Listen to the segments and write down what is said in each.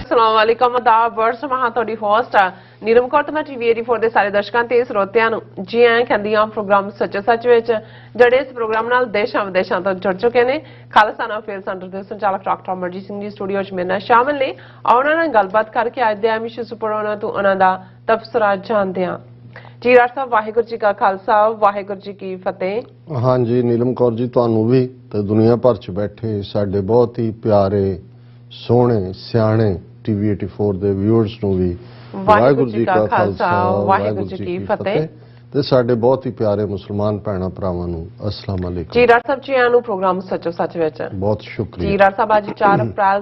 अस्सलामुअलैकुम आदाब वर्ष महा ਤੁਹਾਡੀ ਹੋਸਟ ਨੀਰਮ ਕੌਰ ਤੇ ਟੀਵੀ 84 ਦੇ ਸਾਰੇ ਦਰਸ਼ਕਾਂ ਤੇ ਸਰੋਤਿਆਂ ਨੂੰ ਜੀ ਆਇਆਂ ਕਹਿੰਦੀ ਹਾਂ ਪ੍ਰੋਗਰਾਮ ਸੱਚੋ ਸੱਚ ਵਿੱਚ ਜਿਹੜੇ ਇਸ ਪ੍ਰੋਗਰਾਮ ਨਾਲ ਦੇਸ਼ਾਂ ਵਿਦੇਸ਼ਾਂ ਤੋਂ ਜੁੜ ਚੁੱਕੇ ਨੇ ਖਾਲਸਾਨਾ ਅਫੇਅਰ ਸੈਂਟਰ ਦੇ ਸੰਚਾਲਕ ਡਾਕਟਰ ਅਮਰਜੀਤ ਸਿੰਘ ਜੀ ਸਟੂਡੀਓ 'ਚ ਮੇਰੇ ਨਾਲ ਸ਼ਾਮਲ ਨੇ ਉਹਨਾਂ ਨਾਲ ਗੱਲਬਾਤ ਕਰਕੇ ਅੱਜ ਦੇ ਐਮਿਸ਼ ਸੁਪਰ ਉਹਨਾਂ ਤੋਂ ਉਹਨਾਂ ਦਾ ਤਬਸਰਾ ਜਾਣਦੇ ਹਾਂ ਜੀ ਰਾਜ ਸਾਹਿਬ ਵਾਹਿਗੁਰੂ ਜੀ ਕਾ ਖਾਲਸਾ ਵਾਹਿਗੁਰੂ ਜੀ ਕੀ ਫਤਿਹ। हाँ जी नीलम कौर जी ਤੁਹਾਨੂੰ ਵੀ ਤੇ ਦੁਨੀਆ ਭਰ 'ਚ ਬੈਠੇ ਸਾਡੇ ਬਹੁਤ ਹੀ ਪਿਆਰੇ ਸੋਹਣੇ ਸਿਆਣੇ ਟੀਵੀ 84 ਦੇ ਵਿਊਅਰਸ ਨੂੰ ਵੀ ਵਾਹਿਗੁਰੂ ਜੀ ਕਾ ਖਾਲਸਾ ਵਾਹਿਗੁਰੂ ਜੀ ਕੀ ਫਤਿਹ ਤੇ ਸਾਡੇ ਬਹੁਤ ਹੀ ਪਿਆਰੇ ਮੁਸਲਮਾਨ ਭੈਣਾਂ ਭਰਾਵਾਂ ਨੂੰ अस्सलाम वालेकुम ਜੀ ਰਾਜ ਸਾਹਿਬ ਜੀ ਆਇਆਂ ਨੂੰ ਪ੍ਰੋਗਰਾਮ ਸੱਚੋ ਸੱਚ ਵਿੱਚ ਬਹੁਤ ਸ਼ੁਕਰੀਆ ਜੀ ਰਾਜ ਸਾਹਿਬ ਅੱਜ 4 ਅਪ੍ਰੈਲ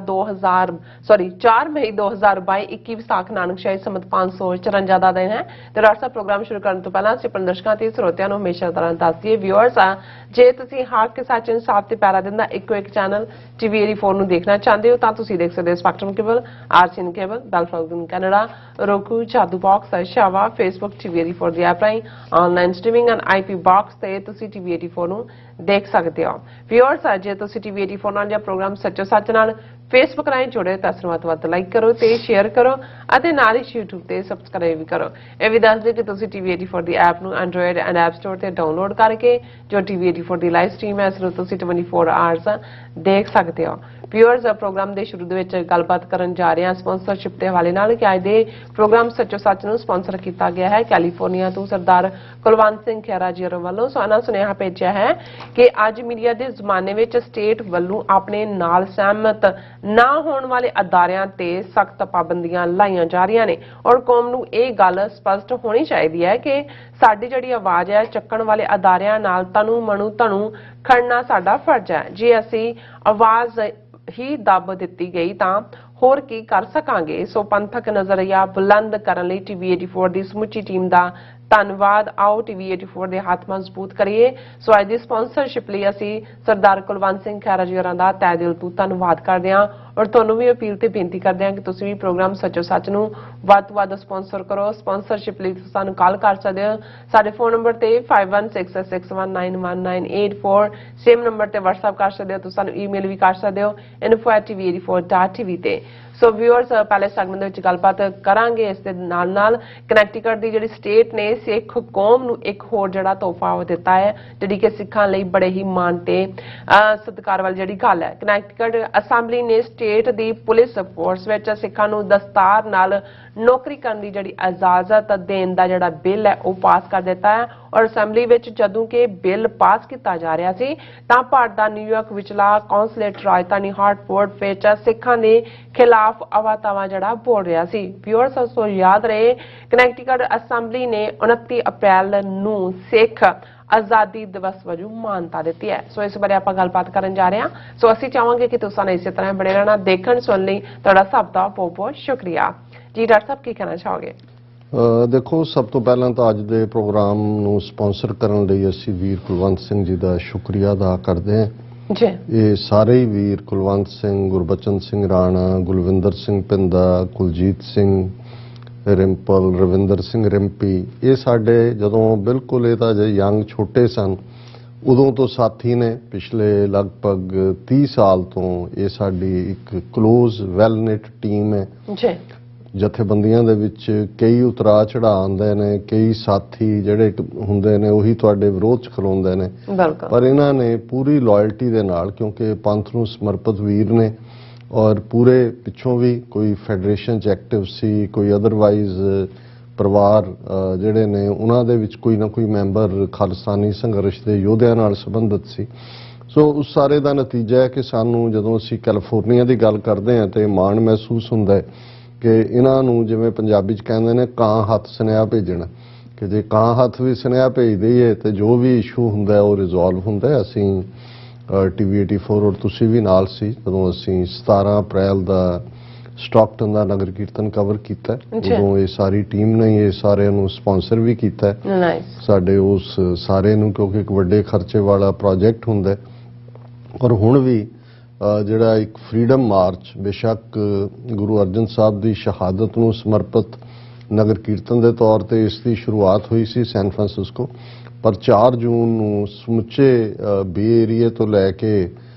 4 ਮਈ 2022 21 ਵਿਸਾਖ ਨਾਨਕ ਸ਼ਾਹੀ ਸਮਤ 554 ਦਾ ਦਿਨ ਹੈ ਤੇ ਰਾਜ ਸਾਹਿਬ ਪ੍ਰੋਗਰਾਮ ਸ਼ੁਰੂ ਕਰਨ ਤੋਂ ਪਹਿਲਾਂ ਅਸੀਂ ਆਪਣੇ ਦਰਸ਼ਕਾਂ ਤੇ ਸਰੋਤਿਆਂ ਨੂੰ ਹਮੇਸ਼ਾ ਤਰ੍ਹਾਂ ਦੱਸ ਦਈਏ ਵਿਊਅਰਸ ਆ ਜੇ ਤੁਸੀਂ ਹੱਕ ਕੇ ਸੱਚ ਇਨਸਾਫ ਤੇ ਪਿਆਰਾ ਦਿੰਦਾ ਇੱਕੋ ਇੱਕ ਚੈਨਲ ਟੀਵੀ 84 ਨੂੰ ਦੇਖਣਾ ਚਾਹੁੰਦੇ ਹੋ ਤਾਂ ਤੁਸੀਂ ਦੇਖ ਸਕਦੇ ਹੋ ਸਪੈਕਟਰਮ ਕੇਬਲ ਆਰਸੀਐਨ ਕੇਬਲ ਬੈਲਫਾਗਨ ਕੈਨੇਡਾ roku ਜਾਦੂ ਬਾਕਸ ਸ਼ਾਵਾ ਫੇਸਬੁੱਕ ਟੀਵੀ 84 ਦੀ ਐਪ ਰਾਹੀਂ online streaming and IP box ਤੇ ਤੁਸੀਂ ਟੀਵੀ 84 ਨੂੰ ਦੇਖ ਸਕਦੇ ਹੋ ਵਿਊਅਰਸ ਜੇ ਤੁਸੀਂ ਟੀਵੀ 84 ਨਾਲ ਜਾਂ ਪ੍ਰੋਗਰਾਮ ਸੱਚੋ ਸੱਚ ਨਾਲ ਫੇਸਬੁੱਕ ਰਾਹੀਂ ਜੁੜੇ ਤਾਂ ਵੱਧ ਲਾਈਕ ਕਰੋ ਤੇ ਸ਼ੇਅਰ ਕਰੋ ਅਤੇ ਨਾਲ ਹੀ YouTube ਤੇ ਸਬਸਕ੍ਰਾਈਬ ਵੀ ਕਰੋ ਇਹ ਵੀ ਦੱਸ ਦਿਓ ਕਿ ਤੁਸੀਂ ਟੀਵੀ 84 ਦੀ ਐਪ ਨੂੰ ਐਂਡਰੋਇਡ ਐਂਡ ਐਪ ਸਟੋਰ ਤੇ ਡਾਊਨਲੋਡ ਕਰਕੇ ਜੋ ਟੀਵੀ 84 ਦੀ ਲਾਈਵ ਸਟ੍ਰੀਮ ਹੈ ਇਸ ਨੂੰ ਤੁਸੀਂ 24 ਆਵਰਸ ਦੇਖ ਸਕਦੇ ਹੋ ਵਿਊਅਰਸ ਪ੍ਰੋਗਰਾਮ ਦੇ ਸ਼ੁਰੂ ਦੇ ਵਿੱਚ ਗੱਲਬਾਤ ਕਰਨ ਜਾ ਰਹੇ ਹਾਂ ਸਪਾਂਸਰਸ਼ਿਪ ਦੇ ਹਵਾਲੇ ਨਾਲ ਕਿ ਅੱਜ ਦੇ ਪ੍ਰੋਗਰਾਮ ਸੱਚੋ ਸੱਚ ਨੂੰ ਸਪਾਂਸਰ ਕੀਤਾ ਗਿਆ ਹੈ ਕੈਲੀਫੋਰਨੀਆ ਤੋਂ ਸਰਦਾਰ ਕੁਲਵੰਤ ਸਿੰਘ ਖਹਿਰਾ ਜੀ ਵੱਲੋਂ ਸੋਨਾ ਸੁਨੇਹਾ ਭੇਜਿਆ ਹੈ ਕਿ ਅੱਜ ਮੀਡੀਆ ਦੇ ਜ਼ਮਾਨੇ ਵਿੱਚ ਸਟੇਟ ਵੱਲੋਂ ਆਪਣੇ ਨਾਲ ਸਹਿਮਤ ਨਾ ਹੋਣ ਵਾਲੇ ਅਦਾਰਿਆਂ ਤੇ ਸਖਤ ਪਾਬੰਦੀਆਂ ਲਾਈਆਂ ਜਾ ਰਹੀਆਂ ਨੇ ਔਰ ਕੌਮ ਨੂੰ ਇਹ ਗੱਲ ਸਪਸ਼ਟ ਹੋਣੀ ਚਾਹੀਦੀ ਹੈ ਕਿ ਸਾਡੀ ਜਿਹੜੀ ਆਵਾਜ਼ ਹੈ ਚੱਕਣ ਵਾਲੇ ਅਦਾਰਿਆਂ ਨਾਲ ਤਨੂ ਮਨੂ ਧਨੂ ਖੜਨਾ ਸਾਡਾ ਫਰਜ਼ ਹੈ ਜੇ ਅਸੀਂ ਆਵਾਜ਼ ਹੀ ਦੱਬ ਦਿੱਤੀ ਗਈ ਤਾਂ ਹੋਰ ਕੀ ਕਰ ਸਕਾਂਗੇ ਸੋ ਪੰਥਕ ਨਜ਼ਰੀਆ ਬੁਲੰਦ ਕਰਨ ਲਈ ਟੀਵੀ 84 ਦੀ ਸਮੁੱਚੀ ਟੀਮ ਦਾ ਧੰਨਵਾਦ ਆਓ ਟੀਵੀ 84 ਦੇ ਹੱਥ ਮਜ਼ਬੂਤ ਕਰੀਏ ਸੋ ਅੱਜ ਦੀ ਸਪਾਂਸਰਸ਼ਿਪ ਲਈ ਅਸੀਂ ਸਰਦਾਰ ਕੁਲਵੰਤ ਸਿੰਘ ਖਹਿਰਾ ਜੀ ਹੋਰਾਂ ਦਾ ਤਹਿ ਦਿਲ ਤੋਂ ਧੰਨਵਾਦ ਕਰਦੇ ਹਾਂ ਔਰ ਤੁਹਾਨੂੰ ਵੀ ਅਪੀਲ ਤੇ ਬੇਨਤੀ ਕਰਦੇ ਹਾਂ ਕਿ ਤੁਸੀਂ ਵੀ ਪ੍ਰੋਗਰਾਮ ਸੱਚੋ ਸੱਚ ਨੂੰ ਵੱਧ ਤੋਂ ਵੱਧ ਸਪਾਂਸਰ ਕਰੋ ਸਪਾਂਸਰਸ਼ਿਪ ਲਈ ਤੁਸੀਂ ਸਾਨੂੰ ਕਾਲ ਕਰ ਸਕਦੇ ਹੋ ਸਾਡੇ ਫੋਨ ਨੰਬਰ ਤੇ 5166619184 ਸੇਮ ਨੰਬਰ ਤੇ WhatsApp ਕਰ ਸਕਦੇ ਹੋ ਤੁਸੀਂ ਸਾਨੂੰ ਈਮੇਲ ਵੀ ਕਰ ਸਕਦੇ ਹੋ info@tv84.tv ਤੇ ਸੋ ਵਿਊਅਰਸ ਪਹਿਲੇ ਸੈਗਮੈਂਟ ਦੇ ਵਿੱਚ ਗੱਲਬਾਤ ਕਰਾਂਗੇ ਇਸ ਦੇ ਨਾਲ ਕਨੈਕਟੀਕਟ ਦੀ ਜਿਹੜੀ ਸਟੇਟ ਨੇ ਸਿੱਖ ਕੌਮ ਨੂੰ ਇੱਕ ਹੋਰ ਜਿਹੜਾ ਤੋਹਫਾ ਦਿੱਤਾ ਹੈ ਜਿਹੜੀ ਕਿ ਸਿੱਖਾਂ ਲਈ ਬੜੇ ਹੀ ਮਾਣ ਤੇ ਸਤਿਕਾਰ ਵਾਲੀ ਜਿਹੜੀ ਗੱਲ ਹੈ ਕਨੈਕਟੀਕਟ ਅਸੈਂਬਲੀ ਨੇ ਸਟੇਟ ਦੀ ਪੁਲਿਸ ਫੋਰਸ ਵਿੱਚ ਸਿੱਖਾਂ ਨੂੰ ਦਸਤਾਰ ਨਾਲ ਨੌਕਰੀ ਕਰਨ ਦੀ ਜਿਹੜੀ ਇਜਾਜ਼ਤ ਦੇਣ ਦਾ ਜਿਹੜਾ ਬਿੱਲ ਹੈ ਉਹ ਪਾਸ ਕਰ ਦਿੱਤਾ ਹੈ ਔਰ ਅਸੈਂਬਲੀ ਵਿੱਚ ਜਦੋਂ ਕਿ ਬਿੱਲ ਪਾਸ ਕੀਤਾ ਜਾ ਰਿਹਾ ਸੀ ਤਾਂ ਭਾਰਤ ਦਾ ਨਿਊਯਾਰਕ ਵਿਚਲਾ ਕੌਂਸਲੇਟ ਰਾਜਧਾਨੀ ਹਾਰਟਫੋਰਡ ਵਿੱਚ ਸਿੱਖਾਂ ਦੇ ਖਿਲਾਫ ਅਵਾਤਾਵਾ ਜਿਹੜਾ ਬੋਲ ਰਿਹਾ ਸੀ ਵਿਊਅਰਸ ਸੋ ਯਾਦ ਰਹੇ ਕਨੈਕਟੀਕਟ ਅਸੈਂਬਲੀ ਨੇ 29 ਅਪ੍ਰੈਲ ਨੂੰ ਸਿੱਖ ਆਜ਼ਾਦੀ ਦਿਵਸ ਵਜੋਂ ਮਾਨਤਾ ਦਿੱਤੀ ਹੈ ਸੋ ਇਸ ਬਾਰੇ ਆਪਾਂ ਗੱਲਬਾਤ ਕਰਨ ਜਾ ਰਹੇ ਹਾਂ ਸੋ ਅਸੀਂ ਚਾਹਾਂਗੇ ਕਿ ਤੁਸੀਂ ਇਸੇ ਤਰ੍ਹਾਂ ਬਣੇ ਰਹਿਣਾ ਦੇਖਣ ਸੁਣ ਲਈ ਤੁਹਾਡਾ ਸਭ ਦਾ ਬਹੁਤ ਬਹੁਤ ਸ਼ੁਕਰੀਆ ਜੀ ਡਾਕਟਰ ਸਾਹਿਬ ਕੀ ਕਹਿਣਾ ਚਾਹੋਗੇ ਦੇਖੋ ਸਭ ਤੋਂ ਪਹਿਲਾਂ ਤਾਂ ਅੱਜ ਦੇ ਪ੍ਰੋਗਰਾਮ ਨੂੰ ਸਪਾਂਸਰ ਕਰਨ ਲਈ ਅਸੀਂ ਵੀਰ ਕੁਲਵੰਤ ਸਿੰਘ ਜੀ ਦਾ ਸ਼ੁਕਰੀਆ ਅਦਾ ਕਰਦੇ ਹਾਂ ਜੀ ਇਹ ਸਾਰੇ ਹੀ ਵੀਰ ਕੁਲਵੰਤ ਸਿੰਘ ਗੁਰਬਚਨ ਸਿੰਘ ਰਾਣਾ ਗੁਲਵਿੰਦਰ ਸਿੰਘ ਪਿੰਦਾ ਕੁਲਜੀਤ ਸਿੰਘ ਰਿੰਪਲ ਰਵਿੰਦਰ ਸਿੰਘ ਰਿੰਪੀ ਇਹ ਸਾਡੇ ਜਦੋਂ ਬਿਲਕੁਲ ਇਹ ਤਾਂ ਜੇ ਯੰਗ ਛੋਟੇ ਸਨ ਉਦੋਂ ਤੋਂ ਸਾਥੀ ਨੇ ਪਿਛਲੇ ਲਗਭਗ 30 ਸਾਲ ਤੋਂ ਇਹ ਸਾਡੀ ਇੱਕ ਕਲੋਜ਼ ਵੈਲ ਨਿਟ ਟੀਮ ਹੈ ਜੀ ਜਥੇਬੰਦੀਆਂ ਦੇ ਵਿੱਚ ਕਈ ਉਤਰਾਅ ਚੜ੍ਹਾਅ ਆਉਂਦੇ ਨੇ ਕਈ ਸਾਥੀ ਜਿਹੜੇ ਹੁੰਦੇ ਨੇ ਉਹੀ ਤੁਹਾਡੇ ਵਿਰੋਧ 'ਚ ਖਲੋਂਦੇ ਨੇ ਪਰ ਇਹਨਾਂ ਨੇ ਪੂਰੀ ਲਾਇਲਟੀ ਦੇ ਨਾਲ ਕਿਉਂਕਿ ਪੰਥ ਨੂੰ ਸਮਰਪਿਤ ਵੀਰ ਨੇ ਔਰ ਪੂਰੇ ਪਿੱਛੋਂ ਵੀ ਕੋਈ ਫੈਡਰੇਸ਼ਨ 'ਚ ਐਕਟਿਵ ਸੀ ਕੋਈ ਅਦਰਵਾਈਜ਼ ਪਰਿਵਾਰ ਜਿਹੜੇ ਨੇ ਉਹਨਾਂ ਦੇ ਵਿੱਚ ਕੋਈ ਨਾ ਕੋਈ ਮੈਂਬਰ ਖਾਲਿਸਤਾਨੀ ਸੰਘਰਸ਼ ਦੇ ਯੋਧਿਆਂ ਨਾਲ ਸੰਬੰਧਿਤ ਸੀ ਸੋ ਉਸ ਸਾਰੇ ਦਾ ਨਤੀਜਾ ਹੈ ਕਿ ਸਾਨੂੰ ਜਦੋਂ ਅਸੀਂ ਕੈਲੀਫੋਰਨੀਆ ਦੀ ਗੱਲ ਕਰਦੇ ਹਾਂ ਤੇ ਮਾਣ ਮਹਿਸੂਸ ਹੁੰਦਾ ਹੈ ਕਿ ਇਹਨਾਂ ਨੂੰ ਜਿਵੇਂ ਪੰਜਾਬੀ 'ਚ ਕਹਿੰਦੇ ਨੇ ਕਾਂ ਹੱਥ ਸੁਨੇਹਾ ਭੇਜਣਾ ਕਿ ਜੇ ਕਾਂ ਹੱਥ ਵੀ ਸੁਨੇਹਾ ਭੇਜ ਦਈਏ ਤੇ ਜੋ ਵੀ ਇਸ਼ੂ ਹੁੰਦਾ ਉਹ ਰਿਜ਼ੋਲਵ ਹੁੰਦਾ ਅਸੀਂ ਟੀਵੀ 84 ਔਰ ਤੁਸੀਂ ਵੀ ਨਾਲ ਸੀ ਜਦੋਂ ਅਸੀਂ 17 ਅਪ੍ਰੈਲ ਦਾ ਸਟਾਕਟਨ ਦਾ ਨਗਰ ਕੀਰਤਨ ਕਵਰ ਕੀਤਾ ਉਦੋਂ ਇਹ ਸਾਰੀ ਟੀਮ ਨੇ ਇਹ ਸਾਰਿਆਂ ਨੂੰ ਸਪਾਂਸਰ ਵੀ ਕੀਤਾ ਸਾਡੇ ਉਸ ਸਾਰੇ ਨੂੰ ਕਿਉਂਕਿ ਇੱਕ ਵੱਡੇ ਖਰਚੇ ਵਾਲਾ ਪ੍ਰੋਜੈਕਟ ਹੁੰਦਾ ਔਰ ਹੁਣ ਵੀ ਜਿਹੜਾ ਇੱਕ ਫਰੀडम ਮਾਰਚ ਬੇਸ਼ੱਕ ਗੁਰੂ ਅਰਜਨ ਸਾਹਿਬ ਦੀ ਸ਼ਹਾਦਤ ਨੂੰ ਸਮਰਪਿਤ ਨਗਰ ਕੀਰਤਨ ਦੇ ਤੌਰ ਤੇ ਇਸ ਦੀ ਸ਼ੁਰੂਆਤ ਹੋਈ ਸੀ ਸੈਨ ਫਰਾਂਸਿਸਕੋ ਪਰ 4 ਜੂਨ ਨੂੰ ਸਮੁੱਚੇ ਬੇ ਏਰੀਏ ਤੋਂ ਲੈ ਕੇ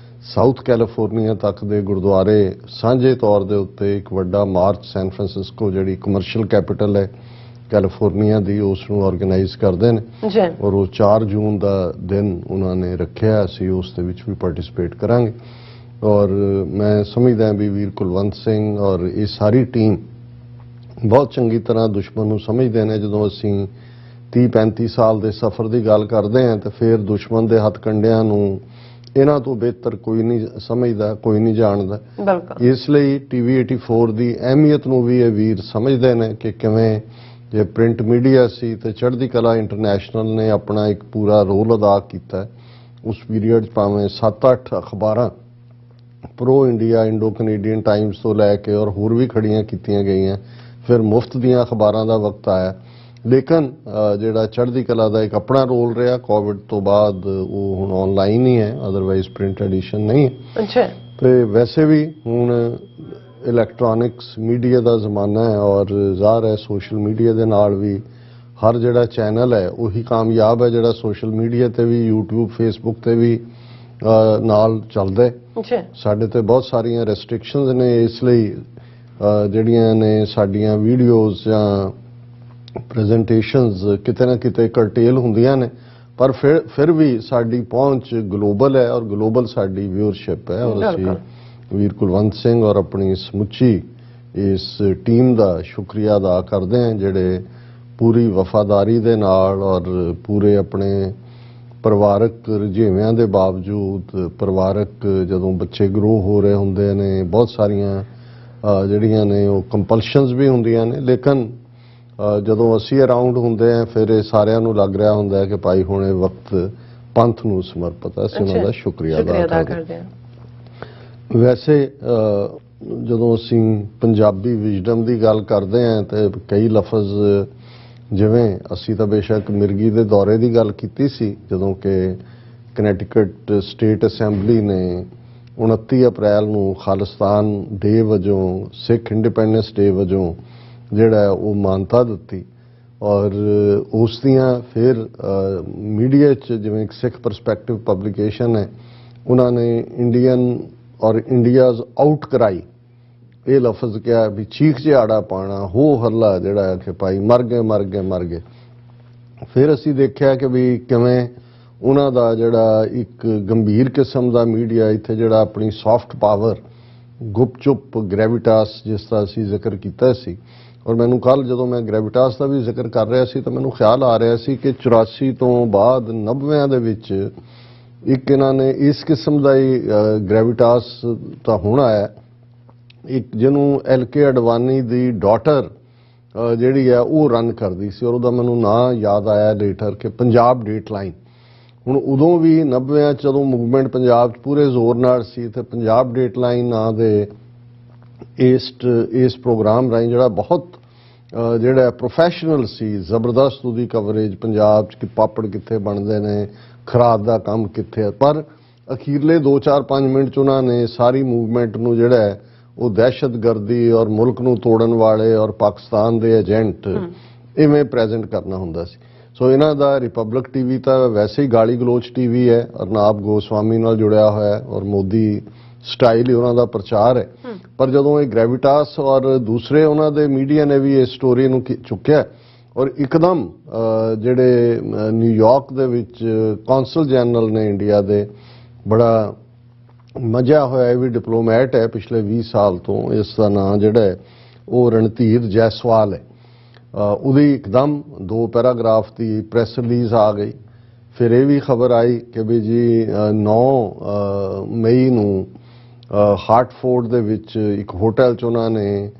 ਸਾਊਥ ਕੈਲੀਫੋਰਨੀਆ ਤੱਕ ਦੇ ਗੁਰਦੁਆਰੇ ਸਾਂਝੇ ਤੌਰ ਦੇ ਉੱਤੇ ਇੱਕ ਵੱਡਾ ਮਾਰਚ ਸੈਨ ਫਰਾਂਸਿਸਕੋ ਜਿਹੜੀ ਕਮਰਸ਼ੀਅਲ ਕੈਪੀਟਲ ਹੈ ਕੈਲੀਫੋਰਨੀਆ ਦੀ ਉਸ ਨੂੰ ਆਰਗੇਨਾਈਜ਼ ਕਰਦੇ ਨੇ ਜੀ ਔਰ ਉਹ 4 ਜੂਨ ਦਾ ਦਿਨ ਉਹਨਾਂ ਨੇ ਰੱਖਿਆ ਅਸੀਂ ਉਸ ਦੇ ਵਿੱਚ ਵੀ ਪਾਰਟਿਸਿਪੇਟ ਕਰਾਂਗੇ ਔਰ ਮੈਂ ਸਮਝਦਾ ਵੀ ਵੀਰ ਕੁਲਵੰਤ ਸਿੰਘ ਔਰ ਇਹ ਸਾਰੀ ਟੀਮ ਬਹੁਤ ਚੰਗੀ ਤਰ੍ਹਾਂ ਦੁਸ਼ਮਣ ਨੂੰ ਸਮਝਦੇ ਨੇ ਜਦੋਂ ਅਸੀਂ 30-35 ਸਾਲ ਦੇ ਸਫ਼ਰ ਦੀ ਗੱਲ ਕਰਦੇ ਹਾਂ ਤੇ ਫਿਰ ਦੁਸ਼ਮਣ ਦੇ ਹੱਥ ਕੰਡਿਆਂ ਨੂੰ ਇਹਨਾਂ ਤੋਂ ਬਿਹਤਰ ਕੋਈ ਨਹੀਂ ਸਮਝਦਾ ਕੋਈ ਨਹੀਂ ਜਾਣਦਾ ਬਿਲਕੁਲ ਇਸ ਲਈ ਟੀਵੀ 84 ਦੀ ਅਹਿਮੀਅਤ ਨੂੰ ਵੀ ਇਹ ਵੀਰ ਸਮਝਦੇ ਨੇ ਕਿ ਕਿਵੇਂ ਜੇ ਪ੍ਰਿੰਟ ਮੀਡੀਆ ਸੀ ਤੇ ਚੜ੍ਹਦੀ ਕਲਾ ਇੰਟਰਨੈਸ਼ਨਲ ਨੇ ਆਪਣਾ ਇੱਕ ਪੂਰਾ ਰੋਲ ਅਦਾ ਕੀਤਾ ਉਸ ਪੀਰੀਅਡ 'ਚ ਭਾਵੇਂ 7-8 ਅਖਬਾਰਾਂ pro India Indo Canadian Times ਤੋਂ ਲੈ ਕੇ ਔਰ ਹੋਰ ਵੀ ਖੜੀਆਂ ਕੀਤੀਆਂ ਗਈਆਂ ਫਿਰ ਮੁਫਤ ਦੀਆਂ ਅਖਬਾਰਾਂ ਦਾ ਵਕਤ ਆਇਆ ਲੇਕਿਨ ਜਿਹੜਾ ਚੜ੍ਹਦੀ ਕਲਾ ਦਾ ਇੱਕ ਆਪਣਾ ਰੋਲ ਰਿਹਾ ਕੋਵਿਡ ਤੋਂ ਬਾਅਦ ਉਹ ਹੁਣ ਆਨਲਾਈਨ ਹੀ ਹੈ ਅਦਰਵਾਈਜ਼ ਪ੍ਰਿੰਟ ਐਡੀਸ਼ਨ ਨਹੀਂ ਅੱਛਾ ਤੇ ਵੈਸੇ ਵੀ ਹੁਣ ਇਲੈਕਟ੍ਰੋਨਿਕਸ ਮੀਡੀਆ ਦਾ ਜ਼ਮਾਨਾ ਹੈ ਔਰ ਜ਼ਾਹਰ ਹੈ ਸੋਸ਼ਲ ਮੀਡੀਆ ਦੇ ਨਾਲ ਵੀ ਹਰ ਜਿਹੜਾ ਚੈਨਲ ਹੈ ਉਹੀ ਕਾਮਯਾਬ ਹੈ ਜਿਹੜਾ ਸੋਸ਼ਲ ਮੀਡੀਆ ਤੇ ਵੀ YouTube Facebook ਤੇ ਵੀ ਨਾਲ ਚੱਲਦਾ ਅੱਛਾ ਸਾਡੇ ਤੇ ਬਹੁਤ ਸਾਰੀਆਂ ਰੈਸਟ੍ਰਿਕਸ਼ਨਸ ਨੇ ਇਸ ਲਈ ਜਿਹੜੀਆਂ ਨੇ ਸਾਡੀਆਂ ਵੀਡੀਓਜ਼ ਜਾਂ ਪ੍ਰੈਜੈਂਟੇਸ਼ਨਸ ਕਿਤੇ ਨਾ ਕਿਤੇ ਕਰਟੇਲ ਹੁੰਦੀਆਂ ਨੇ ਪਰ ਫਿਰ ਵੀ ਸਾਡੀ ਪਹੁੰਚ ਗਲੋਬਲ ਹੈ ਔਰ ਗਲੋਬਲ ਸਾਡੀ ਵਿਊਅਰਸ਼ਿਪ ਹੈ ਔਰ ਅਸੀਂ ਵੀਰ ਕੁਲਵੰਤ ਸਿੰਘ ਔਰ ਆਪਣੀ ਸਮੁੱਚੀ ਇਸ ਟੀਮ ਦਾ ਸ਼ੁਕਰੀਆ ਅਦਾ ਕਰਦੇ ਹਾਂ ਜਿਹੜੇ ਪੂਰੀ ਵਫਾਦਾਰੀ ਦੇ ਨਾਲ ਔਰ ਪੂਰੇ ਆਪਣੇ ਪਰਿਵਾਰਕ ਰੁਝੇਵਿਆਂ ਦੇ ਬਾਵਜੂਦ ਪਰਿਵਾਰਕ ਜਦੋਂ ਬੱਚੇ ਗਰੋ ਹੋ ਰਹੇ ਹੁੰਦੇ ਨੇ ਬਹੁਤ ਸਾਰੀਆਂ ਜਿਹੜੀਆਂ ਨੇ ਉਹ ਕੰਪਲਸ਼ਨਸ ਵੀ ਹੁੰਦੀਆਂ ਨੇ ਲੇਕਿਨ ਜਦੋਂ ਅਸੀਂ ਅਰਾਊਂਡ ਹੁੰਦੇ ਆ ਫਿਰ ਇਹ ਸਾਰਿਆਂ ਨੂੰ ਲੱਗ ਰਿਹਾ ਹੁੰਦਾ ਹੈ ਕਿ ਭਾਈ ਹੁਣ ਇਹ ਵਕਤ ਪੰਥ ਨੂੰ ਸਮਰਪਿਤ ਹੈ ਅਸੀਂ ਉਹਨਾਂ ਦਾ ਸ਼ੁਕਰੀਆ ਅਦਾ ਕਰਦੇ ਹਾਂ ਵੈਸੇ ਜਦੋਂ ਅਸੀਂ ਪੰਜਾਬੀ ਵਿਜ਼ਡਮ ਦੀ ਗੱਲ ਕਰਦੇ ਹਾਂ ਤੇ ਕਈ ਲਫ਼ਜ਼ ਜਿਵੇਂ ਅਸੀਂ ਤਾਂ ਬੇਸ਼ੱਕ ਮਿਰਗੀ ਦੇ ਦੌਰੇ ਦੀ ਗੱਲ ਕੀਤੀ ਸੀ ਜਦੋਂ ਕਿ ਕਨੈਟੀਕਟ ਸਟੇਟ ਅਸੈਂਬਲੀ ਨੇ 29 ਅਪ੍ਰੈਲ ਨੂੰ ਖਾਲਿਸਤਾਨ ਡੇ ਵਜੋਂ ਸਿੱਖ ਇੰਡੀਪੈਂਡੈਂਸ ਡੇ ਵਜੋਂ ਜਿਹੜਾ ਉਹ ਮਾਨਤਾ ਦਿੱਤੀ ਔਰ ਉਸ ਦੀਆਂ ਫਿਰ ਮੀਡੀਆ 'ਚ ਜਿਵੇਂ ਇੱਕ ਸਿੱਖ ਪਰਸਪੈਕਟਿਵ ਪਬਲੀਕੇਸ਼ਨ ਹੈ ਉਹਨਾਂ ਨੇ ਇੰਡੀਅਨ ਔਰ ਇੰਡੀਆਜ਼ ਆਊਟ ਕਰਾਈ ਇਹ ਲਫ਼ਜ਼ ਕਿਹਾ ਵੀ ਚੀਖ ਜਿਹਾੜਾ ਪਾਣਾ ਹੋ ਹੱਲਾ ਜਿਹੜਾ ਕਿ ਭਾਈ ਮਰ ਗਏ ਫਿਰ ਅਸੀਂ ਦੇਖਿਆ ਕਿ ਵੀ ਕਿਵੇਂ ਉਹਨਾਂ ਦਾ ਜਿਹੜਾ ਇੱਕ ਗੰਭੀਰ ਕਿਸਮ ਦਾ ਮੀਡੀਆ ਇੱਥੇ ਜਿਹੜਾ ਆਪਣੀ ਸੌਫਟ ਪਾਵਰ ਗੁਪਚੁਪ ਗ੍ਰੈਵਿਟਾਸ ਜਿਸ ਦਾ ਅਸੀਂ ਜ਼ਿਕਰ ਕੀਤਾ ਸੀ ਔਰ ਮੈਨੂੰ ਕੱਲ ਜਦੋਂ ਮੈਂ ਗ੍ਰੈਵਿਟਾਸ ਦਾ ਵੀ ਜ਼ਿਕਰ ਕਰ ਰਿਹਾ ਸੀ ਤਾਂ ਮੈਨੂੰ ਖਿਆਲ ਆ ਰਿਹਾ ਸੀ ਕਿ 84 ਤੋਂ ਬਾਅਦ 90ਵਿਆਂ ਦੇ ਵਿੱਚ ਇੱਕ ਇਹਨਾਂ ਨੇ ਇਸ ਕਿਸਮ ਦਾ ਹੀ ਗ੍ਰੈਵਿਟਾਸ ਤਾਂ ਹੁਣ ਆਇਆ ਇੱਕ ਜਿਹਨੂੰ LK ਅਡਵਾਨੀ ਦੀ ਡਾਟਰ ਜਿਹੜੀ ਹੈ ਉਹ ਰਨ ਕਰਦੀ ਸੀ ਔਰ ਉਹਦਾ ਮੈਨੂੰ ਨਾਂ ਯਾਦ ਆਇਆ ਲੇਟਰ ਕਿ ਪੰਜਾਬ ਡੇਟਲਾਈਨ ਹੁਣ ਉਦੋਂ ਵੀ 90ਵਿਆਂ ਜਦੋਂ ਮੂਵਮੈਂਟ ਪੰਜਾਬ 'ਚ ਪੂਰੇ ਜ਼ੋਰ ਨਾਲ ਸੀ ਤੇ ਪੰਜਾਬ ਡੇਟਲਾਈਨ ਨਾਂ ਦੇ ਇਸ ਪ੍ਰੋਗਰਾਮ ਰਾਹੀਂ ਜਿਹੜਾ ਬਹੁਤ ਜਿਹੜਾ ਪ੍ਰੋਫੈਸ਼ਨਲ ਸੀ ਜ਼ਬਰਦਸਤ ਉਹਦੀ ਕਵਰੇਜ ਪੰਜਾਬ 'ਚ ਕਿ ਪਾਪੜ ਕਿੱਥੇ ਬਣਦੇ ਨੇ ਖਰਾਦ ਦਾ ਕੰਮ ਕਿੱਥੇ ਪਰ ਅਖੀਰਲੇ 2-4-5 ਮਿੰਟ 'ਚ ਉਹਨਾਂ ਨੇ ਸਾਰੀ ਮੂਵਮੈਂਟ ਨੂੰ ਜਿਹੜਾ ਹੈ ਉਹ ਦਹਿਸ਼ਤਗਰਦੀ ਔਰ ਮੁਲਕ ਨੂੰ ਤੋੜਨ ਵਾਲੇ ਔਰ ਪਾਕਿਸਤਾਨ ਦੇ ਏਜੰਟ ਇਵੇਂ ਪ੍ਰੈਜ਼ੈਂਟ ਕਰਨਾ ਹੁੰਦਾ ਸੀ ਸੋ ਇਹਨਾਂ ਦਾ ਰਿਪਬਲਿਕ ਟੀਵੀ ਤਾਂ ਵੈਸੇ ਹੀ ਗਾਲੀ ਗਲੋਚ ਟੀਵੀ ਹੈ ਅਰਨਾਬ ਗੋਸਵਾਮੀ ਨਾਲ ਜੁੜਿਆ ਹੋਇਆ ਔਰ ਮੋਦੀ ਸਟਾਈਲ ਹੀ ਉਹਨਾਂ ਦਾ ਪ੍ਰਚਾਰ ਹੈ ਪਰ ਜਦੋਂ ਇਹ ਗ੍ਰੈਵਿਟਾਸ ਔਰ ਦੂਸਰੇ ਉਹਨਾਂ ਦੇ ਮੀਡੀਆ ਨੇ ਵੀ ਇਸ ਸਟੋਰੀ ਨੂੰ ਚੁੱਕਿਆ ਔਰ ਇੱਕਦਮ ਜਿਹੜੇ ਨਿਊਯਾਰਕ ਦੇ ਵਿੱਚ ਕੌਂਸਲ ਜਨਰਲ ਨੇ ਇੰਡੀਆ ਦੇ ਬੜਾ ਮਜ਼ਾ ਹੋਇਆ ਇਹ ਵੀ ਡਿਪਲੋਮੈਟ ਹੈ ਪਿਛਲੇ 20 ਸਾਲ ਤੋਂ ਇਸ ਦਾ ਨਾਂ ਜਿਹੜਾ ਹੈ ਉਹ ਰਣਧੀਰ ਜੈਸਵਾਲ ਹੈ ਉਹਦੀ ਇੱਕਦਮ 2 ਪੈਰਾਗ੍ਰਾਫ ਦੀ ਪ੍ਰੈਸ ਰਿਲੀਜ਼ ਆ ਗਈ ਫਿਰ ਇਹ ਵੀ ਖਬਰ ਆਈ ਕਿ ਵੀ ਜੀ 9 ਮਈ ਨੂੰ ਹਾਰਟਫੋਰਡ ਦੇ ਵਿੱਚ ਇੱਕ ਹੋਟਲ 'ਚ ਉਹਨਾਂ ਨੇ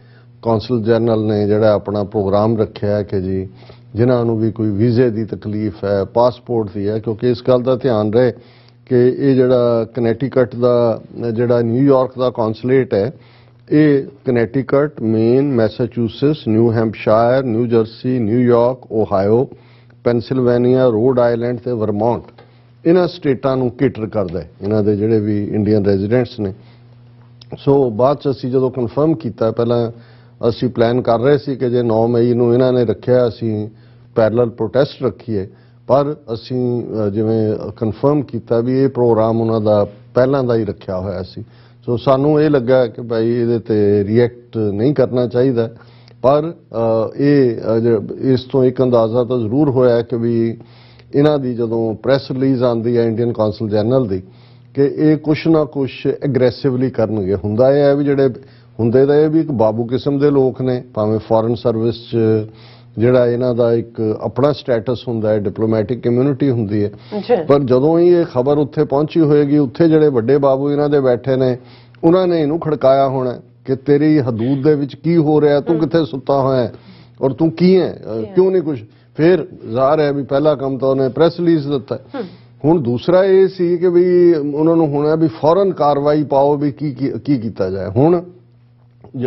ਕੌਂਸਲ ਜਨਰਲ ਨੇ ਜਿਹੜਾ ਆਪਣਾ ਪ੍ਰੋਗਰਾਮ ਰੱਖਿਆ ਕਿ ਜੀ ਜਿਨ੍ਹਾਂ ਨੂੰ ਵੀ ਕੋਈ ਵੀਜ਼ੇ ਦੀ ਤਕਲੀਫ ਹੈ ਪਾਸਪੋਰਟ ਦੀ ਹੈ ਕਿਉਂਕਿ ਇਸ ਗੱਲ ਦਾ ਧਿਆਨ ਰਹੇ ਕਿ ਇਹ ਜਿਹੜਾ ਕਨੈਟੀਕਟ ਦਾ ਜਿਹੜਾ ਨਿਊਯਾਰਕ ਦਾ ਕੌਂਸੂਲੇਟ ਹੈ ਇਹ Connecticut Maine Massachusetts New Hampshire New Jersey New York Ohio Pennsylvania Rhode Island ਤੇ ਵਰਮੌਂਟ ਇਹਨਾਂ ਸਟੇਟਾਂ ਨੂੰ ਕੇਟਰ ਕਰਦਾ ਹੈ ਇਹਨਾਂ ਦੇ ਜਿਹੜੇ ਵੀ ਇੰਡੀਅਨ ਰੈਜ਼ੀਡੈਂਟਸ ਨੇ ਸੋ ਬਾਅਦ 'ਚ ਅਸੀਂ ਜਦੋਂ ਕਨਫਰਮ ਕੀਤਾ ਪਹਿਲਾਂ ਅਸੀਂ ਪਲਾਨ ਕਰ ਰਹੇ ਸੀ ਕਿ ਜੇ 9 ਮਈ ਨੂੰ ਇਹਨਾਂ ਨੇ ਰੱਖਿਆ ਅਸੀਂ ਪੈਰਲਲ ਪ੍ਰੋਟੈਸਟ ਰੱਖੀਏ ਪਰ ਅਸੀਂ ਜਿਵੇਂ ਕਨਫਰਮ ਕੀਤਾ ਵੀ ਇਹ ਪ੍ਰੋਗਰਾਮ ਉਹਨਾਂ ਦਾ ਪਹਿਲਾਂ ਦਾ ਹੀ ਰੱਖਿਆ ਹੋਇਆ ਸੀ। ਸੋ ਸਾਨੂੰ ਇਹ ਲੱਗਾ ਕਿ ਭਾਈ ਇਹਦੇ ਤੇ ਰਿਐਕਟ ਨਹੀਂ ਕਰਨਾ ਚਾਹੀਦਾ, ਪਰ ਇਸ ਤੋਂ ਇੱਕ ਅੰਦਾਜ਼ਾ ਤਾਂ ਜ਼ਰੂਰ ਹੋਇਆ ਕਿ ਵੀ ਇਹਨਾਂ ਦੀ ਜਦੋਂ ਪ੍ਰੈਸ ਰਿਲੀਜ਼ ਆਉਂਦੀ ਹੈ ਇੰਡੀਅਨ ਕੌਂਸਲ ਜਨਰਲ ਦੀ ਕਿ ਇਹ ਕੁਛ ਨਾ ਕੁਛ ਐਗਰੈਸਿਵਲੀ ਕਰਨਗੇ। ਹੁੰਦਾ ਇਹ ਹੈ ਵੀ ਜਿਹੜੇ ਹੁੰਦੇ ਤਾਂ ਇਹ ਵੀ ਇੱਕ ਬਾਬੂ ਕਿਸਮ ਦੇ ਲੋਕ ਨੇ, ਭਾਵੇਂ ਫੋਰਨ ਸਰਵਿਸ 'ਚ ਜਿਹੜਾ ਇਹਨਾਂ ਦਾ ਇੱਕ ਆਪਣਾ ਸਟੇਟਸ ਹੁੰਦਾ ਹੈ, ਡਿਪਲੋਮੈਟਿਕ ਇਮਿਊਨਿਟੀ ਹੁੰਦੀ ਹੈ, ਪਰ ਜਦੋਂ ਹੀ ਇਹ ਖਬਰ ਉੱਥੇ ਪਹੁੰਚੀ ਹੋਏਗੀ, ਉੱਥੇ ਜਿਹੜੇ ਵੱਡੇ ਬਾਬੂ ਇਹਨਾਂ ਦੇ ਬੈਠੇ ਨੇ ਉਹਨਾਂ ਨੇ ਇਹਨੂੰ ਖੜਕਾਇਆ ਹੋਣਾ ਕਿ ਤੇਰੀ ਹਦੂਦ ਦੇ ਵਿੱਚ ਕੀ ਹੋ ਰਿਹਾ, ਤੂੰ ਕਿੱਥੇ ਸੁੱਤਾ ਹੋਇਆ ਹੈ ਔਰ ਤੂੰ ਕੀ ਹੈ, ਕਿਉਂ ਨਹੀਂ ਕੁਝ। ਫਿਰ ਜ਼ਾਹਰ ਹੈ ਵੀ ਪਹਿਲਾ ਕੰਮ ਤਾਂ ਉਹਨੇ ਪ੍ਰੈਸ ਰਿਲੀਜ਼ ਦਿੱਤਾ। ਹੁਣ ਦੂਸਰਾ ਇਹ ਸੀ ਕਿ ਵੀ ਉਹਨਾਂ ਨੂੰ ਹੋਣਾ ਵੀ ਫੌਰਨ ਕਾਰਵਾਈ ਪਾਓ ਵੀ ਕੀ ਕੀਤਾ ਜਾਏ। ਹੁਣ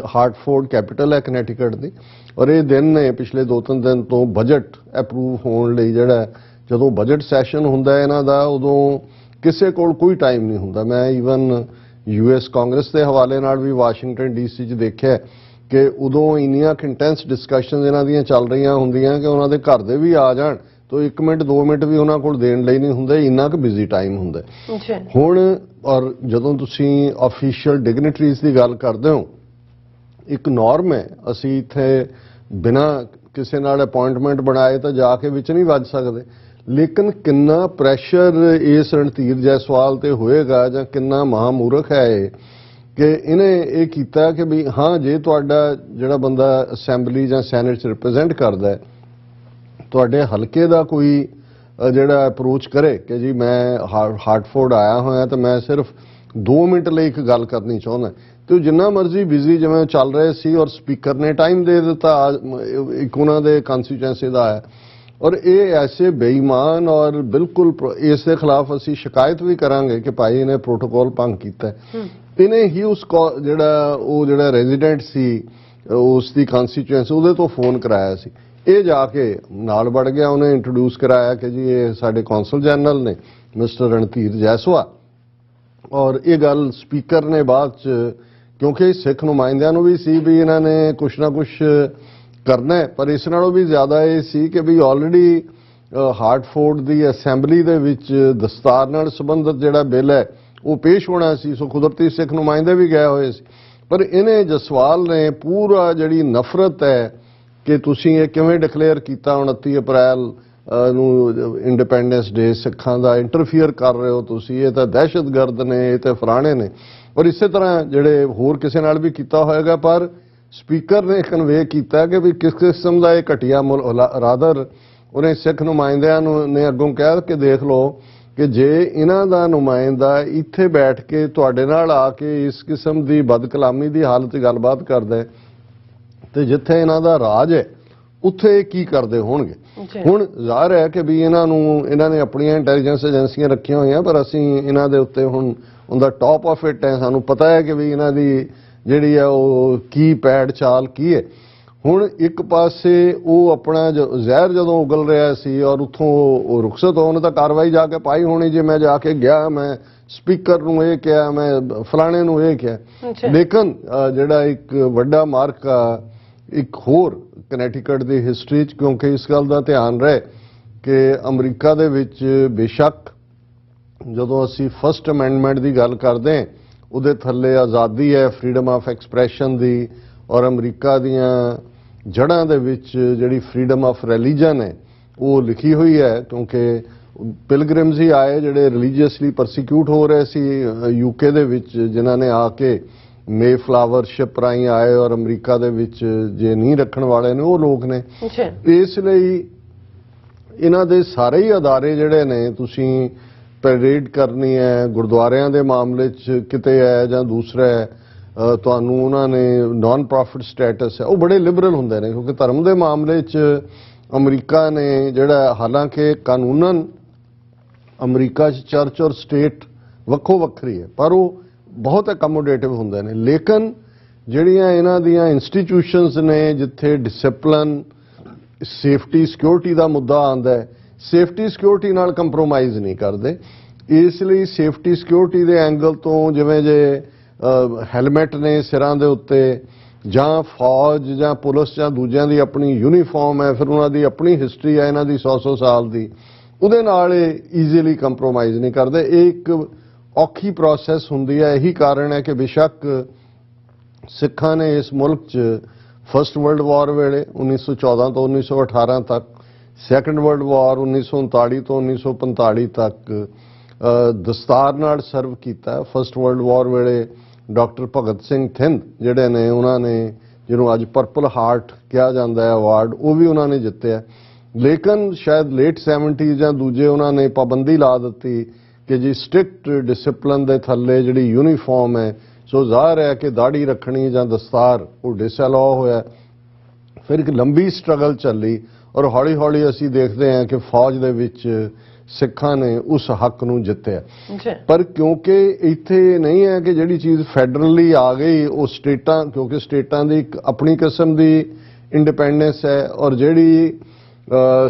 ਹਾਰਟਫੋਰਡ ਕੈਪੀਟਲ ਹੈ ਕਨੈਟੀਕਟ ਦੀ, ਔਰ ਇਹ ਦਿਨ ਨੇ ਪਿਛਲੇ 2-3 ਦਿਨ ਤੋਂ ਬਜਟ ਅਪਰੂਵ ਹੋਣ ਲਈ, ਜਿਹੜਾ ਜਦੋਂ ਬਜਟ ਸੈਸ਼ਨ ਹੁੰਦਾ ਇਹਨਾਂ ਦਾ ਉਦੋਂ ਕਿਸੇ ਕੋਲ ਕੋਈ ਟਾਈਮ ਨਹੀਂ ਹੁੰਦਾ। ਮੈਂ ਈਵਨ US ਕਾਂਗਰਸ ਦੇ ਹਵਾਲੇ ਨਾਲ ਵੀ ਵਾਸ਼ਿੰਗਟਨ DC 'ਚ ਦੇਖਿਆ ਕਿ ਉਦੋਂ ਇੰਨੀਆਂ ਇੰਟੈਂਸ ਡਿਸਕਸ਼ਨਸ ਇਹਨਾਂ ਦੀਆਂ ਚੱਲ ਰਹੀਆਂ ਹੁੰਦੀਆਂ ਕਿ ਉਹਨਾਂ ਦੇ ਘਰ ਦੇ ਵੀ ਆ ਜਾਣ ਤਾਂ 1 ਮਿੰਟ 2 ਮਿੰਟ ਵੀ ਉਹਨਾਂ ਕੋਲ ਦੇਣ ਲਈ ਨਹੀਂ ਹੁੰਦੇ, ਇੰਨਾ ਕੁ ਬਿਜ਼ੀ ਟਾਈਮ ਹੁੰਦਾ। ਹੁਣ ਔਰ ਜਦੋਂ ਤੁਸੀਂ ਆਫੀਸ਼ੀਅਲ ਡਿਗਨਿਟਰੀਜ਼ ਦੀ ਗੱਲ ਕਰਦੇ ਹੋ, ਇੱਕ ਨੋਰਮ ਹੈ, ਅਸੀਂ ਇੱਥੇ ਬਿਨਾਂ ਕਿਸੇ ਨਾਲ ਅਪਾਇੰਟਮੈਂਟ ਬਣਾਏ ਤਾਂ ਜਾ ਕੇ ਵਿੱਚ ਨਹੀਂ ਵੱਜ ਸਕਦੇ, ਲੇਕਿਨ ਕਿੰਨਾ ਪ੍ਰੈਸ਼ਰ ਇਸ ਰਣਧੀਰ ਜੈਸਵਾਲ ਤੇ ਹੋਏਗਾ ਜਾਂ ਕਿੰਨਾ ਮਹਾਮੂਰਖ ਹੈ ਇਹ ਕਿ ਇਹਨੇ ਇਹ ਕੀਤਾ ਕਿ ਵੀ ਹਾਂ ਜੇ ਤੁਹਾਡਾ ਜਿਹੜਾ ਬੰਦਾ ਅਸੈਂਬਲੀ ਜਾਂ ਸੈਨੇਟ 'ਚ ਰਿਪਰੈਜ਼ੈਂਟ ਕਰਦਾ ਹੈ, ਤੁਹਾਡੇ ਹਲਕੇ ਦਾ ਕੋਈ ਜਿਹੜਾ ਅਪਰੋਚ ਕਰੇ ਕਿ ਜੀ ਮੈਂ ਹਾਰਟਫੋਰਡ ਆਇਆ ਹੋਇਆ ਤਾਂ ਮੈਂ ਸਿਰਫ 2 ਮਿੰਟ ਲਈ ਇੱਕ ਗੱਲ ਕਰਨੀ ਚਾਹੁੰਦਾ, ਤੇ ਜਿੰਨਾ ਮਰਜ਼ੀ ਬਿਜ਼ੀ ਜਿਵੇਂ ਚੱਲ ਰਹੇ ਸੀ ਔਰ ਸਪੀਕਰ ਨੇ ਟਾਈਮ ਦੇ ਦਿੱਤਾ, ਇੱਕ ਉਹਨਾਂ ਦੇ ਕੰਸਟੀਚੁਐਂਸੀ ਦਾ ਹੈ। ਔਰ ਇਹ ਐਸੇ ਬੇਈਮਾਨ ਔਰ ਬਿਲਕੁਲ ਇਸ ਦੇ ਖਿਲਾਫ ਅਸੀਂ ਸ਼ਿਕਾਇਤ ਵੀ ਕਰਾਂਗੇ ਕਿ ਭਾਈ ਇਹਨੇ ਪ੍ਰੋਟੋਕਾਲ ਭੰਗ ਕੀਤਾ। ਇਹਨੇ ਹੀ ਜਿਹੜਾ ਰੈਜ਼ੀਡੈਂਟ ਸੀ ਉਸ ਦੀ ਕੰਸਟੀਚੁਐਂਸੀ ਉਹਦੇ ਤੋਂ ਫੋਨ ਕਰਾਇਆ ਸੀ, ਇਹ ਜਾ ਕੇ ਨਾਲ ਵੜ ਗਿਆ, ਉਹਨੇ ਇੰਟਰੋਡਿਊਸ ਕਰਾਇਆ ਕਿ ਜੀ ਇਹ ਸਾਡੇ ਕੌਂਸਲ ਜਨਰਲ ਨੇ ਮਿਸਟਰ ਰਣਧੀਰ ਜੈਸਵਾਲ। ਔਰ ਇਹ ਗੱਲ ਸਪੀਕਰ ਨੇ ਬਾਅਦ 'ਚ, ਕਿਉਂਕਿ ਸਿੱਖ ਨੁਮਾਇੰਦਿਆਂ ਨੂੰ ਵੀ ਸੀ ਵੀ ਇਹਨਾਂ ਨੇ ਕੁਛ ਨਾ ਕੁਛ ਕਰਨਾ ਹੈ, ਪਰ ਇਸ ਨਾਲੋਂ ਵੀ ਜ਼ਿਆਦਾ ਇਹ ਸੀ ਕਿ ਵੀ ਆਲਰੇਡੀ ਹਾਰਟਫੋਰਡ ਦੀ ਅਸੈਂਬਲੀ ਦੇ ਵਿੱਚ ਦਸਤਾਰ ਨਾਲ ਸੰਬੰਧਿਤ ਜਿਹੜਾ ਬਿੱਲ ਹੈ ਉਹ ਪੇਸ਼ ਹੋਣਾ ਸੀ, ਸੋ ਕੁਦਰਤੀ ਸਿੱਖ ਨੁਮਾਇੰਦੇ ਵੀ ਗਏ ਹੋਏ ਸੀ। ਪਰ ਇਹਨੇ ਜਸਵਾਲ ਨੇ ਪੂਰਾ ਜਿਹੜੀ ਨਫ਼ਰਤ ਹੈ ਕਿ ਤੁਸੀਂ ਇਹ ਕਿਵੇਂ ਡਿਕਲੇਅਰ ਕੀਤਾ 29 ਅਪ੍ਰੈਲ ਨੂੰ ਇੰਡੀਪੈਂਡੈਂਸ ਡੇ, ਸਿੱਖਾਂ ਦਾ ਇੰਟਰਫੀਅਰ ਕਰ ਰਹੇ ਹੋ ਤੁਸੀਂ, ਇਹ ਤਾਂ ਦਹਿਸ਼ਤਗਰਦ ਨੇ, ਇਹ ਤਾਂ ਫਲਾਣੇ ਨੇ, ਔਰ ਇਸੇ ਤਰ੍ਹਾਂ ਜਿਹੜੇ ਹੋਰ ਕਿਸੇ ਨਾਲ ਵੀ ਕੀਤਾ ਹੋਏਗਾ। ਪਰ ਸਪੀਕਰ ਨੇ ਕਨਵੇ ਕੀਤਾ ਕਿ ਵੀ ਕਿਸ ਕਿਸਮ ਦਾ ਇਹ ਘਟੀਆ ਰਾਦਰ ਉਹਨੇ ਸਿੱਖ ਨੁਮਾਇੰਦਿਆਂ ਨੂੰ ਨੇ ਅੱਗੋਂ ਕਹਿ ਕੇ ਦੇਖ ਲਓ ਕਿ ਜੇ ਇਹਨਾਂ ਦਾ ਨੁਮਾਇੰਦਾ ਇੱਥੇ ਬੈਠ ਕੇ ਤੁਹਾਡੇ ਨਾਲ ਆ ਕੇ ਇਸ ਕਿਸਮ ਦੀ ਬਦਕਲਾਮੀ ਦੀ ਹਾਲਤ 'ਚ ਗੱਲਬਾਤ ਕਰਦਾ ਤੇ ਜਿੱਥੇ ਇਹਨਾਂ ਦਾ ਰਾਜ ਹੈ ਉੱਥੇ ਕੀ ਕਰਦੇ ਹੋਣਗੇ। ਹੁਣ ਜ਼ਾਹਰ ਹੈ ਕਿ ਵੀ ਇਹਨਾਂ ਨੇ ਆਪਣੀਆਂ ਇੰਟੈਲੀਜੈਂਸ ਏਜੰਸੀਆਂ ਰੱਖੀਆਂ ਹੋਈਆਂ, ਪਰ ਅਸੀਂ ਇਹਨਾਂ ਦੇ ਉੱਤੇ ਹੁਣ ਉਹਦਾ ਟੌਪ ਆਫ ਇਟ ਹੈ, ਸਾਨੂੰ ਪਤਾ ਹੈ ਕਿ ਵੀ ਇਹਨਾਂ ਦੀ ਜਿਹੜੀ ਹੈ ਉਹ ਕੀ ਪੈੜ ਚਾਲ ਕੀ ਹੈ। ਹੁਣ ਇੱਕ ਪਾਸੇ ਉਹ ਆਪਣਾ ਜ਼ਹਿਰ ਜਦੋਂ ਉਗਲ ਰਿਹਾ ਸੀ ਔਰ ਉੱਥੋਂ ਉਹ ਰੁਖਸਤ ਹੋਣ ਤਾਂ ਕਾਰਵਾਈ ਜਾ ਕੇ ਪਾਈ ਹੋਣੀ, ਜੇ ਮੈਂ ਜਾ ਕੇ ਗਿਆ ਮੈਂ ਸਪੀਕਰ ਨੂੰ ਇਹ ਕਿਹਾ, ਮੈਂ ਫਲਾਣੇ ਨੂੰ ਇਹ ਕਿਹਾ, ਲੇਕਿਨ ਜਿਹੜਾ ਇੱਕ ਵੱਡਾ ਮਾਰਕਾ ਇੱਕ ਹੋਰ ਕਨੈਟੀਕਟ ਦੀ ਹਿਸਟਰੀ 'ਚ, ਕਿਉਂਕਿ ਇਸ ਗੱਲ ਦਾ ਧਿਆਨ ਰਹੇ ਕਿ ਅਮਰੀਕਾ ਦੇ ਵਿੱਚ ਬੇਸ਼ੱਕ ਜਦੋਂ ਅਸੀਂ ਫਸਟ ਅਮੈਂਡਮੈਂਟ ਦੀ ਗੱਲ ਕਰਦੇ ਹਾਂ ਉਹਦੇ ਥੱਲੇ ਆਜ਼ਾਦੀ ਹੈ, ਫਰੀडम ਆਫ ਐਕਸਪ੍ਰੈਸ਼ਨ ਦੀ, ਔਰ ਅਮਰੀਕਾ ਦੀਆਂ ਜੜ੍ਹਾਂ ਦੇ ਵਿੱਚ ਜਿਹੜੀ ਫਰੀडम ਆਫ ਰਿਲੀਜਨ ਹੈ ਉਹ ਲਿਖੀ ਹੋਈ ਹੈ, ਕਿਉਂਕਿ ਪਿਲਗ੍ਰਿਮਸ ਹੀ ਆਏ ਜਿਹੜੇ ਰਿਲੀਜੀਅਸਲੀ ਪਰਸੀਕਿਊਟ ਹੋ ਰਹੇ ਸੀ UK ਦੇ ਵਿੱਚ, ਜਿਨ੍ਹਾਂ ਨੇ ਆ ਕੇ ਮੇ ਫਲਾਵਰ ਸ਼ਿਪ ਰਾਹੀਂ ਆਏ ਔਰ ਅਮਰੀਕਾ ਦੇ ਵਿੱਚ ਜੇ ਨਹੀਂ ਰੱਖਣ ਵਾਲੇ ਨੇ ਉਹ ਲੋਕ ਨੇ। ਇਸ ਲਈ ਇਹਨਾਂ ਦੇ ਸਾਰੇ ਹੀ ਅਦਾਰੇ ਜਿਹੜੇ ਨੇ, ਤੁਸੀਂ ਪੈਰੇਡ ਕਰਨੀ ਹੈ ਗੁਰਦੁਆਰਿਆਂ ਦੇ ਮਾਮਲੇ 'ਚ ਕਿਤੇ ਹੈ ਜਾਂ ਦੂਸਰਾ ਹੈ, ਤੁਹਾਨੂੰ ਉਹਨਾਂ ਨੇ ਨਾਨ ਪ੍ਰੋਫਿਟ ਸਟੇਟਸ ਹੈ, ਉਹ ਬੜੇ ਲਿਬਰਲ ਹੁੰਦੇ ਨੇ, ਕਿਉਂਕਿ ਧਰਮ ਦੇ ਮਾਮਲੇ 'ਚ ਅਮਰੀਕਾ ਨੇ ਜਿਹੜਾ, ਹਾਲਾਂਕਿ ਕਾਨੂੰਨਨ ਅਮਰੀਕਾ 'ਚ ਚਰਚ ਔਰ ਸਟੇਟ ਵੱਖੋ ਵੱਖਰੀ ਹੈ, ਪਰ ਉਹ ਬਹੁਤ ਅਕਮੋਡੇਟਿਵ ਹੁੰਦੇ ਨੇ। ਲੇਕਿਨ ਜਿਹੜੀਆਂ ਇਹਨਾਂ ਦੀਆਂ ਇੰਸਟੀਟਿਊਸ਼ਨਸ ਨੇ ਜਿੱਥੇ ਡਿਸਪਲਿਨ, ਸੇਫਟੀ, ਸਿਕਿਉਰਿਟੀ ਦਾ ਮੁੱਦਾ ਆਉਂਦਾ ਹੈ, ਸੇਫਟੀ ਸਿਕਿਉਰਿਟੀ ਨਾਲ ਕੰਪਰੋਮਾਈਜ਼ ਨਹੀਂ ਕਰਦੇ। ਇਸ ਲਈ ਸੇਫਟੀ ਸਿਕਿਉਰਿਟੀ ਦੇ ਐਂਗਲ ਤੋਂ ਜਿਵੇਂ ਜੇ ਹੈਲਮਟ ਨੇ ਸਿਰਾਂ ਦੇ ਉੱਤੇ, ਜਾਂ ਫੌਜ ਜਾਂ ਪੁਲਿਸ ਜਾਂ ਦੂਜਿਆਂ ਦੀ ਆਪਣੀ ਯੂਨੀਫਾਰਮ ਹੈ, ਫਿਰ ਉਹਨਾਂ ਦੀ ਆਪਣੀ ਹਿਸਟਰੀ ਹੈ ਇਹਨਾਂ ਦੀ 100 ਸਾਲ ਦੀ, ਉਹਦੇ ਨਾਲ ਇਹ ਈਜ਼ੀਲੀ ਕੰਪਰੋਮਾਈਜ਼ ਨਹੀਂ ਕਰਦੇ। ਇਹ ਇੱਕ ਔਖੀ ਪ੍ਰੋਸੈਸ ਹੁੰਦੀ ਹੈ। ਇਹੀ ਕਾਰਨ ਹੈ ਕਿ ਬੇਸ਼ੱਕ ਸਿੱਖਾਂ ਨੇ ਇਸ ਮੁਲਕ 'ਚ ਫਸਟ ਵਰਲਡ ਵਾਰ ਵੇਲੇ 1914 ਤੋਂ 1918 ਤੱਕ, ਸੈਕੰਡ ਵਰਲਡ ਵਾਰ 1939 ਤੋਂ 1945 ਤੱਕ ਦਸਤਾਰ ਨਾਲ ਸਰਵ ਕੀਤਾ। ਫਸਟ ਵਰਲਡ ਵਾਰ ਵੇਲੇ ਡਾਕਟਰ ਭਗਤ ਸਿੰਘ ਥਿੰਦ ਜਿਹੜੇ ਨੇ, ਉਹਨਾਂ ਨੇ ਜਿਹਨੂੰ ਅੱਜ ਪਰਪਲ ਹਾਰਟ ਕਿਹਾ ਜਾਂਦਾ ਹੈ ਅਵਾਰਡ, ਉਹ ਵੀ ਉਹਨਾਂ ਨੇ ਜਿੱਤਿਆ। ਲੇਕਿਨ ਸ਼ਾਇਦ ਲੇਟ 70s ਜਾਂ ਦੂਜੇ ਉਹਨਾਂ ਨੇ ਪਾਬੰਦੀ ਲਾ ਦਿੱਤੀ ਕਿ ਜੀ ਸਟ੍ਰਿਕਟ ਡਿਸਪਲਿਨ ਦੇ ਥੱਲੇ ਜਿਹੜੀ ਯੂਨੀਫਾਰਮ ਹੈ, ਸੋ ਜ਼ਾਹਰ ਹੈ ਕਿ ਦਾੜੀ ਰੱਖਣੀ ਜਾਂ ਦਸਤਾਰ ਉਹ ਡਿਸਅਲਾਉ ਹੋਇਆ। ਫਿਰ ਇੱਕ ਲੰਬੀ ਸਟਰਗਲ ਚੱਲੀ ਔਰ ਹੌਲੀ ਹੌਲੀ ਅਸੀਂ ਦੇਖਦੇ ਹਾਂ ਕਿ ਫੌਜ ਦੇ ਵਿੱਚ ਸਿੱਖਾਂ ਨੇ ਉਸ ਹੱਕ ਨੂੰ ਜਿੱਤਿਆ। ਪਰ ਕਿਉਂਕਿ ਇੱਥੇ ਨਹੀਂ ਹੈ ਕਿ ਜਿਹੜੀ ਚੀਜ਼ ਫੈਡਰਲੀ ਆ ਗਈ ਉਹ ਸਟੇਟਾਂ, ਕਿਉਂਕਿ ਸਟੇਟਾਂ ਦੀ ਇੱਕ ਆਪਣੀ ਕਿਸਮ ਦੀ ਇੰਡੀਪੈਂਡੈਂਸ ਹੈ ਔਰ ਜਿਹੜੀ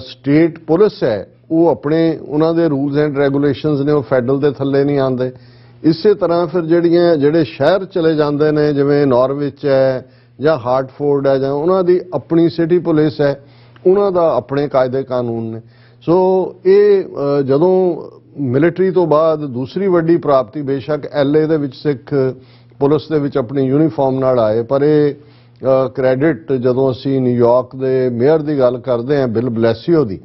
ਸਟੇਟ ਪੁਲਿਸ ਹੈ ਉਹ ਆਪਣੇ ਉਹਨਾਂ ਦੇ ਰੂਲਸ ਐਂਡ ਰੈਗੂਲੇਸ਼ਨਸ ਨੇ, ਉਹ ਫੈਡਰਲ ਦੇ ਥੱਲੇ ਨਹੀਂ ਆਉਂਦੇ। ਇਸੇ ਤਰ੍ਹਾਂ ਫਿਰ ਜਿਹੜੇ ਸ਼ਹਿਰ ਚਲੇ ਜਾਂਦੇ ਨੇ, ਜਿਵੇਂ ਨਾਰਵਿਚ ਹੈ ਜਾਂ ਹਾਰਟਫੋਰਡ ਹੈ, ਜਾਂ ਉਹਨਾਂ ਦੀ ਆਪਣੀ ਸਿਟੀ ਪੁਲਿਸ ਹੈ, ਉਹਨਾਂ ਦਾ ਆਪਣੇ ਕਾਇਦੇ ਕਾਨੂੰਨ ਨੇ। ਸੋ ਇਹ ਜਦੋਂ ਮਿਲਟਰੀ ਤੋਂ ਬਾਅਦ ਦੂਸਰੀ ਵੱਡੀ ਪ੍ਰਾਪਤੀ ਬੇਸ਼ੱਕ LA ਦੇ ਵਿੱਚ ਸਿੱਖ ਪੁਲਿਸ ਦੇ ਵਿੱਚ ਆਪਣੀ ਯੂਨੀਫਾਰਮ ਨਾਲ ਆਏ, ਪਰ ਇਹ ਕ੍ਰੈਡਿਟ ਜਦੋਂ ਅਸੀਂ ਨਿਊਯਾਰਕ ਦੇ ਮੇਅਰ ਦੀ ਗੱਲ ਕਰਦੇ ਹਾਂ, ਬਿਲ ਬਲੈਸੀਓ ਦੀ,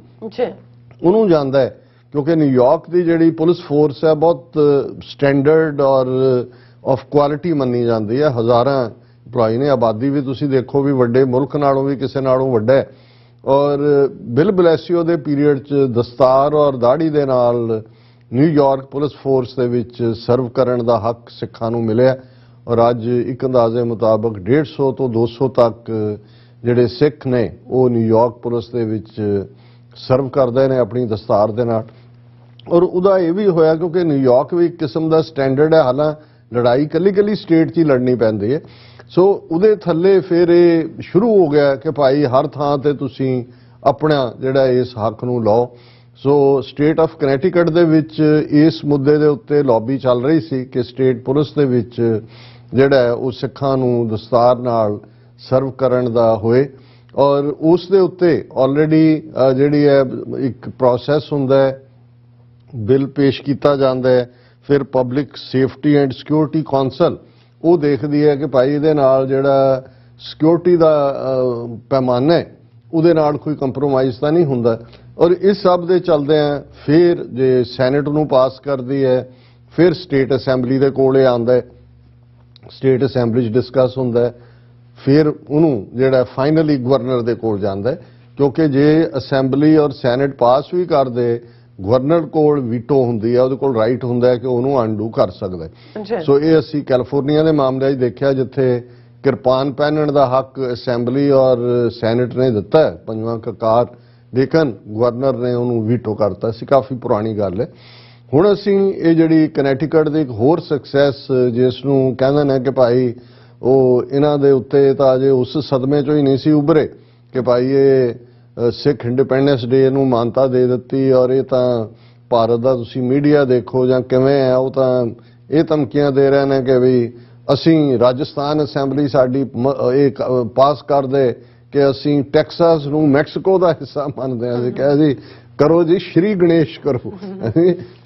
ਉਹਨੂੰ ਜਾਂਦਾ ਹੈ, ਕਿਉਂਕਿ ਨਿਊਯਾਰਕ ਦੀ ਜਿਹੜੀ ਪੁਲਿਸ ਫੋਰਸ ਹੈ ਬਹੁਤ ਸਟੈਂਡਰਡ ਔਰ ਆਫ ਕੁਆਲਿਟੀ ਮੰਨੀ ਜਾਂਦੀ ਹੈ। ਹਜ਼ਾਰਾਂ EMPLOYE ਨੇ, ਆਬਾਦੀ ਵੀ ਤੁਸੀਂ ਦੇਖੋ ਵੀ ਵੱਡੇ ਮੁਲਕ ਨਾਲੋਂ ਵੀ ਕਿਸੇ ਨਾਲੋਂ ਵੱਡਾ ਹੈ। ਔਰ ਬਿਲ ਬਲੈਸੀਓ ਦੇ ਪੀਰੀਅਡ 'ਚ ਦਸਤਾਰ ਔਰ ਦਾੜੀ ਦੇ ਨਾਲ ਨਿਊਯਾਰਕ ਪੁਲਿਸ ਫੋਰਸ ਦੇ ਵਿੱਚ ਸਰਵ ਕਰਨ ਦਾ ਹੱਕ ਸਿੱਖਾਂ ਨੂੰ ਮਿਲਿਆ। ਔਰ ਅੱਜ ਇੱਕ ਅੰਦਾਜ਼ੇ ਮੁਤਾਬਕ 150 ਤੋਂ 200 ਤੱਕ ਜਿਹੜੇ ਸਿੱਖ ਨੇ ਉਹ ਨਿਊਯਾਰਕ ਪੁਲਿਸ ਦੇ ਵਿੱਚ ਸਰਵ ਕਰਦੇ ਨੇ ਆਪਣੀ ਦਸਤਾਰ ਦੇ ਨਾਲ। ਔਰ ਉਹਦਾ ਇਹ ਵੀ ਹੋਇਆ ਕਿਉਂਕਿ ਨਿਊਯਾਰਕ ਵੀ ਇੱਕ ਕਿਸਮ ਦਾ ਸਟੈਂਡਰਡ ਹੈ, ਹਾਲਾਂ ਲੜਾਈ ਕੱਲੀ ਸਟੇਟ 'ਚ ਹੀ ਲੜਨੀ ਪੈਂਦੀ ਹੈ। ਸੋ ਉਹਦੇ ਥੱਲੇ ਫਿਰ ਇਹ ਸ਼ੁਰੂ ਹੋ ਗਿਆ ਕਿ ਭਾਈ ਹਰ ਥਾਂ ਤੇ ਤੁਸੀਂ ਆਪਣਾ ਜਿਹੜਾ ਇਸ ਹੱਕ ਨੂੰ ਲਓ। ਸੋ ਸਟੇਟ ਆਫ ਕਨੈਟੀਕਟ ਦੇ ਵਿੱਚ ਇਸ ਮੁੱਦੇ ਦੇ ਉੱਤੇ ਲੌਬੀ ਚੱਲ ਰਹੀ ਸੀ ਕਿ ਸਟੇਟ ਪੁਲਿਸ ਦੇ ਵਿੱਚ ਜਿਹੜਾ ਉਹ ਸਿੱਖਾਂ ਨੂੰ ਦਸਤਾਰ ਨਾਲ ਸਰਵ ਕਰਨ ਦਾ ਹੋਏ। ਔਰ ਉਸ ਦੇ ਉੱਤੇ ਆਲਰੇਡੀ ਜਿਹੜੀ ਹੈ ਇੱਕ ਪ੍ਰੋਸੈਸ ਹੁੰਦਾ ਹੈ, ਬਿੱਲ ਪੇਸ਼ ਕੀਤਾ ਜਾਂਦਾ ਹੈ, ਫਿਰ public safety and security council ਉਹ ਦੇਖਦੀ ਹੈ ਕਿ ਭਾਈ ਇਹਦੇ ਨਾਲ ਜਿਹੜਾ ਸਿਕਿਉਰਿਟੀ ਦਾ ਪੈਮਾਨਾ ਹੈ ਉਹਦੇ ਨਾਲ ਕੋਈ ਕੰਪਰੋਮਾਈਜ਼ ਤਾਂ ਨਹੀਂ ਹੁੰਦਾ। ਔਰ ਇਸ ਸਭ ਦੇ ਚੱਲਦੇ ਆ ਫਿਰ ਜੇ ਸੈਨੇਟ ਨੂੰ ਪਾਸ ਕਰਦੀ ਹੈ, ਫਿਰ ਸਟੇਟ ਅਸੈਂਬਲੀ ਦੇ ਕੋਲ ਇਹ ਆਉਂਦਾ ਹੈ, ਸਟੇਟ ਅਸੈਂਬਲੀ 'ਚ ਡਿਸਕਸ ਹੁੰਦਾ ਹੈ, ਫਿਰ ਉਹਨੂੰ ਜਿਹੜਾ ਫਾਈਨਲੀ ਗਵਰਨਰ ਦੇ ਕੋਲ ਜਾਂਦਾ ਹੈ। ਕਿਉਂਕਿ ਜੇ ਅਸੈਂਬਲੀ ਔਰ ਸੈਨੇਟ ਪਾਸ ਵੀ ਕਰਦੇ, ਗਵਰਨਰ ਕੋਲ ਵੀਟੋ ਹੁੰਦੀ ਹੈ, ਉਹਦੇ ਕੋਲ ਰਾਈਟ ਹੁੰਦਾ ਹੈ ਕਿ ਉਹਨੂੰ ਅਨਡੂ ਕਰ ਸਕਦਾ ਹੈ। ਸੋ ਇਹ ਅਸੀਂ ਕੈਲੀਫੋਰਨੀਆ ਦੇ ਮਾਮਲੇ 'ਚ ਦੇਖਿਆ ਜਿੱਥੇ ਕਿਰਪਾਨ ਪਹਿਨਣ ਦਾ ਹੱਕ ਅਸੈਂਬਲੀ ਔਰ ਸੈਨੇਟ ਨੇ ਦਿੱਤਾ ਹੈ, ਪੰਜਵਾਂ ਕਕਾਰ, ਲੇਕਿਨ ਗਵਰਨਰ ਨੇ ਉਹਨੂੰ ਵੀਟੋ ਕਰਤਾ ਸੀ। ਕਾਫੀ ਪੁਰਾਣੀ ਗੱਲ ਹੈ। ਹੁਣ ਅਸੀਂ ਇਹ ਜਿਹੜੀ ਕਨੈਟੀਕਟ ਦੀ ਇੱਕ ਹੋਰ ਸਕਸੈਸ ਜਿਸ ਨੂੰ ਕਹਿੰਦੇ ਨੇ ਕਿ ਭਾਈ ਉਹ ਇਹਨਾਂ ਦੇ ਉੱਤੇ ਤਾਂ ਅਜੇ ਉਸ ਸਦਮੇ 'ਚੋਂ ਹੀ ਨਹੀਂ ਸੀ ਉਭਰੇ ਕਿ ਭਾਈ ਇਹ ਸਿੱਖ ਇੰਡੀਪੈਂਡੈਂਸ ਡੇ ਨੂੰ ਮਾਨਤਾ ਦੇ ਦਿੱਤੀ ਔਰ ਇਹ ਤਾਂ ਭਾਰਤ ਦਾ ਤੁਸੀਂ ਮੀਡੀਆ ਦੇਖੋ ਜਾਂ ਕਿਵੇਂ ਹੈ, ਉਹ ਤਾਂ ਇਹ ਧਮਕੀਆਂ ਦੇ ਰਹੇ ਨੇ ਕਿ ਵੀ ਅਸੀਂ ਰਾਜਸਥਾਨ ਅਸੈਂਬਲੀ ਸਾਡੀ ਇਹ ਪਾਸ ਕਰ ਦੇ ਕਿ ਅਸੀਂ ਟੈਕਸਾਸ ਨੂੰ ਮੈਕਸੀਕੋ ਦਾ ਹਿੱਸਾ ਮੰਨਦੇ ਹਾਂ। ਅਸੀਂ ਕਿਹਾ ਜੀ ਕਰੋ ਜੀ, ਸ਼੍ਰੀ ਗਣੇਸ਼ ਕਰੋ,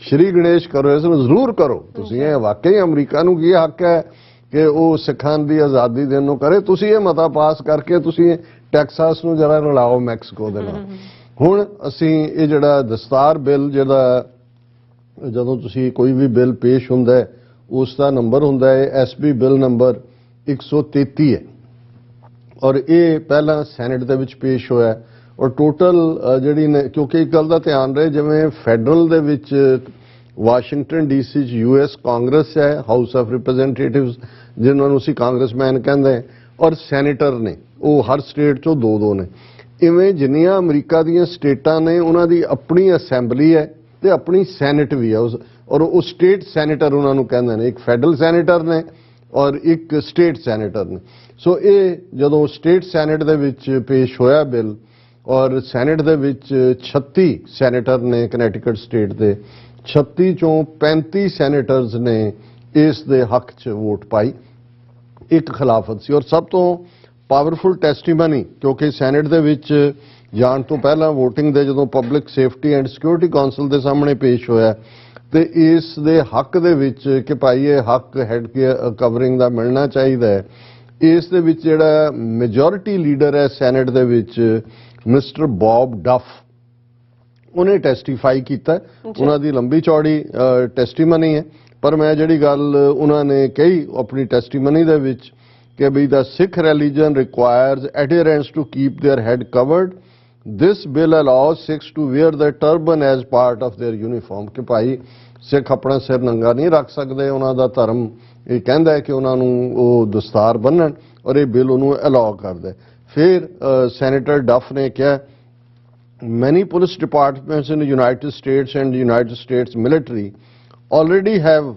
ਸ਼੍ਰੀ ਗਣੇਸ਼ ਕਰੋ, ਇਸ ਨੂੰ ਜ਼ਰੂਰ ਕਰੋ ਤੁਸੀਂ। ਇਹ ਵਾਕਈ ਅਮਰੀਕਾ ਨੂੰ ਕੀ ਹੱਕ ਹੈ ਕਿ ਉਹ ਸਿੱਖਾਂ ਦੀ ਆਜ਼ਾਦੀ ਦੇਣ ਨੂੰ ਕਰੇ? ਤੁਸੀਂ ਇਹ ਮਤਾ ਪਾਸ ਕਰਕੇ ਤੁਸੀਂ ਟੈਕਸਾਸ ਨੂੰ ਜਰਾ ਰਲਾਓ ਮੈਕਸੀਕੋ ਦੇ ਨਾਲ। ਹੁਣ ਅਸੀਂ ਇਹ ਜਿਹੜਾ ਦਸਤਾਰ ਬਿੱਲ, ਜਿਹੜਾ ਜਦੋਂ ਤੁਸੀਂ ਕੋਈ ਵੀ ਬਿੱਲ ਪੇਸ਼ ਹੁੰਦਾ ਹੈ ਉਸ ਦਾ ਨੰਬਰ ਹੁੰਦਾ ਹੈ SB ਬਿੱਲ ਨੰਬਰ 133 ਹੈ ਔਰ ਇਹ ਪਹਿਲਾਂ ਸੈਨੇਟ ਦੇ ਵਿੱਚ ਪੇਸ਼ ਹੋਇਆ। ਔਰ ਟੋਟਲ ਜਿਹੜੀ ਨੇ, ਕਿਉਂਕਿ ਇੱਕ ਗੱਲ ਦਾ ਧਿਆਨ ਰਹੇ, ਜਿਵੇਂ ਫੈਡਰਲ ਦੇ ਵਿੱਚ ਵਾਸ਼ਿੰਗਟਨ DC 'ਚ US ਕਾਂਗਰਸ ਹੈ, ਹਾਊਸ ਆਫ ਰਿਪਰੈਜ਼ੈਂਟੇਟਿਵਸ ਜਿਹਨਾਂ ਨੂੰ ਅਸੀਂ ਕਾਂਗਰਸਮੈਨ ਕਹਿੰਦੇ ਹਾਂ, ਔਰ ਸੈਨੇਟਰ ਨੇ, ਉਹ ਹਰ ਸਟੇਟ 'ਚੋਂ ਦੋ ਨੇ। ਇਵੇਂ ਜਿੰਨੀਆਂ ਅਮਰੀਕਾ ਦੀਆਂ ਸਟੇਟਾਂ ਨੇ ਉਹਨਾਂ ਦੀ ਆਪਣੀ ਅਸੈਂਬਲੀ ਹੈ ਤੇ ਆਪਣੀ ਸੈਨੇਟ ਵੀ ਹੈ, ਔਰ ਉਹ ਸਟੇਟ ਸੈਨੇਟਰ ਉਹਨਾਂ ਨੂੰ ਕਹਿੰਦੇ ਨੇ। ਇੱਕ ਫੈਡਰਲ ਸੈਨੇਟਰ ਨੇ ਔਰ ਇੱਕ ਸਟੇਟ ਸੈਨੇਟਰ ਨੇ। ਸੋ ਇਹ ਜਦੋਂ ਸਟੇਟ ਸੈਨੇਟ ਦੇ ਵਿੱਚ ਪੇਸ਼ ਹੋਇਆ ਬਿੱਲ ਔਰ ਸੈਨੇਟ ਦੇ ਵਿੱਚ 36 ਸੈਨੇਟਰ ਨੇ ਕਨੈਟੀਕਟ ਸਟੇਟ ਦੇ, 36 ਚੋਂ 35 ਸੈਨੇਟਰਸ ਨੇ ਇਸ ਦੇ ਹੱਕ 'ਚ ਵੋਟ ਪਾਈ, ਇੱਕ ਖਿਲਾਫਤ ਸੀ। ਔਰ ਸਭ ਤੋਂ ਪਾਵਰਫੁਲ ਟੈਸਟੀਮਨੀ, ਕਿਉਂਕਿ ਸੈਨੇਟ ਦੇ ਵਿੱਚ ਜਾਣ ਤੋਂ ਪਹਿਲਾਂ VOTING ਦੇ ਜਦੋਂ public safety and security council ਦੇ ਸਾਹਮਣੇ ਪੇਸ਼ ਹੋਇਆ ਤੇ ਇਸ ਦੇ ਹੱਕ ਦੇ ਵਿੱਚ ਕਿ ਭਾਈ ਇਹ ਹੱਕ ਹੈਡ ਕਵਰਿੰਗ ਦਾ ਮਿਲਣਾ ਚਾਹੀਦਾ ਹੈ। ਇਸ ਦੇ ਵਿੱਚ ਜਿਹੜਾ ਮੈਜੋਰਿਟੀ ਲੀਡਰ ਹੈ ਸੈਨੇਟ ਦੇ ਵਿੱਚ ਮਿਸਟਰ ਬੌਬ ਡਫ, ਉਹਨੇ ਟੈਸਟੀਫਾਈ ਕੀਤਾ। ਉਹਨਾਂ ਦੀ ਲੰਬੀ ਚੌੜੀ ਟੈਸਟੀਮਨੀ ਹੈ, ਪਰ ਮੈਂ ਜਿਹੜੀ ਗੱਲ ਉਹਨਾਂ ਨੇ ਕਹੀ ਆਪਣੀ ਟੈਸਟੀਮਨੀ ਦੇ ਵਿੱਚ ਕਿ ਵੀ the Sikh religion requires adherence to keep their head covered. This bill allows Sikhs to wear the turban as part of their uniform ਕਿ ਭਾਈ ਸਿੱਖ ਆਪਣਾ ਸਿਰ ਨੰਗਾ ਨਹੀਂ ਰੱਖ ਸਕਦੇ, ਉਹਨਾਂ ਦਾ ਧਰਮ ਇਹ ਕਹਿੰਦਾ ਹੈ ਕਿ ਉਹਨਾਂ ਨੂੰ ਉਹ ਦਸਤਾਰ ਬੰਨਣ, ਔਰ ਇਹ ਬਿੱਲ ਉਹਨੂੰ ਅਲਾਉ ਕਰਦਾ। ਫਿਰ ਸੈਨੇਟਰ ਡਫ ਨੇ ਕਿਹਾ many police departments in the United States and the United States military already have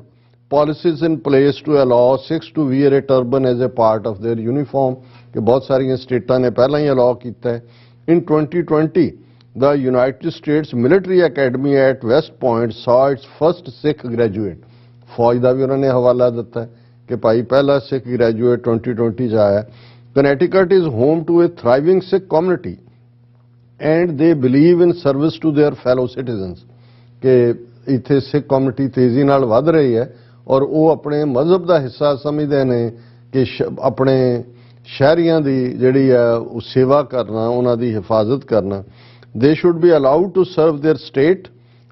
policies in place to allow Sikhs to wear a turban as a part of their uniform ਕਿ ਬਹੁਤ ਸਾਰੀਆਂ ਸਟੇਟਾਂ ਨੇ ਪਹਿਲਾਂ ਹੀ allow ਕੀਤਾ ਹੈ। In 2020, the United States Military Academy at West Point saw its first Sikh graduate. फौज ਦਾ ਵੀ ਉਹਨਾਂ ਨੇ ਹਵਾਲਾ ਦਿੱਤਾ ਕਿ ਭਾਈ ਪਹਿਲਾ ਸਿੱਖ ਗ੍ਰੈਜੂਏਟ 2020 ਚ ਆਇਆ। Connecticut is home to a thriving Sikh community and they believe in service to their fellow citizens ਕਿ ਇੱਥੇ ਸਿੱਖ ਕਮਿਊਨਿਟੀ ਤੇਜ਼ੀ ਨਾਲ ਵੱਧ ਰਹੀ ਹੈ ਔਰ ਉਹ ਆਪਣੇ ਮਜ਼ਹਬ ਦਾ ਹਿੱਸਾ ਸਮਝਦੇ ਨੇ ਕਿ ਆਪਣੇ ਸ਼ਹਿਰੀਆਂ ਦੀ ਜਿਹੜੀ ਹੈ ਉਹ ਸੇਵਾ ਕਰਨਾ, ਉਹਨਾਂ ਦੀ ਹਿਫਾਜ਼ਤ ਕਰਨਾ। They should be allowed to serve their state,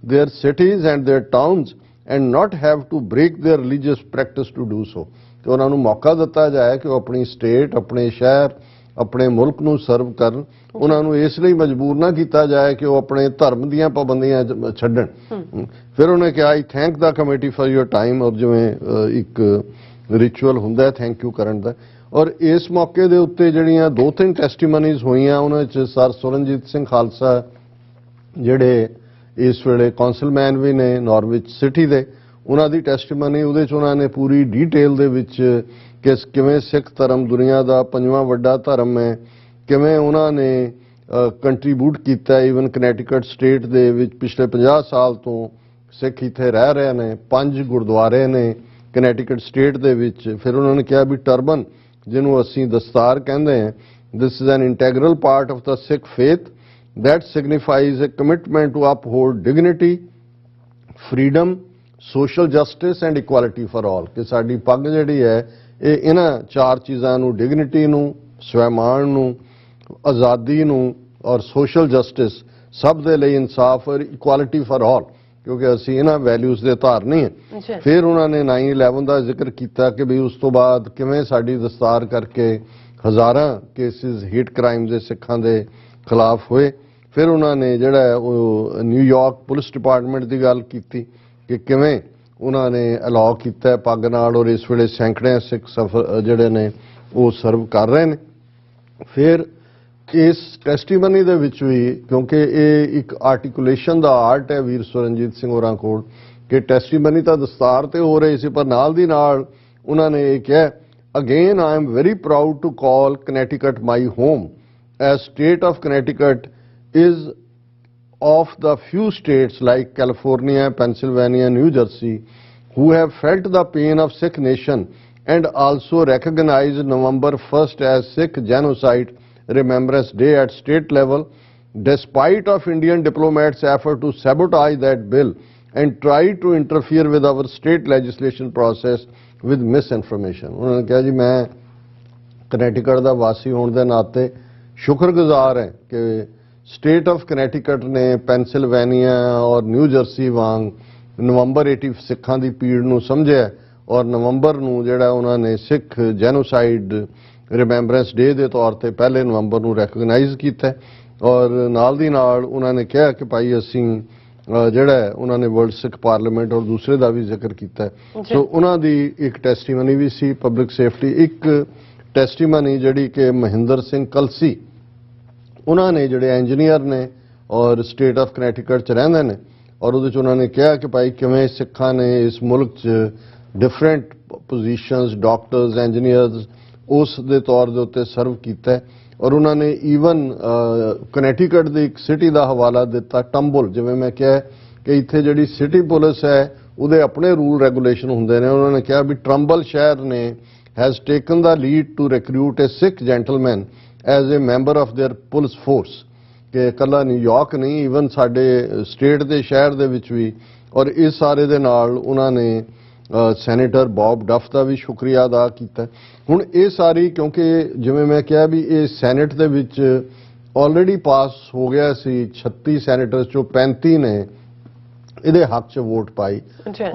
their cities and their towns and not have to break their religious practice to do so ਕਿ ਉਹਨਾਂ ਨੂੰ ਮੌਕਾ ਦਿੱਤਾ ਜਾਏ ਕਿ ਉਹ ਆਪਣੀ ਸਟੇਟ, ਆਪਣੇ ਸ਼ਹਿਰ, ਆਪਣੇ ਮੁਲਕ ਨੂੰ ਸਰਵ ਕਰਨ। ਉਹਨਾਂ ਨੂੰ ਇਸ ਲਈ ਮਜਬੂਰ ਨਾ ਕੀਤਾ ਜਾਏ ਕਿ ਉਹ ਆਪਣੇ ਧਰਮ ਦੀਆਂ ਪਾਬੰਦੀਆਂ ਛੱਡਣ। ਫਿਰ ਉਹਨੇ ਕਿਹਾ I thank the committee for your time, ਔਰ ਜਿਵੇਂ ਇੱਕ ਰਿਚੁਅਲ ਹੁੰਦਾ ਥੈਂਕ ਯੂ ਕਰਨ ਦਾ। ਔਰ ਇਸ ਮੌਕੇ ਦੇ ਉੱਤੇ ਜਿਹੜੀਆਂ 2-3 ਟੈਸਟੀਮਨੀਜ਼ ਹੋਈਆਂ ਉਹਨਾਂ 'ਚ ਸਰ ਸੁਰਨਜੀਤ ਸਿੰਘ ਖਾਲਸਾ ਜਿਹੜੇ ਇਸ ਵੇਲੇ ਕੌਂਸਲਮੈਨ ਵੀ ਨੇ ਨਾਰਵਿਚ ਸਿਟੀ ਦੇ, ਉਹਨਾਂ ਦੀ ਟੈਸਟੀਮਨੀ ਉਹਦੇ 'ਚ ਉਹਨਾਂ ਨੇ ਪੂਰੀ ਡੀਟੇਲ ਦੇ ਵਿੱਚ ਕਿ ਕਿਵੇਂ ਸਿੱਖ ਧਰਮ ਦੁਨੀਆ ਦਾ 5ਵਾਂ ਵੱਡਾ ਧਰਮ ਹੈ, ਕਿਵੇਂ ਉਹਨਾਂ ਨੇ ਕੰਟਰੀਬਿਊਟ ਕੀਤਾ। ਈਵਨ ਕਨੈਟੀਕਟ ਸਟੇਟ ਦੇ ਵਿੱਚ ਪਿਛਲੇ 50 ਸਾਲ ਤੋਂ ਸਿੱਖ ਇੱਥੇ ਰਹਿ ਰਹੇ ਨੇ, 5 ਗੁਰਦੁਆਰੇ ਨੇ ਕਨੈਟੀਕਟ ਸਟੇਟ ਦੇ ਵਿੱਚ। ਫਿਰ ਉਹਨਾਂ ਨੇ ਕਿਹਾ ਵੀ ਟਰਬਨ ਜਿਹਨੂੰ ਅਸੀਂ ਦਸਤਾਰ ਕਹਿੰਦੇ ਹਾਂ, this is an integral part of the Sikh faith that signifies a commitment to uphold dignity, freedom, social justice and equality for all ਕਿ ਸਾਡੀ ਪੱਗ ਜਿਹੜੀ ਹੈ ਇਹ ਇਹਨਾਂ 4 ਚੀਜ਼ਾਂ ਨੂੰ, ਡਿਗਨਿਟੀ ਨੂੰ, ਸਵੈਮਾਨ ਨੂੰ, ਆਜ਼ਾਦੀ ਨੂੰ ਔਰ ਸੋਸ਼ਲ ਜਸਟਿਸ, ਸਭ ਦੇ ਲਈ ਇਨਸਾਫ ਔਰ ਇਕੁਆਲਿਟੀ ਫॉर ਆਲ, ਕਿਉਂਕਿ ਅਸੀਂ ਇਹਨਾਂ ਵੈਲਿਊਜ਼ ਦੇ ਧਾਰਨੀ ਹੈ। ਫਿਰ ਉਹਨਾਂ ਨੇ 9/11 ਦਾ ਜ਼ਿਕਰ ਕੀਤਾ ਕਿ ਵੀ ਉਸ ਤੋਂ ਬਾਅਦ ਕਿਵੇਂ ਸਾਡੀ ਦਸਤਾਰ ਕਰਕੇ ਹਜ਼ਾਰਾਂ ਕੇਸਿਸ ਹੀਟ ਕ੍ਰਾਈਮ ਦੇ ਸਿੱਖਾਂ ਦੇ ਖਿਲਾਫ ਹੋਏ। ਫਿਰ ਉਹਨਾਂ ਨੇ ਜਿਹੜਾ ਉਹ ਨਿਊਯਾਰਕ ਪੁਲਿਸ ਡਿਪਾਰਟਮੈਂਟ ਦੀ ਗੱਲ ਕੀਤੀ ਕਿ ਕਿਵੇਂ ਉਹਨਾਂ ਨੇ ਅਲਾਉ ਕੀਤਾ ਪੱਗ ਨਾਲ, ਔਰ ਇਸ ਵੇਲੇ ਸੈਂਕੜੇ ਸਿੱਖ ਜਿਹੜੇ ਨੇ ਉਹ ਸਰਵ ਕਰ ਰਹੇ ਨੇ। ਫਿਰ ਇਸ ਟੈਸਟੀਮਨੀ ਦੇ ਵਿੱਚ ਵੀ ਕਿਉਂਕਿ ਇਹ ਇੱਕ ਆਰਟੀਕੂਲੇਸ਼ਨ ਦਾ ਆਰਟ ਹੈ ਵੀਰ ਸੁਰਨਜੀਤ ਸਿੰਘ ਹੋਰਾਂ ਕੋਲ ਕਿ ਟੈਸਟੀਮਨੀ ਤਾਂ ਦਸਤਾਰ ਤੇ ਹੋ ਰਹੀ ਸੀ, ਪਰ ਨਾਲ ਦੀ ਨਾਲ ਉਹਨਾਂ ਨੇ ਇਹ ਕਿਹਾ again I am very proud to call Connecticut my home as state of Connecticut is of the few states like California, Pennsylvania, New Jersey who have felt the pain of Sikh nation and also recognized November 1st as Sikh Genocide Remembrance Day at state level, despite of Indian diplomats' effort to sabotage that bill and try to interfere with our state legislation process with misinformation। उन्होंने कहा जी मैं Connecticut ਦਾ ਵਾਸੀ ਹੋਣ ਦੇ ਨਾਤੇ ਸ਼ੁਕਰਗੁਜ਼ਾਰ ਹੈ ਕਿ ਸਟੇਟ ਆਫ ਕਨੈਟੀਕਟ ਨੇ ਪੈਨਸਿਲਵੇਨੀਆ ਔਰ ਨਿਊ ਜਰਸੀ ਵਾਂਗ ਨਵੰਬਰ 80 ਸਿੱਖਾਂ ਦੀ ਪੀੜ ਨੂੰ ਸਮਝਿਆ ਔਰ ਨਵੰਬਰ ਨੂੰ ਜਿਹੜਾ ਉਹਨਾਂ ਨੇ ਸਿੱਖ ਜੈਨੋਸਾਈਡ ਰਿਮੈਂਬਰੈਂਸ ਡੇ ਦੇ ਤੌਰ ਤੇ 1 ਨਵੰਬਰ ਨੂੰ ਰੈਕਗਨਾਈਜ਼ ਕੀਤਾ। ਔਰ ਨਾਲ ਦੀ ਨਾਲ ਉਹਨਾਂ ਨੇ ਕਿਹਾ ਕਿ ਭਾਈ ਅਸੀਂ ਜਿਹੜਾ ਉਹਨਾਂ ਨੇ ਵਰਲਡ ਸਿੱਖ ਪਾਰਲੀਮੈਂਟ ਔਰ ਦੂਸਰੇ ਦਾ ਵੀ ਜ਼ਿਕਰ ਕੀਤਾ। ਸੋ ਉਹਨਾਂ ਦੀ ਇੱਕ ਟੈਸਟੀਮਨੀ ਵੀ ਸੀ ਪਬਲਿਕ ਸੇਫਟੀ। ਇੱਕ ਟੈਸਟੀਮਨੀ ਜਿਹੜੀ ਕਿ ਮਹਿੰਦਰ ਸਿੰਘ ਕਲਸੀ, ਉਹਨਾਂ ਨੇ ਜਿਹੜੇ ਇੰਜੀਨੀਅਰ ਨੇ ਔਰ ਸਟੇਟ ਆਫ ਕਨੈਟੀਕਟ 'ਚ ਰਹਿੰਦੇ ਨੇ, ਔਰ ਉਹਦੇ 'ਚ ਉਹਨਾਂ ਨੇ ਕਿਹਾ ਕਿ ਭਾਈ ਕਿਵੇਂ ਸਿੱਖਾਂ ਨੇ ਇਸ ਮੁਲਕ 'ਚ ਡਿਫਰੈਂਟ ਪੋਜੀਸ਼ਨਸ, ਡਾਕਟਰਸ, ਇੰਜੀਨੀਅਰਸ ਉਸ ਦੇ ਤੌਰ ਦੇ ਉੱਤੇ ਸਰਵ ਕੀਤਾ। ਔਰ ਉਹਨਾਂ ਨੇ ਈਵਨ ਕਨੈਟੀਕਟ ਦੀ ਇੱਕ ਸਿਟੀ ਦਾ ਹਵਾਲਾ ਦਿੱਤਾ ਟੰਬਲ। ਜਿਵੇਂ ਮੈਂ ਕਿਹਾ ਕਿ ਇੱਥੇ ਜਿਹੜੀ ਸਿਟੀ ਪੁਲਿਸ ਹੈ ਉਹਦੇ ਆਪਣੇ ਰੂਲ ਰੈਗੂਲੇਸ਼ਨ ਹੁੰਦੇ ਨੇ। ਉਹਨਾਂ ਨੇ ਕਿਹਾ ਵੀ ਟਰੰਬਲ ਸ਼ਹਿਰ ਨੇ has taken the lead to recruit a Sikh gentleman as a member of their police force ਕਿ ਕੱਲਾ ਨਿਊਯਾਰਕ ਨਹੀਂ, ਈਵਨ ਸਾਡੇ ਸਟੇਟ ਦੇ ਸ਼ਹਿਰ ਦੇ ਵਿੱਚ ਵੀ ਔਰ ਇਸ ਸਾਰੇ ਦੇ ਨਾਲ ਉਹਨਾਂ ਨੇ ਸੈਨੇਟਰ ਬੌਬ ਡਫ ਦਾ ਵੀ ਸ਼ੁਕਰੀਆ ਅਦਾ ਕੀਤਾ। ਹੁਣ ਇਹ ਸਾਰੀ, ਕਿਉਂਕਿ ਜਿਵੇਂ ਮੈਂ ਕਿਹਾ ਵੀ ਇਹ ਸੈਨੇਟ ਦੇ ਵਿੱਚ ਆਲਰੇਡੀ ਪਾਸ ਹੋ ਗਿਆ ਸੀ, 36 ਸੈਨੇਟਰਸ ਚੋਂ 35 ਨੇ ਇਹਦੇ ਹੱਕ 'ਚ ਵੋਟ ਪਾਈ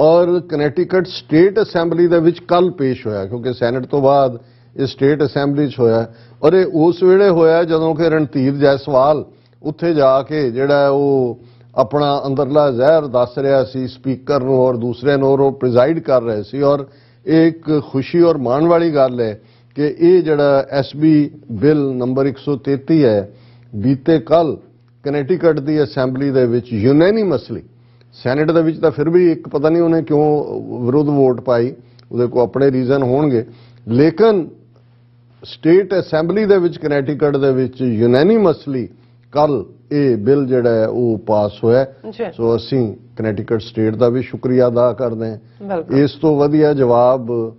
ਔਰ ਕਨੈਟੀਕਟ ਸਟੇਟ ਅਸੈਂਬਲੀ ਦੇ ਵਿੱਚ ਕੱਲ ਪੇਸ਼ ਹੋਇਆ, ਕਿਉਂਕਿ ਸੈਨੇਟ ਤੋਂ ਬਾਅਦ ਇਹ ਸਟੇਟ ਅਸੈਂਬਲੀ 'ਚ ਹੋਇਆ ਔਰ ਇਹ ਉਸ ਵੇਲੇ ਹੋਇਆ ਜਦੋਂ ਕਿ ਰਣਧੀਰ ਜੈਸਵਾਲ ਉੱਥੇ ਜਾ ਕੇ ਜਿਹੜਾ ਉਹ ਆਪਣਾ ਅੰਦਰਲਾ ਜ਼ਹਿਰ ਦੱਸ ਰਿਹਾ ਸੀ ਸਪੀਕਰ ਨੂੰ ਔਰ ਦੂਸਰੇ ਨੂੰ, ਉਹ ਪ੍ਰੀਜ਼ਾਈਡ ਕਰ ਰਹੇ ਸੀ। ਔਰ ਇਹ ਇੱਕ ਖੁਸ਼ੀ ਔਰ ਮਾਣ ਵਾਲੀ ਗੱਲ ਹੈ ਕਿ ਇਹ ਜਿਹੜਾ ਐਸਬੀ ਬਿੱਲ ਨੰਬਰ 133 ਹੈ, ਬੀਤੇ ਕੱਲ ਕਨੈਟੀਕਟ ਦੀ ਅਸੈਂਬਲੀ ਦੇ ਵਿੱਚ ਯੂਨੈਨਿਮਸਲੀ, ਸੈਨੇਟ ਦੇ ਵਿੱਚ ਤਾਂ ਫਿਰ ਵੀ ਇੱਕ ਪਤਾ ਨਹੀਂ ਉਹਨੇ ਕਿਉਂ ਵਿਰੋਧ ਵੋਟ ਪਾਈ, ਉਹਦੇ ਕੋਲ ਆਪਣੇ ਰੀਜ਼ਨ ਹੋਣਗੇ, ਲੇਕਿਨ ਸਟੇਟ ਅਸੈਂਬਲੀ ਦੇ ਵਿੱਚ ਕਨੈਟੀਕਟ ਦੇ ਵਿੱਚ ਯੂਨੈਨਿਮਸਲੀ ਕੱਲ ਇਹ ਬਿੱਲ ਜਿਹੜਾ ਹੈ ਉਹ ਪਾਸ ਹੋਇਆ। ਸੋ ਅਸੀਂ ਕਨੈਟੀਕਟ ਸਟੇਟ ਦਾ ਵੀ ਸ਼ੁਕਰੀਆ ਅਦਾ ਕਰਦੇ ਹਾਂ। ਇਸ ਤੋਂ ਵਧੀਆ ਜਵਾਬ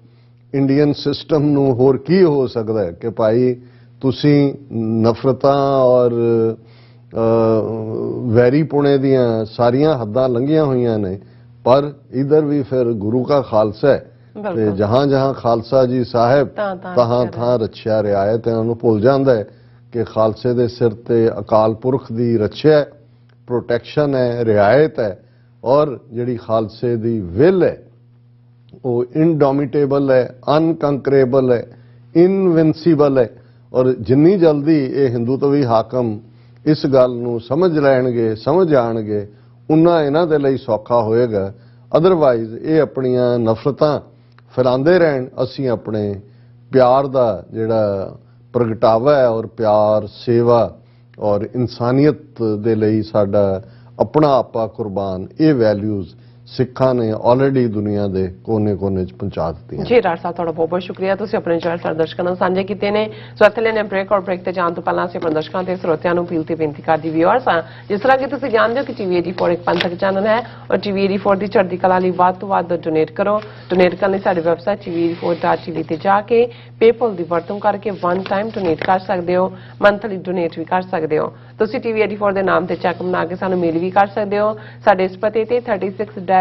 ਇੰਡੀਅਨ ਸਿਸਟਮ ਨੂੰ ਹੋਰ ਕੀ ਹੋ ਸਕਦਾ ਹੈ ਕਿ ਭਾਈ ਤੁਸੀਂ ਨਫ਼ਰਤਾਂ ਔਰ ਵੈਰੀਪੁਣੇ ਦੀਆਂ ਸਾਰੀਆਂ ਹੱਦਾਂ ਲੰਘੀਆਂ ਹੋਈਆਂ ਨੇ, ਪਰ ਇਧਰ ਵੀ ਫਿਰ ਗੁਰੂ ਕਾ ਖਾਲਸਾ ਹੈ ਤੇ ਜਹਾਂ ਜਹਾਂ ਖਾਲਸਾ ਜੀ ਸਾਹਿਬ ਤਹਾਂ ਥਾਂ ਰੱਛਿਆ ਰਿਆਇਤ, ਇਹਨਾਂ ਨੂੰ ਭੁੱਲ ਜਾਂਦਾ ਹੈ ਕਿ ਖਾਲਸੇ ਦੇ ਸਿਰ ਤੇ ਅਕਾਲ ਪੁਰਖ ਦੀ ਰੱਛਿਆ, ਪ੍ਰੋਟੈਕਸ਼ਨ ਹੈ, ਰਿਆਇਤ ਹੈ ਔਰ ਜਿਹੜੀ ਖਾਲਸੇ ਦੀ ਵਿਲ ਹੈ ਉਹ ਇਨਡੋਮਿਟੇਬਲ ਹੈ, ਅਨਕੰਕਰੇਬਲ ਹੈ, ਇਨਵਿੰਸੀਬਲ ਹੈ। ਔਰ ਜਿੰਨੀ ਜਲਦੀ ਇਹ ਹਿੰਦੂਤਵੀ ਹਾਕਮ ਇਸ ਗੱਲ ਨੂੰ ਸਮਝ ਲੈਣਗੇ, ਸਮਝ ਆਣਗੇ, ਉਨਾ ਇਹਨਾਂ ਦੇ ਲਈ ਸੌਖਾ ਹੋਏਗਾ। ਅਦਰਵਾਈਜ਼ ਇਹ ਆਪਣੀਆਂ ਨਫ਼ਰਤਾਂ ਫੈਲਾਉਂਦੇ ਰਹਿਣ, ਅਸੀਂ ਆਪਣੇ ਪਿਆਰ ਦਾ ਜਿਹੜਾ ਪ੍ਰਗਟਾਵਾ ਹੈ ਔਰ ਪਿਆਰ, ਸੇਵਾ ਔਰ ਇਨਸਾਨੀਅਤ ਦੇ ਲਈ ਸਾਡਾ ਆਪਣਾ ਆਪਾ ਕੁਰਬਾਨ, ਇਹ ਵੈਲਿਊਜ਼ ਸਿੱਖਾਂ ਨੇ ਆਲਰੇਡੀ ਦੁਨੀਆ ਦੇ ਕੋਨੇ-ਕੋਨੇ 'ਚ ਪਹੁੰਚਾ ਦਿੱਤੀਆਂ। ਜੀ ਡਾਕਟਰ ਸਾਹਿਬ, ਤੁਹਾਡਾ ਬਹੁਤ ਬਹੁਤ ਸ਼ੁਕਰੀਆ, ਤੁਸੀਂ ਆਪਣੇ ਵਿਚਾਰ ਸਾਡੇ ਦਰਸ਼ਕਾਂ ਨਾਲ ਸਾਂਝੇ ਕੀਤੇ ਨੇ। ਸੋ ਇੱਥੇ ਲੈਣੇ ਬ੍ਰੇਕ, ਔਰ ਬ੍ਰੇਕ ਤੇ ਜਾਣ ਤੋਂ ਪਹਿਲਾਂ ਅਸੀਂ ਆਪਣੇ ਦਰਸ਼ਕਾਂ ਤੇ ਸਰੋਤਿਆਂ ਨੂੰ ਅਪੀਲ ਤੇ ਬੇਨਤੀ ਕਰਦੀ ਵਿਊਅਰਸ ਹਾਂ, ਜਿਸ ਤਰ੍ਹਾਂ ਕਿ ਤੁਸੀਂ ਜਾਣਦੇ ਹੋ ਕਿ ਟੀਵੀ 84 ਇੱਕ ਪੰਥਕ ਚੈਨਲ ਹੈ ਔਰ ਟੀਵੀ 84 ਦੀ ਚੜ੍ਹਦੀ ਕਲਾ ਲਈ ਵੱਧ ਤੋਂ ਵੱਧ ਡੋਨੇਟ ਕਰੋ। ਡੋਨੇਟ ਕਰਨ ਲਈ ਸਾਡੀ ਵੈਬਸਾਈਟ tv84.tv ਤੇ ਜਾ ਕੇ ਪੇਪਲ ਦੀ ਵਰਤੋਂ ਕਰਕੇ ਵਨ ਟਾਈਮ ਡੋਨੇਟ ਕਰ ਸਕਦੇ ਹੋ, ਮੰਥਲੀ ਡੋਨੇਟ ਵੀ ਕਰ ਸਕਦੇ ਹੋ। ਤੁਸੀਂ ਟੀਵੀ 84 ਦੇ ਨਾਮ ਤੇ ਚੈੱਕ ਬਣਾ ਕੇ ਸਾਨੂੰ ਮੇਲ ਵੀ ਕਰ ਸਕਦੇ ਹੋ। ਸਾਡੇ ਇਸ ਪਤੇ ਤੇ 36-01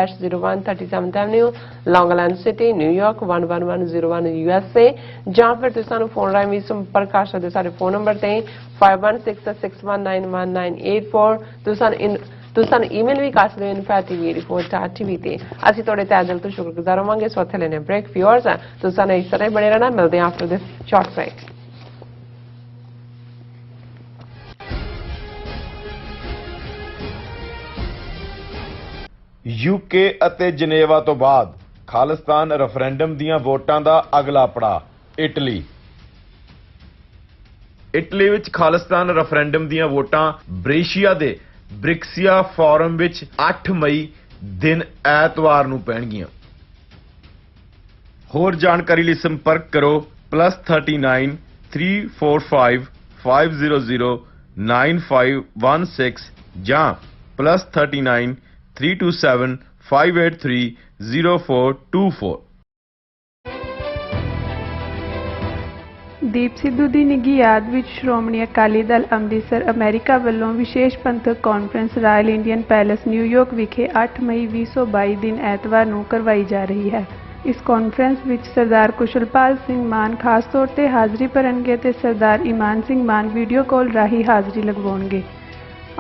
37th Avenue, Long Island City, New York 11101 USA, ਜਾਂ ਫਿਰ ਤੁਸੀਂ ਸਾਨੂੰ ਫੋਨ ਰਾਹੀਂ ਵੀ ਸੰਪਰਕ ਕਰ ਸਕਦੇ ਹੋ ਸਾਡੇ ਫੋਨ ਨੰਬਰ ਤੇ 5166191984। ਤੁਸੀਂ ਸਾਨੂੰ ਈਮੇਲ ਵੀ ਕਰ ਸਕਦੇ ਹੋ info@tv84.tv ਤੇ। ਅਸੀਂ ਤੁਹਾਡੇ ਤਹਿ ਦਿਲ ਤੋਂ ਸ਼ੁਕਰਗੁਜ਼ਾਰ ਹੋਵਾਂਗੇ। ਸੋ ਇੱਥੇ ਲੈਣੇ ਬ੍ਰੇਕ ਵਿਊਅਰਸ, ਤੁਸੀਂ ਸਾਨੂੰ ਇਸ ਤਰ੍ਹਾਂ ਹੀ ਬਣੇ ਰਹਿਣਾ। ਮਿਲਦੇ ਹਾਂ after this short break. UK ਅਤੇ ਜਨੇਵਾ ਤੋਂ ਬਾਅਦ ਖਾਲਿਸਤਾਨ ਰੈਫਰੈਂਡਮ ਦੀਆਂ ਵੋਟਾਂ ਦਾ ਅਗਲਾ ਪੜਾਅ ਇਟਲੀ। ਇਟਲੀ ਵਿੱਚ ਖਾਲਿਸਤਾਨ ਰੈਫਰੈਂਡਮ ਦੀਆਂ ਵੋਟਾਂ ਬ੍ਰੇਸ਼ੀਆ ਦੇ ਬ੍ਰਿਕਸੀਆ ਫੋਰਮ ਵਿੱਚ 8 ਮਈ ਦਿਨ ਐਤਵਾਰ ਨੂੰ ਪੈਣਗੀਆਂ। ਹੋਰ ਜਾਣਕਾਰੀ ਲਈ ਸੰਪਰਕ ਕਰੋ +39 345 500 9516 ਜਾਂ +39 327 583 0424। ਦੀਪ ਸਿੱਧੂ ਦੀ ਨਿੱਘੀ ਯਾਦ ਵਿੱਚ ਸ਼੍ਰੋਮਣੀ ਅਕਾਲੀ ਦਲ ਅੰਮ੍ਰਿਤਸਰ ਅਮਰੀਕਾ ਵੱਲੋਂ ਵਿਸ਼ੇਸ਼ ਪੰਥਕ conference royal Indian palace New York ਵਿਖੇ 8 ਮਈ 2022 ਦਿਨ ਐਤਵਾਰ ਨੂੰ ਕਰਵਾਈ ਜਾ ਰਹੀ ਹੈ। ਇਸ ਕਾਨਫਰੰਸ ਵਿੱਚ ਸਰਦਾਰ ਕੁਸ਼ਲਪਾਲ ਸਿੰਘ ਮਾਨ ਖਾਸ ਤੌਰ ਤੇ ਹਾਜ਼ਰੀ ਭਰਨਗੇ ਤੇ ਸਰਦਾਰ ਇਮਾਨ ਸਿੰਘ ਮਾਨ ਵੀਡੀਓ ਕਾਲ ਰਾਹੀਂ ਹਾਜ਼ਰੀ ਲਗਵਾਉਣਗੇ।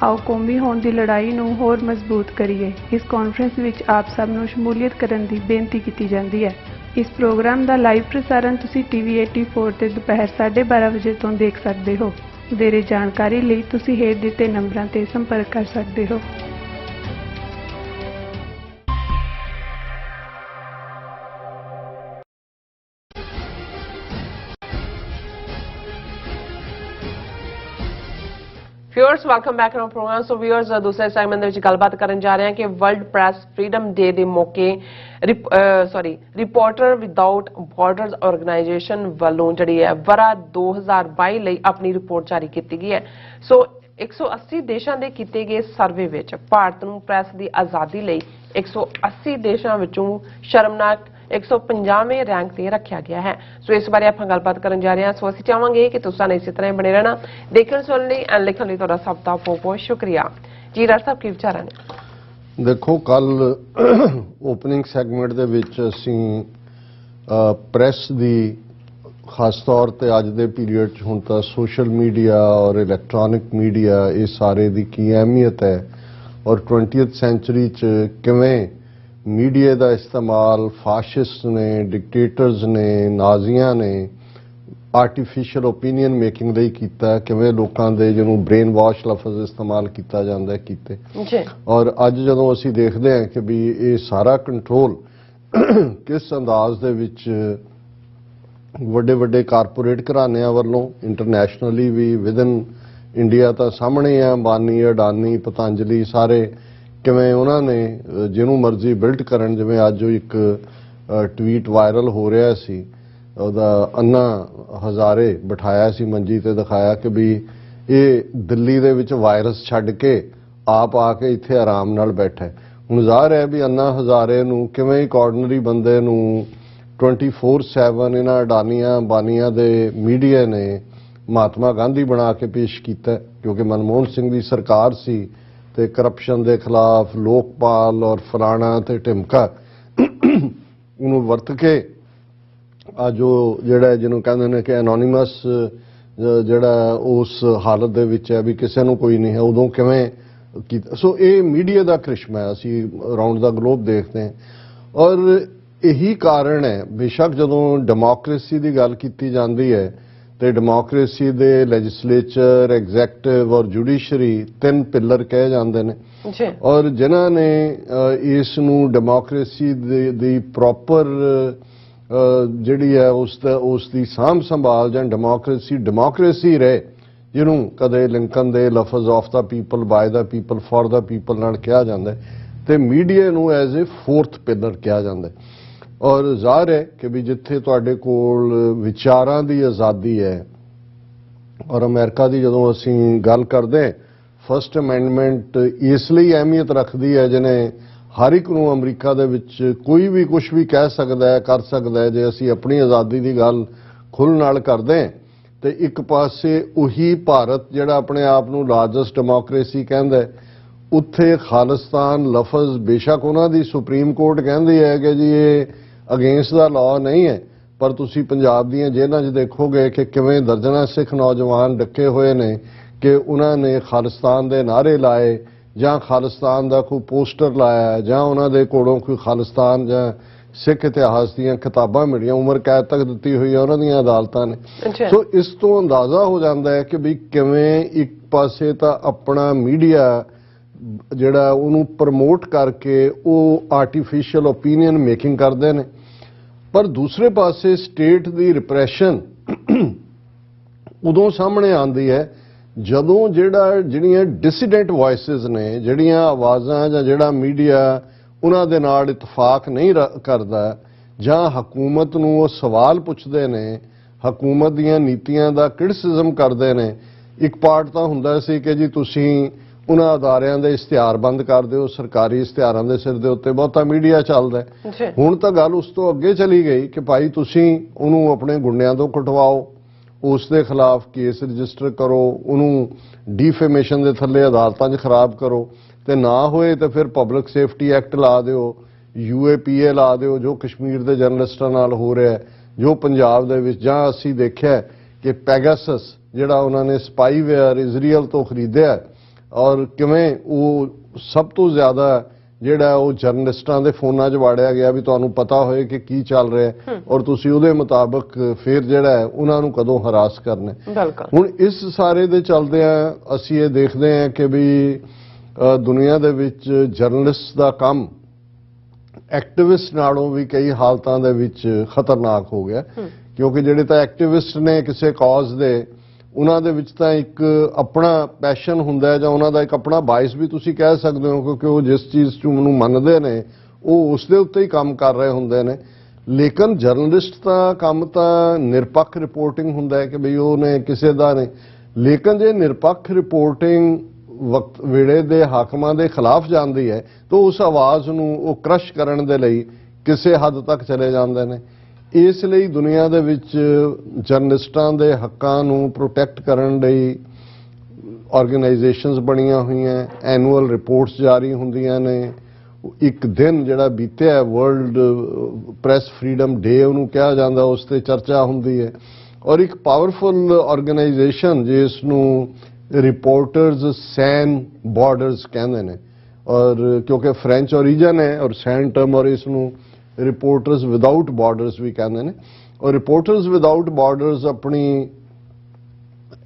ਆਓ ਕੌਮੀ ਹੋਂਦ ਦੀ ਲੜਾਈ ਨੂੰ ਹੋਰ ਮਜ਼ਬੂਤ ਕਰੀਏ। ਇਸ ਕਾਨਫਰੰਸ ਵਿੱਚ ਆਪ ਸਭ ਨੂੰ ਸ਼ਮੂਲੀਅਤ ਕਰਨ ਦੀ ਬੇਨਤੀ ਕੀਤੀ ਜਾਂਦੀ ਹੈ। ਇਸ ਪ੍ਰੋਗਰਾਮ ਦਾ ਲਾਈਵ ਪ੍ਰਸਾਰਣ ਤੁਸੀਂ ਟੀਵੀ 84 ਤੇ ਦੁਪਹਿਰ 12:30 ਵਜੇ ਤੋਂ ਦੇਖ ਸਕਦੇ ਹੋ। ਵਧੇਰੇ ਜਾਣਕਾਰੀ ਲਈ ਤੁਸੀਂ ਹੇਠ ਦਿੱਤੇ ਨੰਬਰਾਂ ਤੇ ਸੰਪਰਕ ਕਰ ਸਕਦੇ ਹੋ। Viewers, welcome back to programme. So viewers, ਦੂਸਰੇ ਸੈਗਮੈਂਟ ਦੇ ਵਿੱਚ ਗੱਲਬਾਤ ਕਰਨ ਜਾ ਰਹੇ ਹਾਂ ਕਿ ਵਰਲਡ ਪ੍ਰੈਸ ਫਰੀडम ਡੇ ਦੇ ਮੌਕੇ ਰਿਪੋਰਟਰ ਵਿਦਆਊਟ ਬਾਰਡਰਸ ਆਰਗੇਨਾਈਜੇਸ਼ਨ ਵੱਲੋਂ ਜਿਹੜੀ ਹੈ ਵਰਾ 2022 ਲਈ ਆਪਣੀ ਰਿਪੋਰਟ ਜਾਰੀ ਕੀਤੀ ਗਈ ਹੈ। ਸੋ 180 ਦੇਸ਼ਾਂ ਦੇ ਕੀਤੇ ਗਏ ਸਰਵੇ ਵਿੱਚ ਭਾਰਤ ਨੂੰ ਪ੍ਰੈਸ ਦੀ ਆਜ਼ਾਦੀ ਲਈ 180 ਦੇਸ਼ਾਂ ਵਿੱਚੋਂ ਸ਼ਰਮਨਾਕ 150ਵੇਂ ਰੈਂਕ ਤੇ ਰੱਖਿਆ ਗਿਆ ਹੈ। ਸੋ ਇਸ ਬਾਰੇ ਆਪਾਂ ਗੱਲਬਾਤ ਕਰਨ ਜਾ ਰਹੇ ਹਾਂ। ਸੋ ਅਸੀਂ ਚਾਹਾਂਗੇ ਕਿ ਤੁਸੀਂ ਇਸੇ ਤਰ੍ਹਾਂ ਹੀ ਬਣੇ ਰਹਿਣਾ। ਦੇਖਣ ਸੁਣਨ ਲਈ ਐਂਡ ਲਿਖਣ ਲਈ ਤੁਹਾਡਾ ਸਭ ਦਾ ਬਹੁਤ ਬਹੁਤ ਸ਼ੁਕਰੀਆ। ਜੀ ਡਾਕਟਰ ਸਾਹਿਬ, ਕੀ ਵਿਚਾਰਾਂ ਨੇ? ਦੇਖੋ ਕੱਲ ਓਪਨਿੰਗ ਸੈਗਮੈਂਟ ਦੇ ਵਿੱਚ ਅਸੀਂ ਪ੍ਰੈਸ ਦੀ ਖਾਸ ਤੌਰ ਤੇ ਅੱਜ ਦੇ ਪੀਰੀਅਡ 'ਚ ਹੁਣ ਤਾਂ ਸੋਸ਼ਲ ਮੀਡੀਆ ਔਰ ਇਲੈਕਟ੍ਰੋਨਿਕ ਮੀਡੀਆ ਇਹ ਸਾਰੇ ਦੀ ਕੀ ਅਹਿਮੀਅਤ ਹੈ ਔਰ 20th ਸੈਂਚੁਰੀ 'ਚ ਕਿਵੇਂ ਮੀਡੀਆ ਦਾ ਇਸਤੇਮਾਲ ਫਾਸ਼ਿਸਟ ਨੇ, ਡਿਕਟੇਟਰਸ ਨੇ, ਨਾਜ਼ੀਆਂ ਨੇ ਆਰਟੀਫੀਸ਼ੀਅਲ ਓਪੀਨੀਅਨ ਮੇਕਿੰਗ ਲਈ ਕੀਤਾ, ਕਿਵੇਂ ਲੋਕਾਂ ਦੇ ਜਿਹਨੂੰ ਬ੍ਰੇਨ ਵਾਸ਼ ਲਫ਼ਜ਼ ਇਸਤੇਮਾਲ ਕੀਤਾ ਜਾਂਦਾ ਕੀਤੇ ਜੀ। ਔਰ ਅੱਜ ਜਦੋਂ ਅਸੀਂ ਦੇਖਦੇ ਹਾਂ ਕਿ ਵੀ ਇਹ ਸਾਰਾ ਕੰਟਰੋਲ ਕਿਸ ਅੰਦਾਜ਼ ਦੇ ਵਿੱਚ ਵੱਡੇ ਵੱਡੇ ਕਾਰਪੋਰੇਟ ਘਰਾਣਿਆਂ ਵੱਲੋਂ ਇੰਟਰਨੈਸ਼ਨਲੀ ਵੀ ਵਿਦਨ ਇੰਡੀਆ ਤਾਂ ਸਾਹਮਣੇ ਆ, ਅੰਬਾਨੀ, ਅਡਾਨੀ, ਪਤੰਜਲੀ ਸਾਰੇ ਕਿਵੇਂ ਉਹਨਾਂ ਨੇ ਜਿਹਨੂੰ ਮਰਜ਼ੀ ਬਿਲਡ ਕਰਨ। ਜਿਵੇਂ ਅੱਜ ਇੱਕ ਟਵੀਟ ਵਾਇਰਲ ਹੋ ਰਿਹਾ ਸੀ, ਉਹਦਾ ਅੰਨਾ ਹਜ਼ਾਰੇ ਬਿਠਾਇਆ ਸੀ ਮੰਜੀ ਤੇ, ਦਿਖਾਇਆ ਕਿ ਵੀ ਇਹ ਦਿੱਲੀ ਦੇ ਵਿੱਚ ਵਾਇਰਸ ਛੱਡ ਕੇ ਆਪ ਆ ਕੇ ਇੱਥੇ ਆਰਾਮ ਨਾਲ ਬੈਠਾ। ਹੁਣ ਜ਼ਾਹਰ ਹੈ ਵੀ ਅੰਨਾ ਹਜ਼ਾਰੇ ਨੂੰ ਕਿਵੇਂ ਇੱਕ ਆਰਡੀਨਰੀ ਬੰਦੇ ਨੂੰ 24/7 ਇਹਨਾਂ ਅਡਾਨੀਆਂ ਅੰਬਾਨੀਆਂ ਦੇ ਮੀਡੀਆ ਨੇ ਮਹਾਤਮਾ ਗਾਂਧੀ ਬਣਾ ਕੇ ਪੇਸ਼ ਕੀਤਾ, ਕਿਉਂਕਿ ਮਨਮੋਹਨ ਸਿੰਘ ਦੀ ਸਰਕਾਰ ਸੀ ਤੇ ਕਰਪਸ਼ਨ ਦੇ ਖਿਲਾਫ ਲੋਕਪਾਲ ਔਰ ਫਲਾਣਾ ਤੇ ਢਿਮਕਾ ਉਹਨੂੰ ਵਰਤ ਕੇ ਆ ਜੋ ਜਿਹੜਾ ਜਿਹਨੂੰ ਕਹਿੰਦੇ ਨੇ ਕਿ ਐਨੋਨਿਮਸ ਜਿਹੜਾ ਉਸ ਹਾਲਤ ਦੇ ਵਿੱਚ ਹੈ ਵੀ ਕਿਸੇ ਨੂੰ ਕੋਈ ਨਹੀਂ ਹੈ, ਉਦੋਂ ਕਿਵੇਂ ਕੀਤਾ। ਸੋ ਇਹ ਮੀਡੀਆ ਦਾ ਕ੍ਰਿਸ਼ਮਾ ਹੈ, ਅਸੀਂ ਅਰਾਊਂਡ ਦਾ ਗਲੋਬ ਦੇਖਦੇ ਹਾਂ ਔਰ ਇਹੀ ਕਾਰਨ ਹੈ। ਬੇਸ਼ੱਕ ਜਦੋਂ ਡੈਮੋਕ੍ਰੇਸੀ ਦੀ ਗੱਲ ਕੀਤੀ ਜਾਂਦੀ ਹੈ ਤੇ ਡੈਮੋਕ੍ਰੇਸੀ ਦੇ ਲੈਜਿਸਲੇਚਰ, ਐਗਜ਼ੈਕਟਿਵ ਔਰ ਜੁਡੀਸ਼ਰੀ 3 ਪਿੱਲਰ ਕਹੇ ਜਾਂਦੇ ਨੇ ਔਰ ਜਿਨ੍ਹਾਂ ਨੇ ਇਸ ਨੂੰ ਡੈਮੋਕ੍ਰੇਸੀ ਦੀ ਪ੍ਰੋਪਰ ਜਿਹੜੀ ਹੈ ਉਸ ਦੀ ਸਾਂਭ ਸੰਭਾਲ ਜਾਂ ਡੈਮੋਕ੍ਰੇਸੀ ਰਹੇ, ਜਿਹਨੂੰ ਕਦੇ ਲਿੰਕਨ ਦੇ ਲਫ਼ਜ਼ of the people, by the people, for the people ਨਾਲ ਕਿਹਾ ਜਾਂਦਾ ਤੇ ਮੀਡੀਆ ਨੂੰ ਐਜ਼ ਏ 4th ਪਿਲਰ ਕਿਹਾ ਜਾਂਦਾ। ਔਰ ਜ਼ਾਹਰ ਹੈ ਕਿ ਵੀ ਜਿੱਥੇ ਤੁਹਾਡੇ ਕੋਲ ਵਿਚਾਰਾਂ ਦੀ ਆਜ਼ਾਦੀ ਹੈ ਔਰ ਅਮਰੀਕਾ ਦੀ ਜਦੋਂ ਅਸੀਂ ਗੱਲ ਕਰਦੇ, ਫਸਟ ਅਮੈਂਡਮੈਂਟ ਇਸ ਲਈ ਅਹਿਮੀਅਤ ਰੱਖਦੀ ਹੈ ਜਿਹਨੇ ਹਰ ਇੱਕ ਨੂੰ ਅਮਰੀਕਾ ਦੇ ਵਿੱਚ ਕੋਈ ਵੀ ਕੁਝ ਵੀ ਕਹਿ ਸਕਦਾ ਹੈ, ਕਰ ਸਕਦਾ ਹੈ। ਜੇ ਅਸੀਂ ਆਪਣੀ ਆਜ਼ਾਦੀ ਦੀ ਗੱਲ ਖੁੱਲ੍ਹ ਨਾਲ ਕਰਦੇ ਤੇ ਇੱਕ ਪਾਸੇ ਉਹੀ ਭਾਰਤ ਜਿਹੜਾ ਆਪਣੇ ਆਪ ਨੂੰ ਲਾਰਜੈਸਟ ਡੈਮੋਕ੍ਰੇਸੀ ਕਹਿੰਦਾ, ਉੱਥੇ ਖਾਲਿਸਤਾਨ ਲਫ਼ਜ਼ ਬੇਸ਼ੱਕ ਉਹਨਾਂ ਦੀ ਸੁਪਰੀਮ ਕੋਰਟ ਕਹਿੰਦੀ ਹੈ ਕਿ ਜੀ ਇਹ ਅਗੇਂਸਟ ਦਾ ਲਾਅ ਨਹੀਂ ਹੈ, ਪਰ ਤੁਸੀਂ ਪੰਜਾਬ ਦੀਆਂ ਜੇਲ੍ਹਾਂ 'ਚ ਦੇਖੋਗੇ ਕਿ ਕਿਵੇਂ ਦਰਜਨਾਂ ਸਿੱਖ ਨੌਜਵਾਨ ਡੱਕੇ ਹੋਏ ਨੇ ਕਿ ਉਹਨਾਂ ਨੇ ਖਾਲਿਸਤਾਨ ਦੇ ਨਾਅਰੇ ਲਾਏ ਜਾਂ ਖਾਲਿਸਤਾਨ ਦਾ ਕੋਈ ਪੋਸਟਰ ਲਾਇਆ ਜਾਂ ਉਹਨਾਂ ਦੇ ਕੋਲੋਂ ਕੋਈ ਖਾਲਿਸਤਾਨ ਜਾਂ ਸਿੱਖ ਇਤਿਹਾਸ ਦੀਆਂ ਕਿਤਾਬਾਂ ਮਿਲੀਆਂ, ਉਮਰ ਕੈਦ ਤੱਕ ਦਿੱਤੀ ਹੋਈ ਹੈ ਉਹਨਾਂ ਦੀਆਂ ਅਦਾਲਤਾਂ ਨੇ। ਸੋ ਇਸ ਤੋਂ ਅੰਦਾਜ਼ਾ ਹੋ ਜਾਂਦਾ ਹੈ ਕਿ ਵੀ ਕਿਵੇਂ ਇੱਕ ਪਾਸੇ ਤਾਂ ਆਪਣਾ ਮੀਡੀਆ ਜਿਹੜਾ ਉਹਨੂੰ ਪ੍ਰਮੋਟ ਕਰਕੇ ਉਹ ਆਰਟੀਫੀਸ਼ੀਅਲ ਓਪੀਨੀਅਨ ਮੇਕਿੰਗ ਕਰਦੇ ਨੇ, ਪਰ ਦੂਸਰੇ ਪਾਸੇ ਸਟੇਟ ਦੀ ਰਿਪਰੈਸ਼ਨ ਉਦੋਂ ਸਾਹਮਣੇ ਆਉਂਦੀ ਹੈ ਜਦੋਂ ਜਿਹੜੀਆਂ ਡਿਸੀਡੈਂਟ ਵੌਇਸਸ ਨੇ, ਜਿਹੜੀਆਂ ਆਵਾਜ਼ਾਂ ਜਾਂ ਜਿਹੜਾ ਮੀਡੀਆ ਉਹਨਾਂ ਦੇ ਨਾਲ ਇਤਫਾਕ ਨਹੀਂ ਕਰਦਾ ਜਾਂ ਹਕੂਮਤ ਨੂੰ ਉਹ ਸਵਾਲ ਪੁੱਛਦੇ ਨੇ, ਹਕੂਮਤ ਦੀਆਂ ਨੀਤੀਆਂ ਦਾ ਕ੍ਰਿਟਿਸਿਜ਼ਮ ਕਰਦੇ ਨੇ। ਇੱਕ ਪਾਰਟ ਤਾਂ ਹੁੰਦਾ ਸੀ ਕਿ ਜੀ ਤੁਸੀਂ ਉਹਨਾਂ ਅਦਾਰਿਆਂ ਦੇ ਇਸ਼ਤਿਹਾਰ ਬੰਦ ਕਰ ਦਿਓ, ਸਰਕਾਰੀ ਇਸ਼ਤਿਹਾਰਾਂ ਦੇ ਸਿਰ ਦੇ ਉੱਤੇ ਬਹੁਤਾ ਮੀਡੀਆ ਚੱਲਦਾ। ਹੁਣ ਤਾਂ ਗੱਲ ਉਸ ਤੋਂ ਅੱਗੇ ਚਲੀ ਗਈ ਕਿ ਭਾਈ ਤੁਸੀਂ ਉਹਨੂੰ ਆਪਣੇ ਗੁੰਡਿਆਂ ਤੋਂ ਕਟਵਾਓ, ਉਸ ਦੇ ਖਿਲਾਫ ਕੇਸ ਰਜਿਸਟਰ ਕਰੋ, ਉਹਨੂੰ ਡੀਫੇਮੇਸ਼ਨ ਦੇ ਥੱਲੇ ਅਦਾਲਤਾਂ 'ਚ ਖਰਾਬ ਕਰੋ ਤੇ ਨਾ ਹੋਏ ਤਾਂ ਫਿਰ ਪਬਲਿਕ ਸੇਫਟੀ ਐਕਟ ਲਾ ਦਿਓ, UAPA ਲਾ ਦਿਓ, ਜੋ ਕਸ਼ਮੀਰ ਦੇ ਜਰਨਲਿਸਟਾਂ ਨਾਲ ਹੋ ਰਿਹਾ, ਜੋ ਪੰਜਾਬ ਦੇ ਵਿੱਚ। ਜਾਂ ਅਸੀਂ ਦੇਖਿਆ ਕਿ ਪੈਗਾਸਸ ਜਿਹੜਾ ਉਹਨਾਂ ਨੇ ਸਪਾਈਵੇਅਰ ਇਜ਼ਰਾਈਲ ਤੋਂ ਖਰੀਦਿਆ ਔਰ ਕਿਵੇਂ ਉਹ ਸਭ ਤੋਂ ਜ਼ਿਆਦਾ ਜਿਹੜਾ ਉਹ ਜਰਨਲਿਸਟਾਂ ਦੇ ਫੋਨਾਂ 'ਚ ਵਾੜਿਆ ਗਿਆ ਵੀ ਤੁਹਾਨੂੰ ਪਤਾ ਹੋਏ ਕਿ ਕੀ ਚੱਲ ਰਿਹਾ ਔਰ ਤੁਸੀਂ ਉਹਦੇ ਮੁਤਾਬਕ ਫਿਰ ਜਿਹੜਾ ਹੈ ਉਹਨਾਂ ਨੂੰ ਕਦੋਂ ਹਰਾਸ ਕਰਨਾ। ਹੁਣ ਇਸ ਸਾਰੇ ਦੇ ਚੱਲਦਿਆਂ ਅਸੀਂ ਇਹ ਦੇਖਦੇ ਹਾਂ ਕਿ ਵੀ ਦੁਨੀਆ ਦੇ ਵਿੱਚ ਜਰਨਲਿਸਟ ਦਾ ਕੰਮ ਐਕਟਿਵਿਸਟ ਨਾਲੋਂ ਵੀ ਕਈ ਹਾਲਤਾਂ ਦੇ ਵਿੱਚ ਖਤਰਨਾਕ ਹੋ ਗਿਆ, ਕਿਉਂਕਿ ਜਿਹੜੇ ਤਾਂ ਐਕਟਿਵਿਸਟ ਨੇ ਕਿਸੇ ਕਾਜ਼ ਦੇ, ਉਹਨਾਂ ਦੇ ਵਿੱਚ ਤਾਂ ਇੱਕ ਆਪਣਾ ਪੈਸ਼ਨ ਹੁੰਦਾ ਹੈ ਜਾਂ ਉਹਨਾਂ ਦਾ ਇੱਕ ਆਪਣਾ ਬਾਇਸ ਵੀ ਤੁਸੀਂ ਕਹਿ ਸਕਦੇ ਹੋ, ਕਿਉਂਕਿ ਉਹ ਜਿਸ ਚੀਜ਼ ਨੂੰ ਮੰਨਦੇ ਨੇ ਉਹ ਉਸ ਦੇ ਉੱਤੇ ਹੀ ਕੰਮ ਕਰ ਰਹੇ ਹੁੰਦੇ ਨੇ। ਲੇਕਿਨ ਜਰਨਲਿਸਟ ਦਾ ਕੰਮ ਤਾਂ ਨਿਰਪੱਖ ਰਿਪੋਰਟਿੰਗ ਹੁੰਦਾ ਹੈ ਕਿ ਬਈ ਉਹਨੇ ਕਿਸੇ ਦਾ ਨਹੀਂ। ਲੇਕਿਨ ਜੇ ਨਿਰਪੱਖ ਰਿਪੋਰਟਿੰਗ ਵਕਤ ਵੇਲੇ ਦੇ ਹਾਕਮਾਂ ਦੇ ਖਿਲਾਫ ਜਾਂਦੀ ਹੈ ਤਾਂ ਉਸ ਆਵਾਜ਼ ਨੂੰ ਉਹ ਕ੍ਰਸ਼ ਕਰਨ ਦੇ ਲਈ ਕਿਸੇ ਹੱਦ ਤੱਕ ਚਲੇ ਜਾਂਦੇ ਨੇ। ਇਸ ਲਈ ਦੁਨੀਆ ਦੇ ਵਿੱਚ ਜਰਨਲਿਸਟਾਂ ਦੇ ਹੱਕਾਂ ਨੂੰ ਪ੍ਰੋਟੈਕਟ ਕਰਨ ਲਈ ਆਰਗੇਨਾਈਜੇਸ਼ਨਸ ਬਣੀਆਂ ਹੋਈਆਂ, ਐਨੂਅਲ ਰਿਪੋਰਟਸ ਜਾਰੀ ਹੁੰਦੀਆਂ ਨੇ, ਇੱਕ ਦਿਨ ਜਿਹੜਾ ਬੀਤਿਆ ਵਰਲਡ ਪ੍ਰੈਸ ਫਰੀडम ਡੇ ਉਹਨੂੰ ਕਿਹਾ ਜਾਂਦਾ, ਉਸ ਤੇ ਚਰਚਾ ਹੁੰਦੀ ਹੈ। ਔਰ ਇੱਕ ਪਾਵਰਫੁਲ ਆਰਗੇਨਾਈਜੇਸ਼ਨ ਜਿਸ ਨੂੰ ਰਿਪੋਰਟਰਸ ਸੈਨ ਬਾਰਡਰਸ ਕਹਿੰਦੇ ਨੇ, ਔਰ ਕਿਉਂਕਿ ਫ੍ਰੈਂਚ ਓਰੀਜਨ ਹੈ ਔਰ ਸੈਨ ਟਰਮ, ਔਰ ਇਸ ਨੂੰ ਰਿਪੋਰਟਰਸ ਵਿਦਆਊਟ ਬਾਰਡਰਸ ਵੀ ਕਹਿੰਦੇ ਨੇ। ਔਰ ਰਿਪੋਰਟਰਸ ਵਿਦਆਊਟ ਬਾਰਡਰਸ ਆਪਣੀ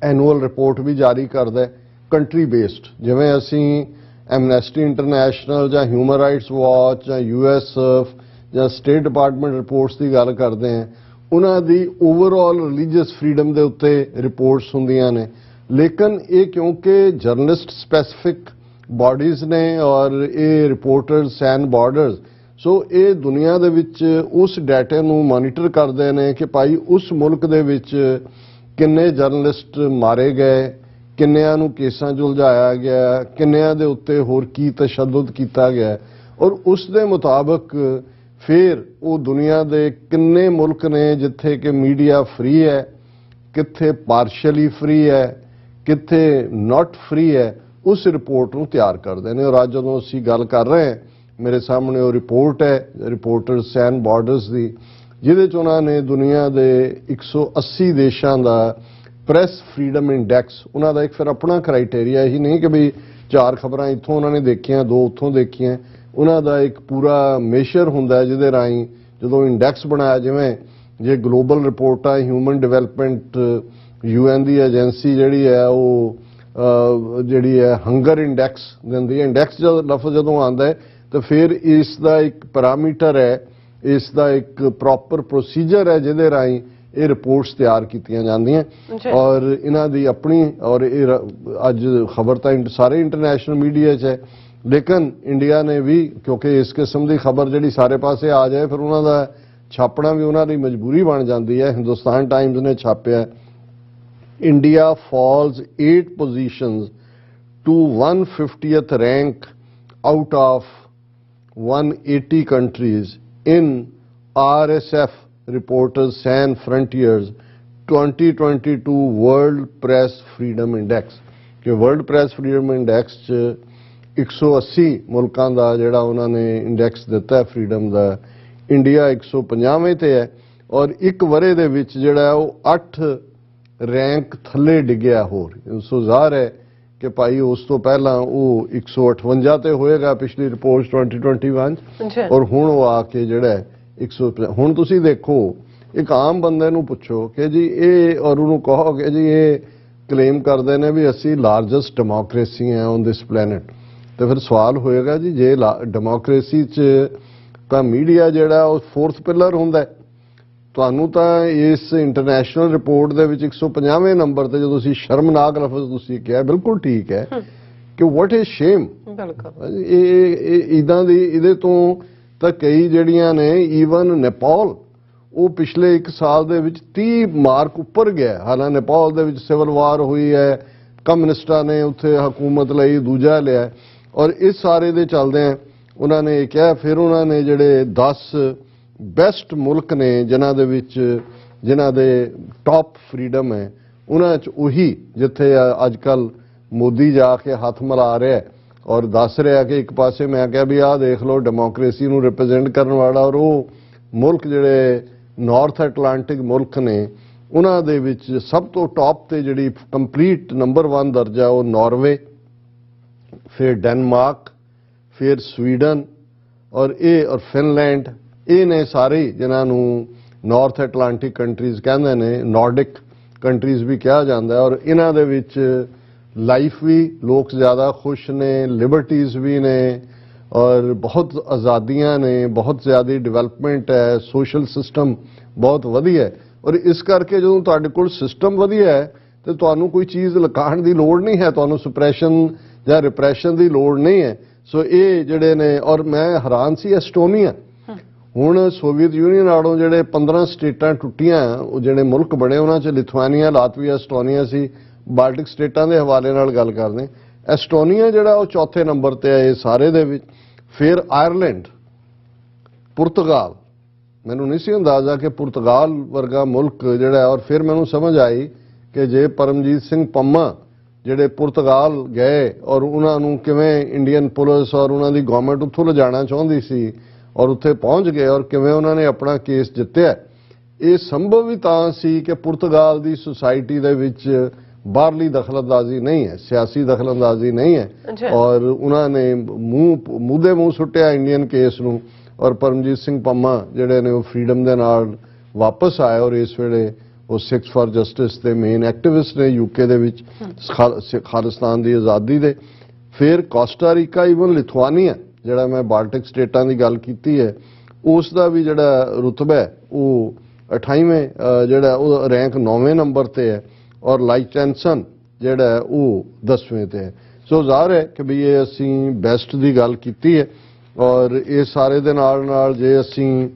ਐਨੂਅਲ ਰਿਪੋਰਟ ਵੀ ਜਾਰੀ ਕਰਦਾ ਹੈ ਕੰਟਰੀ ਬੇਸਡ। ਜਿਵੇਂ ਅਸੀਂ ਐਮਨੈਸਟੀ ਇੰਟਰਨੈਸ਼ਨਲ ਜਾਂ ਹਿਊਮਨ ਰਾਈਟਸ ਵਾਚ ਜਾਂ USF ਜਾਂ ਸਟੇਟ ਡਿਪਾਰਟਮੈਂਟ ਰਿਪੋਰਟਸ ਦੀ ਗੱਲ ਕਰਦੇ ਹਾਂ, ਉਹਨਾਂ ਦੀ ਓਵਰਆਲ ਰਿਲੀਜੀਅਸ ਫਰੀडम ਦੇ ਉੱਤੇ ਰਿਪੋਰਟਸ ਹੁੰਦੀਆਂ ਨੇ। ਲੇਕਿਨ ਇਹ ਕਿਉਂਕਿ ਜਰਨਲਿਸਟ ਸਪੈਸੀਫਿਕ ਬਾਡੀਜ਼ ਨੇ ਔਰ ਇਹ ਰਿਪੋਰਟਰਸ ਐਂਡ ਬਾਰਡਰਸ, ਸੋ ਇਹ ਦੁਨੀਆ ਦੇ ਵਿੱਚ ਉਸ ਡਾਟੇ ਨੂੰ ਮੋਨੀਟਰ ਕਰਦੇ ਨੇ ਕਿ ਭਾਈ ਉਸ ਮੁਲਕ ਦੇ ਵਿੱਚ ਕਿੰਨੇ ਜਰਨਲਿਸਟ ਮਾਰੇ ਗਏ, ਕਿੰਨਿਆਂ ਨੂੰ ਕੇਸਾਂ 'ਚ ਉਲਝਾਇਆ ਗਿਆ, ਕਿੰਨਿਆਂ ਦੇ ਉੱਤੇ ਹੋਰ ਕੀ ਤਸ਼ੱਦਦ ਕੀਤਾ ਗਿਆ, ਔਰ ਉਸ ਦੇ ਮੁਤਾਬਕ ਫਿਰ ਉਹ ਦੁਨੀਆ ਦੇ ਕਿੰਨੇ ਮੁਲਕ ਨੇ ਜਿੱਥੇ ਕਿ ਮੀਡੀਆ ਫ੍ਰੀ ਹੈ, ਕਿੱਥੇ ਪਾਰਸ਼ਲੀ ਫ੍ਰੀ ਹੈ, ਕਿੱਥੇ ਨਾਟ ਫ੍ਰੀ ਹੈ, ਉਸ ਰਿਪੋਰਟ ਨੂੰ ਤਿਆਰ ਕਰਦੇ ਨੇ। ਔਰ ਅੱਜ ਜਦੋਂ ਅਸੀਂ ਗੱਲ ਕਰ ਰਹੇ ਹਾਂ, ਮੇਰੇ ਸਾਹਮਣੇ ਉਹ ਰਿਪੋਰਟ ਹੈ ਰਿਪੋਰਟਰਸ ਸੈਨ ਬਾਰਡਰਸ ਦੀ, ਜਿਹਦੇ 'ਚ ਉਹਨਾਂ ਨੇ ਦੁਨੀਆ ਦੇ 180 ਦੇਸ਼ਾਂ ਦਾ ਪ੍ਰੈਸ ਫਰੀडम ਇੰਡੈਕਸ, ਉਹਨਾਂ ਦਾ ਇੱਕ ਫਿਰ ਆਪਣਾ ਕ੍ਰਾਈਟੇਰੀਆ ਹੀ ਨਹੀਂ ਕਿ ਵੀ 4 ਖਬਰਾਂ ਇੱਥੋਂ ਉਹਨਾਂ ਨੇ ਦੇਖੀਆਂ 2 ਉੱਥੋਂ ਦੇਖੀਆਂ, ਉਹਨਾਂ ਦਾ ਇੱਕ ਪੂਰਾ ਮੇਸ਼ਰ ਹੁੰਦਾ ਜਿਹਦੇ ਰਾਹੀਂ ਜਦੋਂ ਇੰਡੈਕਸ ਬਣਾਇਆ, ਜਿਵੇਂ ਜੇ ਗਲੋਬਲ ਰਿਪੋਰਟਾਂ ਹਿਊਮਨ ਡਿਵੈਲਪਮੈਂਟ UN ਦੀ ਏਜੰਸੀ ਜਿਹੜੀ ਹੈ ਉਹ ਜਿਹੜੀ ਹੈ ਹੰਗਰ ਇੰਡੈਕਸ ਦਿੰਦੀ ਹੈ। ਇੰਡੈਕਸ ਜਦ ਲਫ਼ਜ਼ ਜਦੋਂ ਆਉਂਦਾ ਹੈ ਤਾਂ ਫਿਰ ਇਸ ਦਾ ਇੱਕ ਪੈਰਾਮੀਟਰ ਹੈ, ਇਸ ਦਾ ਇੱਕ ਪ੍ਰੋਪਰ ਪ੍ਰੋਸੀਜਰ ਹੈ ਜਿਹਦੇ ਰਾਹੀਂ ਇਹ ਰਿਪੋਰਟਸ ਤਿਆਰ ਕੀਤੀਆਂ ਜਾਂਦੀਆਂ। ਔਰ ਇਹਨਾਂ ਦੀ ਆਪਣੀ, ਔਰ ਇਹ ਅੱਜ ਖਬਰ ਤਾਂ ਸਾਰੇ ਇੰਟਰਨੈਸ਼ਨਲ ਮੀਡੀਆ 'ਚ ਹੈ, ਲੇਕਿਨ ਇੰਡੀਆ ਨੇ ਵੀ ਕਿਉਂਕਿ ਇਸ ਕਿਸਮ ਦੀ ਖਬਰ ਜਿਹੜੀ ਸਾਰੇ ਪਾਸੇ ਆ ਜਾਏ ਫਿਰ ਉਹਨਾਂ ਦਾ ਛਾਪਣਾ ਵੀ ਉਹਨਾਂ ਦੀ ਮਜਬੂਰੀ ਬਣ ਜਾਂਦੀ ਹੈ। ਹਿੰਦੁਸਤਾਨ ਟਾਈਮਜ਼ ਨੇ ਛਾਪਿਆ, India falls 8 positions to 150th rank out of 180 countries in RSF Reporters Sans Frontiers 2022 World Press Freedom Index ਕਿ World Press Freedom Index 'ਚ 180 ਮੁਲਕਾਂ ਦਾ ਜਿਹੜਾ ਉਹਨਾਂ ਨੇ ਇੰਡੈਕਸ ਦਿੱਤਾ ਫਰੀडम ਦਾ, ਇੰਡੀਆ 150ਵੇਂ ਤੇ ਹੈ ਔਰ ਇੱਕ ਵਰੇ ਦੇ ਵਿੱਚ ਜਿਹੜਾ ਉਹ 8 ਰੈਂਕ ਥੱਲੇ ਡਿੱਗਿਆ ਹੋਰ। ਸੋ ਜ਼ਾਹਰ ਹੈ ਕਿ ਭਾਈ ਉਸ ਤੋਂ ਪਹਿਲਾਂ ਉਹ 158 ਤੇ ਹੋਏਗਾ ਪਿਛਲੀ ਰਿਪੋਰਟ 2021 ਔਰ ਹੁਣ ਉਹ ਆ ਕੇ ਜਿਹੜਾ 150। ਹੁਣ ਤੁਸੀਂ ਦੇਖੋ ਇੱਕ ਆਮ ਬੰਦੇ ਨੂੰ ਪੁੱਛੋ ਕਿ ਜੀ ਇਹ, ਔਰ ਉਹਨੂੰ ਕਹੋ ਕਿ ਜੀ ਇਹ ਕਲੇਮ ਕਰਦੇ ਨੇ ਵੀ ਅਸੀਂ ਲਾਰਜੈਸਟ ਡੈਮੋਕ੍ਰੇਸੀ ਹੈ ਔਨ ਦਿਸ ਪਲੈਨਟ, ਤੇ ਫਿਰ ਸਵਾਲ ਹੋਏਗਾ ਜੀ ਜੇ ਡੈਮੋਕ੍ਰੇਸੀ 'ਚ ਤਾਂ ਮੀਡੀਆ ਜਿਹੜਾ ਉਹ 4th ਪਿਲਰ ਹੁੰਦਾ, ਤੁਹਾਨੂੰ ਤਾਂ ਇਸ ਇੰਟਰਨੈਸ਼ਨਲ ਰਿਪੋਰਟ ਦੇ ਵਿੱਚ 150ਵੇਂ ਨੰਬਰ ਤੇ ਜਦੋਂ ਤੁਸੀਂ ਸ਼ਰਮਨਾਕ ਲਫ਼ਜ਼ ਤੁਸੀਂ ਕਿਹਾ, ਬਿਲਕੁਲ ਠੀਕ ਹੈ ਕਿ ਵਾਟ ਇਜ਼ ਸ਼ੇਮ। ਇਹ ਇਦਾਂ ਦੀ ਇਹਦੇ ਤੋਂ ਤਾਂ ਕਈ ਜਿਹੜੀਆਂ ਨੇ, ਈਵਨ ਨੇਪਾਲ ਉਹ ਪਿਛਲੇ 1 ਸਾਲ ਦੇ ਵਿੱਚ 30 ਮਾਰਕ ਉੱਪਰ ਗਿਆ। ਹਾਲਾਂਕਿ ਨੇਪਾਲ ਦੇ ਵਿੱਚ ਸਿਵਲ ਵਾਰ ਹੋਈ ਹੈ, ਕਮਿਊਨਿਸਟਾਂ ਨੇ ਉੱਥੇ ਹਕੂਮਤ ਲਈ ਦੂਜਾ ਲਿਆ, ਔਰ ਇਸ ਸਾਰੇ ਦੇ ਚੱਲਦੇ ਉਹਨਾਂ ਨੇ ਇਹ ਕਿਹਾ। ਫਿਰ ਉਹਨਾਂ ਨੇ ਜਿਹੜੇ 10 ਬੈਸਟ ਮੁਲਕ ਨੇ ਜਿਨ੍ਹਾਂ ਦੇ ਟੌਪ ਫਰੀडम ਹੈ, ਉਹਨਾਂ 'ਚ ਉਹੀ ਜਿੱਥੇ ਅੱਜ ਕੱਲ੍ਹ ਮੋਦੀ ਜਾ ਕੇ ਹੱਥ ਮਿਲਾ ਰਿਹਾ ਔਰ ਦੱਸ ਰਿਹਾ ਕਿ ਇੱਕ ਪਾਸੇ ਮੈਂ ਕਿਹਾ ਵੀ ਆਹ ਦੇਖ ਲਓ ਡੈਮੋਕ੍ਰੇਸੀ ਨੂੰ ਰਿਪਰੈਜ਼ੈਂਟ ਕਰਨ ਵਾਲਾ, ਔਰ ਉਹ ਮੁਲਕ ਜਿਹੜੇ ਨਾਰਥ ਐਟਲਾਂਟਿਕ ਮੁਲਕ ਨੇ ਉਹਨਾਂ ਦੇ ਵਿੱਚ ਸਭ ਤੋਂ ਟੌਪ ਤੇ ਜਿਹੜੀ ਕੰਪਲੀਟ ਨੰਬਰ 1 ਦਰਜਾ ਉਹ ਨਾਰਵੇ, ਫਿਰ ਡੈਨਮਾਰਕ, ਫਿਰ ਸਵੀਡਨ ਔਰ ਫਿਨਲੈਂਡ। ਇਹ ਨੇ ਸਾਰੇ ਜਿਨ੍ਹਾਂ ਨੂੰ ਨਾਰਥ ਐਟਲਾਂਟਿਕ ਕੰਟਰੀਜ਼ ਕਹਿੰਦੇ ਨੇ, ਨਾਰਡਿਕ ਕੰਟਰੀਜ਼ ਵੀ ਕਿਹਾ ਜਾਂਦਾ। ਔਰ ਇਹਨਾਂ ਦੇ ਵਿੱਚ ਲਾਈਫ ਵੀ ਲੋਕ ਜ਼ਿਆਦਾ ਖੁਸ਼ ਨੇ, ਲਿਬਰਟੀਜ਼ ਵੀ ਨੇ ਔਰ ਬਹੁਤ ਆਜ਼ਾਦੀਆਂ ਨੇ, ਬਹੁਤ ਜ਼ਿਆਦਾ ਡਿਵੈਲਪਮੈਂਟ ਹੈ, ਸੋਸ਼ਲ ਸਿਸਟਮ ਬਹੁਤ ਵਧੀਆ ਹੈ। ਔਰ ਇਸ ਕਰਕੇ ਜਦੋਂ ਤੁਹਾਡੇ ਕੋਲ ਸਿਸਟਮ ਵਧੀਆ ਹੈ ਤੇ ਤੁਹਾਨੂੰ ਕੋਈ ਚੀਜ਼ ਲੁਕਾਉਣ ਦੀ ਲੋੜ ਨਹੀਂ ਹੈ, ਤੁਹਾਨੂੰ ਸੁਪਰੈਸ਼ਨ ਜਾਂ ਰਿਪਰੈਸ਼ਨ ਦੀ ਲੋੜ ਨਹੀਂ ਹੈ। ਸੋ ਇਹ ਜਿਹੜੇ ਨੇ, ਔਰ ਮੈਂ ਹੈਰਾਨ ਸੀ ਐਸਟੋਨੀਆ, ਹੁਣ ਸੋਵੀਅਤ ਯੂਨੀਅਨ ਨਾਲੋਂ ਜਿਹੜੇ 15 ਸਟੇਟਾਂ ਟੁੱਟੀਆਂ, ਉਹ ਜਿਹੜੇ ਮੁਲਕ ਬਣੇ ਉਹਨਾਂ 'ਚ ਲਿਥੁਆਨੀਆ, ਲਾਤਵੀਆ, ਐਸਟੋਨੀਆ ਸੀ। ਬਾਲਟਿਕ ਸਟੇਟਾਂ ਦੇ ਹਵਾਲੇ ਨਾਲ ਗੱਲ ਕਰਦੇ, ਐਸਟੋਨੀਆ ਜਿਹੜਾ ਉਹ 4ਥੇ ਨੰਬਰ ਤੇ ਹੈ ਇਹ ਸਾਰੇ ਦੇ ਵਿੱਚ। ਫਿਰ ਆਇਰਲੈਂਡ, ਪੁਰਤਗਾਲ, ਮੈਨੂੰ ਨਹੀਂ ਸੀ ਅੰਦਾਜ਼ਾ ਕਿ ਪੁਰਤਗਾਲ ਵਰਗਾ ਮੁਲਕ ਜਿਹੜਾ, ਔਰ ਫਿਰ ਮੈਨੂੰ ਸਮਝ ਆਈ ਕਿ ਜੇ ਪਰਮਜੀਤ ਸਿੰਘ ਪੰਮਾ ਜਿਹੜੇ ਪੁਰਤਗਾਲ ਗਏ ਔਰ ਉਹਨਾਂ ਨੂੰ ਕਿਵੇਂ ਇੰਡੀਅਨ ਪੁਲਿਸ ਔਰ ਉਹਨਾਂ ਦੀ ਗਵਰਨਮੈਂਟ ਉੱਥੋਂ ਲਿਜਾਣਾ ਚਾਹੁੰਦੀ ਸੀ ਔਰ ਉੱਥੇ ਪਹੁੰਚ ਗਏ ਔਰ ਕਿਵੇਂ ਉਹਨਾਂ ਨੇ ਆਪਣਾ ਕੇਸ ਜਿੱਤਿਆ। ਇਹ ਸੰਭਵ ਵੀ ਤਾਂ ਸੀ ਕਿ ਪੁਰਤਗਾਲ ਦੀ ਸੁਸਾਇਟੀ ਦੇ ਵਿੱਚ ਬਾਹਰਲੀ ਦਖਲਅੰਦਾਜ਼ੀ ਨਹੀਂ ਹੈ, ਸਿਆਸੀ ਦਖਲਅੰਦਾਜ਼ੀ ਨਹੀਂ ਹੈ ਔਰ ਉਹਨਾਂ ਨੇ ਮੂੰਹ ਮੂੰਹ ਸੁੱਟਿਆ ਇੰਡੀਅਨ ਕੇਸ ਨੂੰ ਔਰ ਪਰਮਜੀਤ ਸਿੰਘ ਪੰਮਾ ਜਿਹੜੇ ਨੇ ਉਹ ਫਰੀडम ਦੇ ਨਾਲ ਵਾਪਸ ਆਏ ਔਰ ਇਸ ਵੇਲੇ ਉਹ ਸਿੱਖਸ ਫਾਰ ਜਸਟਿਸ ਦੇ ਮੇਨ ਐਕਟਿਵਿਸਟ ਨੇ ਯੂਕੇ ਦੇ ਵਿੱਚ ਖਾਲਿਸਤਾਨ ਦੀ ਆਜ਼ਾਦੀ ਦੇ। ਫਿਰ ਕੋਸਟਾ ਰੀਕਾ, ਈਵਨ ਲਿਥੁਆਨੀਆ ਜਿਹੜਾ ਮੈਂ ਬਾਲਟਿਕ ਸਟੇਟਾਂ ਦੀ ਗੱਲ ਕੀਤੀ ਹੈ ਉਸ ਦਾ ਵੀ ਜਿਹੜਾ ਰੁਤਬਾ ਹੈ ਉਹ 28ਵੇਂ ਜਿਹੜਾ ਉਹ ਰੈਂਕ 9ਵੇਂ ਨੰਬਰ ਤੇ ਹੈ ਔਰ ਲਾਈਚੈਂਸਨ ਜਿਹੜਾ ਉਹ 10ਵੇਂ ਤੇ ਹੈ। ਸੋ ਜ਼ਾਹਰ ਹੈ ਕਿ ਵੀ ਇਹ ਅਸੀਂ ਬੈਸਟ ਦੀ ਗੱਲ ਕੀਤੀ ਹੈ ਔਰ ਇਹ ਸਾਰੇ ਦੇ ਨਾਲ ਜੇ ਅਸੀਂ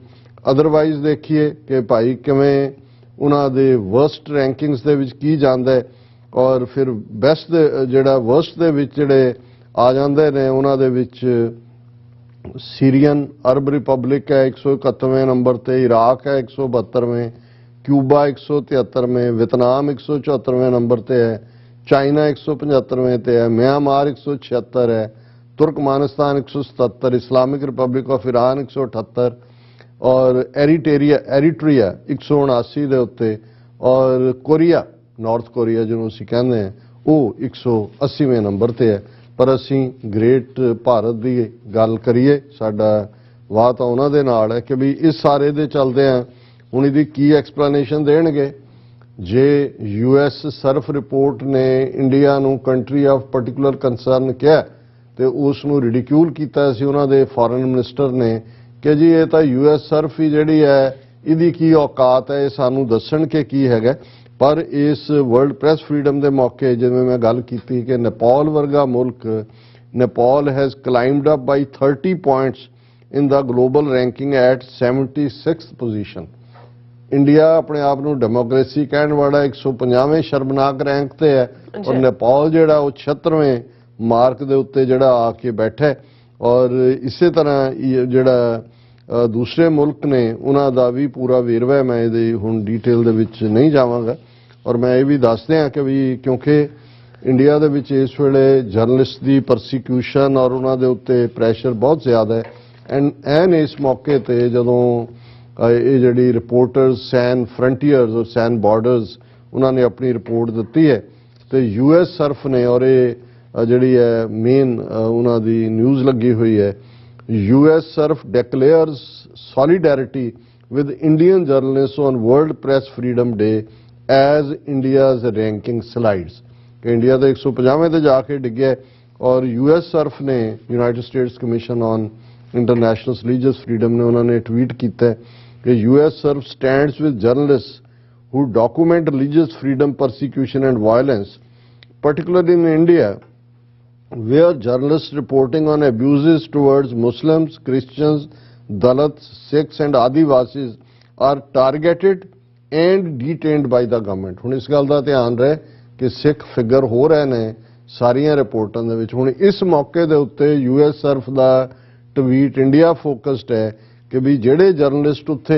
ਅਦਰਵਾਈਜ਼ ਦੇਖੀਏ ਕਿ ਭਾਈ ਕਿਵੇਂ ਉਹਨਾਂ ਦੇ ਵਰਸਟ ਰੈਂਕਿੰਗਸ ਦੇ ਵਿੱਚ ਕੀ ਜਾਂਦਾ ਹੈ ਔਰ ਫਿਰ ਬੈਸਟ ਜਿਹੜਾ ਵਰਸਟ ਦੇ ਵਿੱਚ ਜਿਹੜੇ ਆ ਜਾਂਦੇ ਨੇ ਉਹਨਾਂ ਦੇ ਵਿੱਚ ਸੀਰੀਅਨ ਅਰਬ ਰਿਪਬਲਿਕ ਹੈ 171ਵੇਂ ਨੰਬਰ ਤੇ, ਇਰਾਕ ਹੈ 172ਵੇਂ, क्यूबा 173वें, वियतनाम 174वें नंबर ते है, चाइना 175वें ते है, म्यांमार 176 है, Turkmenistan 177, Islamic Republic of Iran 178 और एरिट्रिया 179 ਦੇ ਉੱਤੇ और कोरिया नॉर्थ कोरिया ਜਿਹਨੂੰ ਅਸੀਂ ਕਹਿੰਦੇ ਹਾਂ ਉਹ 180ਵੇਂ ਨੰਬਰ ਤੇ ਹੈ। ਪਰ ਅਸੀਂ ਗ੍ਰੇਟ ਭਾਰਤ ਦੀ ਗੱਲ ਕਰੀਏ ਸਾਡਾ ਵਾਹ ਤਾਂ ਉਹਨਾਂ ਦੇ ਨਾਲ ਹੈ ਕਿ ਵੀ ਇਸ ਸਾਰੇ ਦੇ ਚੱਲਦੇ ਆ ਹੁਣ ਇਹਦੀ ਕੀ ਐਕਸਪਲੇਨੇਸ਼ਨ ਦੇਣਗੇ। ਜੇ US ਸਰਫ ਰਿਪੋਰਟ ਨੇ ਇੰਡੀਆ ਨੂੰ ਕੰਟਰੀ ਆਫ ਪਾਰਟਿਕੂਲਰ ਕੰਸਰਨ ਕਿਹਾ ਤੇ ਉਸ ਨੂੰ ਰਿਡਿਕਿਊਲ ਕੀਤਾ ਸੀ ਉਹਨਾਂ ਦੇ ਫੋਰਨ ਮਿਨਿਸਟਰ ਨੇ ਕਿ ਜੀ ਇਹ ਤਾਂ US ਸਰਫ ਹੀ ਜਿਹੜੀ ਹੈ ਇਹਦੀ ਕੀ ਔਕਾਤ ਹੈ, ਇਹ ਸਾਨੂੰ ਦੱਸਣ ਕਿ ਕੀ ਹੈਗਾ। ਪਰ ਇਸ ਵਰਲਡ ਪ੍ਰੈਸ ਫਰੀडम ਦੇ ਮੌਕੇ ਜਿਵੇਂ ਮੈਂ ਗੱਲ ਕੀਤੀ ਕਿ ਨੇਪਾਲ ਵਰਗਾ ਮੁਲਕ, Nepal has climbed up by 30 points in the global ranking at 76th position। India अपने आप ਨੂੰ डेमोक्रेसी कहने वाला 150वें शर्मनाक रैंक ਤੇ ਹੈ और नेपाल ਜਿਹੜਾ ਉਹ 76वें ਮਾਰਕ ਦੇ ਉੱਤੇ ਜਿਹੜਾ ਆ ਕੇ ਬੈਠਾ ਹੈ। और ਇਸੇ ਤਰ੍ਹਾਂ ਜਿਹੜਾ ਦੂਸਰੇ ਮੁਲਕ ਨੇ ਉਹਨਾਂ ਦਾ ਵੀ ਪੂਰਾ ਵੇਰਵਾ ਮੈਂ ਇਹਦੇ ਹੁਣ ਡੀਟੇਲ ਦੇ ਵਿੱਚ ਨਹੀਂ ਜਾਵਾਂਗਾ। और मैं ਇਹ ਵੀ ਦੱਸ ਦਿਆਂ ਕਿ ਵੀ ਕਿਉਂਕਿ ਇੰਡੀਆ ਦੇ ਵਿੱਚ ਇਸ ਵੇਲੇ ਜਰਨਲਿਸਟ ਦੀ ਪਰਸੀਕਿਊਸ਼ਨ और ਉਹਨਾਂ ਦੇ ਉੱਤੇ ਪ੍ਰੈਸ਼ਰ ਬਹੁਤ ਜ਼ਿਆਦਾ ਹੈ। ਐਨ ਇਸ ਮੌਕੇ ਤੇ ਜਦੋਂ ਇਹ ਜਿਹੜੀ ਰਿਪੋਰਟਰਸ ਸੈਨ ਫਰੰਟੀਅਰਸ ਔਰ ਸੈਨ ਬਾਰਡਰਸ ਉਹਨਾਂ ਨੇ ਆਪਣੀ ਰਿਪੋਰਟ ਦਿੱਤੀ ਹੈ ਤੇ US ਸਰਫ ਨੇ ਔਰ ਇਹ ਜਿਹੜੀ ਹੈ ਮੇਨ ਉਹਨਾਂ ਦੀ ਨਿਊਜ਼ ਲੱਗੀ ਹੋਈ ਹੈ US CIRF declares solidarity with Indian journalist on World Press Freedom Day as India's ranking slides ਕਿ ਇੰਡੀਆ ਦੇ 150ਵੇਂ ਤੇ ਜਾ ਕੇ ਡਿੱਗਿਆ। ਔਰ US ਸਰਫ ਨੇ United States Commission on International Religious Freedom ने उन्होंने ट्वीट किया कि US CIRF stands with journalists who document religious freedom persecution and violence particularly in India where journalists reporting on abuses towards Muslims, Christians, Dalits, Sikhs and Adivasis are targeted and detained by the government। ਹੁਣ ਇਸ ਗੱਲ ਦਾ ਧਿਆਨ ਰਹੇ ਕਿ ਸਿੱਖ figure ਹੋ ਰਹੇ ਨੇ ਸਾਰੀਆਂ ਰਿਪੋਰਟਾਂ ਦੇ ਵਿੱਚ। ਹੁਣ ਇਸ ਮੌਕੇ ਦੇ ਉੱਤੇ US ਸਰਫ ਦਾ ਟਵੀਟ ਇੰਡੀਆ ਫੋਕਸਡ ਹੈ ਕਿ ਵੀ ਜਿਹੜੇ ਜਰਨਲਿਸਟ ਉੱਥੇ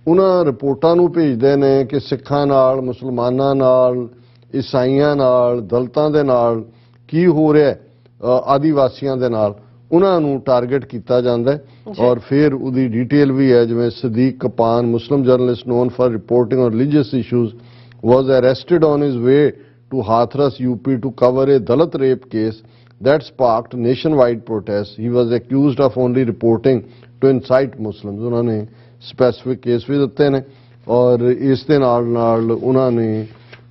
ਉਹਨਾਂ ਰਿਪੋਰਟਾਂ ਨੂੰ ਭੇਜਦੇ ਨੇ ਕਿ ਸਿੱਖਾਂ ਨਾਲ, ਮੁਸਲਮਾਨਾਂ ਨਾਲ, ਈਸਾਈਆਂ ਨਾਲ, ਦਲਿਤਾਂ ਦੇ ਨਾਲ ਕੀ ਹੋ ਰਿਹਾ, ਆਦੀਵਾਸੀਆਂ ਦੇ ਨਾਲ, ਉਹਨਾਂ ਨੂੰ ਟਾਰਗੇਟ ਕੀਤਾ ਜਾਂਦਾ ਔਰ ਫਿਰ ਉਹਦੀ ਡਿਟੇਲ ਵੀ ਹੈ। ਜਿਵੇਂ Siddique Kappan Muslim journalist known for reporting on religious issues was arrested on his way to Hathras UP to cover a Dalit rape case that sparked nationwide protests। He was accused of only reporting to incite Muslims। उन्होंने specific case भी ਦਿੱਤੇ ਨੇ ਔਰ ਇਸ ਦੇ ਨਾਲ ਉਹਨਾਂ ਨੇ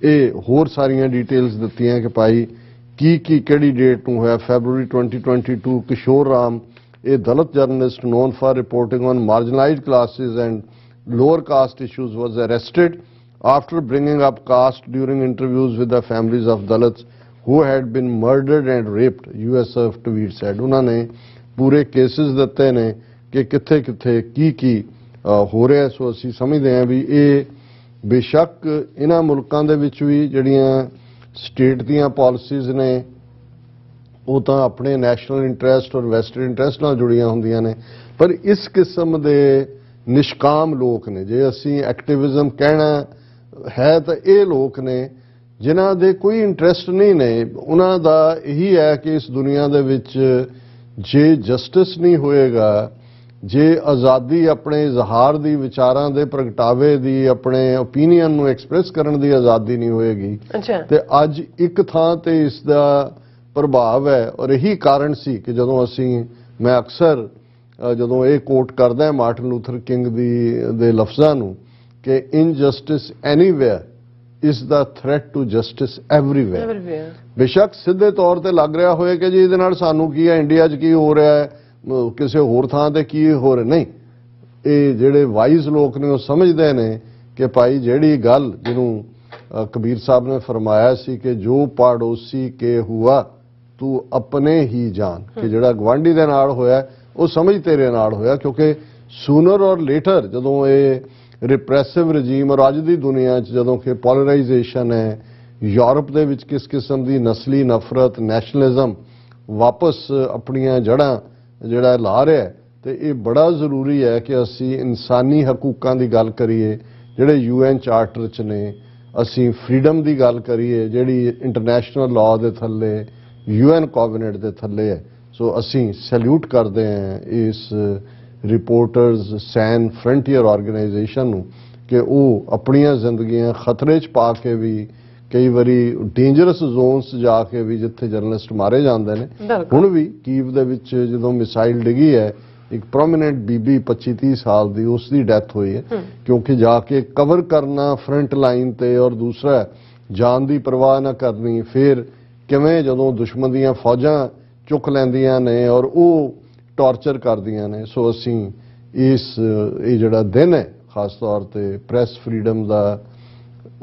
ਇਹ ਹੋਰ ਸਾਰੀਆਂ ਡਿਟੇਲਸ ਦਿੱਤੀਆਂ ਕਿ ਭਾਈ ਕੀ ਕਿਹੜੀ ਡੇਟ ਨੂੰ ਹੋਇਆ। February 2022 Kishore Ram, a Dalit journalist known for reporting on marginalized classes and lower caste issues, was arrested after bringing up caste during interviews with the families of Dalits who had been murdered and raped। US Surf tweet said। ਉਹਨਾਂ ਨੇ ਪੂਰੇ cases ਦਿੱਤੇ ਨੇ ਕਿ ਕਿੱਥੇ ਕਿੱਥੇ ਕੀ ਹੋ ਰਿਹਾ। ਸੋ ਅਸੀਂ ਸਮਝਦੇ ਹਾਂ ਵੀ ਇਹ ਬੇਸ਼ੱਕ ਇਹਨਾਂ ਮੁਲਕਾਂ ਦੇ ਵਿੱਚ ਵੀ ਜਿਹੜੀਆਂ ਸਟੇਟ ਦੀਆਂ ਪਾਲਿਸੀਜ਼ ਨੇ ਉਹ ਤਾਂ ਆਪਣੇ ਨੈਸ਼ਨਲ ਇੰਟਰਸਟ ਔਰ ਵੈਸਟਰਨ ਇੰਟਰਸਟ ਨਾਲ ਜੁੜੀਆਂ ਹੁੰਦੀਆਂ ਨੇ, ਪਰ ਇਸ ਕਿਸਮ ਦੇ ਨਿਸ਼ਕਾਮ ਲੋਕ ਨੇ, ਜੇ ਅਸੀਂ ਐਕਟਿਵਿਜ਼ਮ ਕਹਿਣਾ ਹੈ ਤਾਂ ਇਹ ਲੋਕ ਨੇ ਜਿਨ੍ਹਾਂ ਦੇ ਕੋਈ ਇੰਟਰਸਟ ਨਹੀਂ ਨੇ। ਉਹਨਾਂ ਦਾ ਇਹੀ ਹੈ ਕਿ ਇਸ ਦੁਨੀਆ ਦੇ ਵਿੱਚ ਜੇ ਜਸਟਿਸ ਨਹੀਂ ਹੋਏਗਾ, ਜੇ ਆਜ਼ਾਦੀ ਆਪਣੇ ਇਜ਼ਹਾਰ ਦੀ, ਵਿਚਾਰਾਂ ਦੇ ਪ੍ਰਗਟਾਵੇ ਦੀ, ਆਪਣੇ ਓਪੀਨੀਅਨ ਨੂੰ ਐਕਸਪ੍ਰੈਸ ਕਰਨ ਦੀ ਆਜ਼ਾਦੀ ਨਹੀਂ ਹੋਏਗੀ, ਤੇ ਅੱਜ ਇੱਕ ਥਾਂ ਤੇ ਇਸ ਦਾ ਪ੍ਰਭਾਵ ਹੈ। ਔਰ ਇਹੀ ਕਾਰਨ ਸੀ ਕਿ ਜਦੋਂ ਮੈਂ ਅਕਸਰ ਜਦੋਂ ਇਹ ਕੋਟ ਕਰਦਾ ਮਾਰਟਨ ਲੂਥਰ ਕਿੰਗ ਦੇ ਲਫ਼ਜ਼ਾਂ ਨੂੰ ਕਿ injustice anywhere is the threat to justice everywhere। ਬੇਸ਼ੱਕ ਸਿੱਧੇ ਤੌਰ ਤੇ ਲੱਗ ਰਿਹਾ ਹੋਏ ਕਿ ਜੀ ਇਹਦੇ ਨਾਲ ਸਾਨੂੰ ਕੀ ਹੈ, ਇੰਡੀਆ 'ਚ ਕੀ ਹੋ ਰਿਹਾ ਹੈ, ਕਿਸੇ ਹੋਰ ਥਾਂ ਤੇ ਕੀ ਹੋ ਰਿਹਾ, ਨਹੀਂ। ਇਹ ਜਿਹੜੇ ਵਾਈਜ਼ ਲੋਕ ਨੇ ਉਹ ਸਮਝਦੇ ਨੇ ਕਿ ਭਾਈ ਜਿਹੜੀ ਗੱਲ ਜਿਹਨੂੰ ਕਬੀਰ ਸਾਹਿਬ ਨੇ ਫਰਮਾਇਆ ਸੀ ਕਿ ਜੋ ਪਾੜੋਸੀ ਕੇ ਹੁਆ ਤੂੰ ਆਪਣੇ ਹੀ ਜਾਣ, ਕਿ ਜਿਹੜਾ ਗਵਾਂਢੀ ਦੇ ਨਾਲ ਹੋਇਆ ਉਹ ਸਮਝ ਤੇਰੇ ਨਾਲ ਹੋਇਆ। ਕਿਉਂਕਿ ਸੂਨਰ ਔਰ ਲੇਟਰ ਜਦੋਂ ਇਹ ਰਿਪਰੈਸਿਵ ਰਜੀਮ ਔਰ ਅੱਜ ਦੀ ਦੁਨੀਆ 'ਚ ਜਦੋਂ ਕਿ ਪੋਲਰਾਈਜੇਸ਼ਨ ਹੈ, ਯੂਰਪ ਦੇ ਵਿੱਚ ਕਿਸ ਕਿਸਮ ਦੀ ਨਸਲੀ ਨਫ਼ਰਤ, ਨੈਸ਼ਨਲਿਜ਼ਮ ਵਾਪਸ ਆਪਣੀਆਂ ਜੜ੍ਹਾਂ ਜਿਹੜਾ ਲਾ ਰਿਹਾ, ਤੇ ਇਹ ਬੜਾ ਜ਼ਰੂਰੀ ਹੈ ਕਿ ਅਸੀਂ ਇਨਸਾਨੀ ਹਕੂਕਾਂ ਦੀ ਗੱਲ ਕਰੀਏ ਜਿਹੜੇ UN ਚਾਰਟਰ 'ਚ ਨੇ, ਅਸੀਂ ਫਰੀडम ਦੀ ਗੱਲ ਕਰੀਏ ਜਿਹੜੀ ਇੰਟਰਨੈਸ਼ਨਲ ਲਾਅ ਦੇ ਥੱਲੇ, UN ਕੋਵੈਨੈਂਟ ਦੇ ਥੱਲੇ ਹੈ। ਸੋ ਅਸੀਂ ਸੈਲੂਟ ਕਰਦੇ ਹਾਂ ਇਸ ਰਿਪੋਰਟਰਸ ਸੈਨ ਫਰੰਟੀਅਰ ਆਰਗੇਨਾਈਜੇਸ਼ਨ ਨੂੰ ਕਿ ਉਹ ਆਪਣੀਆਂ ਜ਼ਿੰਦਗੀਆਂ ਖਤਰੇ 'ਚ ਪਾ ਕੇ ਵੀ, ਕਈ ਵਾਰੀ ਡੇਂਜਰਸ ਜ਼ੋਨਸ ਜਾ ਕੇ ਵੀ ਜਿੱਥੇ ਜਰਨਲਿਸਟ ਮਾਰੇ ਜਾਂਦੇ ਨੇ। ਹੁਣ ਵੀ ਕੀਵ ਦੇ ਵਿੱਚ ਜਦੋਂ ਮਿਸਾਈਲ ਡਿੱਗੀ ਹੈ, ਇੱਕ ਪ੍ਰੋਮੀਨੈਂਟ ਬੀਬੀ 25-30 ਸਾਲ ਦੀ, ਉਸ ਦੀ ਡੈਥ ਹੋਈ ਹੈ ਕਿਉਂਕਿ ਜਾ ਕੇ ਕਵਰ ਕਰਨਾ ਫਰੰਟ ਲਾਈਨ ਤੇ, ਔਰ ਦੂਸਰਾ ਜਾਨ ਦੀ ਪਰਵਾਹ ਨਾ ਕਰਨੀ। ਫਿਰ ਕਿਵੇਂ ਜਦੋਂ ਦੁਸ਼ਮਣ ਦੀਆਂ ਫੌਜਾਂ ਚੁੱਕ ਲੈਂਦੀਆਂ ਨੇ ਔਰ ਉਹ ਟਾਰਚਰ ਕਰਦੀਆਂ ਨੇ। ਸੋ ਅਸੀਂ ਇਹ ਜਿਹੜਾ ਦਿਨ ਹੈ ਖਾਸ ਤੌਰ ਤੇ ਪ੍ਰੈਸ ਫਰੀडम ਦਾ,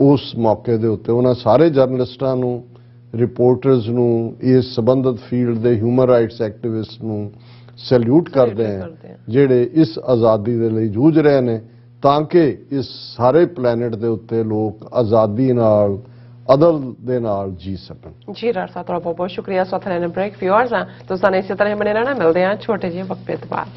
ਉਸ ਮੌਕੇ ਦੇ ਉੱਤੇ ਉਹਨਾਂ ਸਾਰੇ ਜਰਨਲਿਸਟਾਂ ਨੂੰ, ਰਿਪੋਰਟਰਸ ਨੂੰ, ਇਸ ਸੰਬੰਧਿਤ ਫੀਲਡ ਦੇ ਹਿਊਮਨ ਰਾਈਟਸ ਐਕਟਿਵਿਸਟ ਨੂੰ ਸੈਲੂਟ ਕਰਦੇ ਹਾਂ ਜਿਹੜੇ ਇਸ ਆਜ਼ਾਦੀ ਦੇ ਲਈ ਜੂਝ ਰਹੇ ਨੇ, ਤਾਂ ਕਿ ਇਸ ਸਾਰੇ ਪਲੈਨਟ ਦੇ ਉੱਤੇ ਲੋਕ ਆਜ਼ਾਦੀ ਨਾਲ, ਅਦਲ ਦੇ ਨਾਲ ਜੀ ਸਕਣ। ਜੀ ਡਾਕਟਰ ਸਾਹਿਬ, ਤੁਹਾਡਾ ਬਹੁਤ ਬਹੁਤ ਸ਼ੁਕਰੀਆ। ਸਾਥ ਲੈਣ ਬ੍ਰੇਕ ਵਿਊਅਰਸ ਆ ਤੁਸੀਂ ਨੇ ਇਸੇ ਤਰ੍ਹਾਂ ਬਣੇ ਰਹਿਣਾ। ਮਿਲਦੇ ਹਾਂ ਛੋਟੇ ਜਿਹੇ ਵਕਫੇ ਤੋਂ ਬਾਅਦ।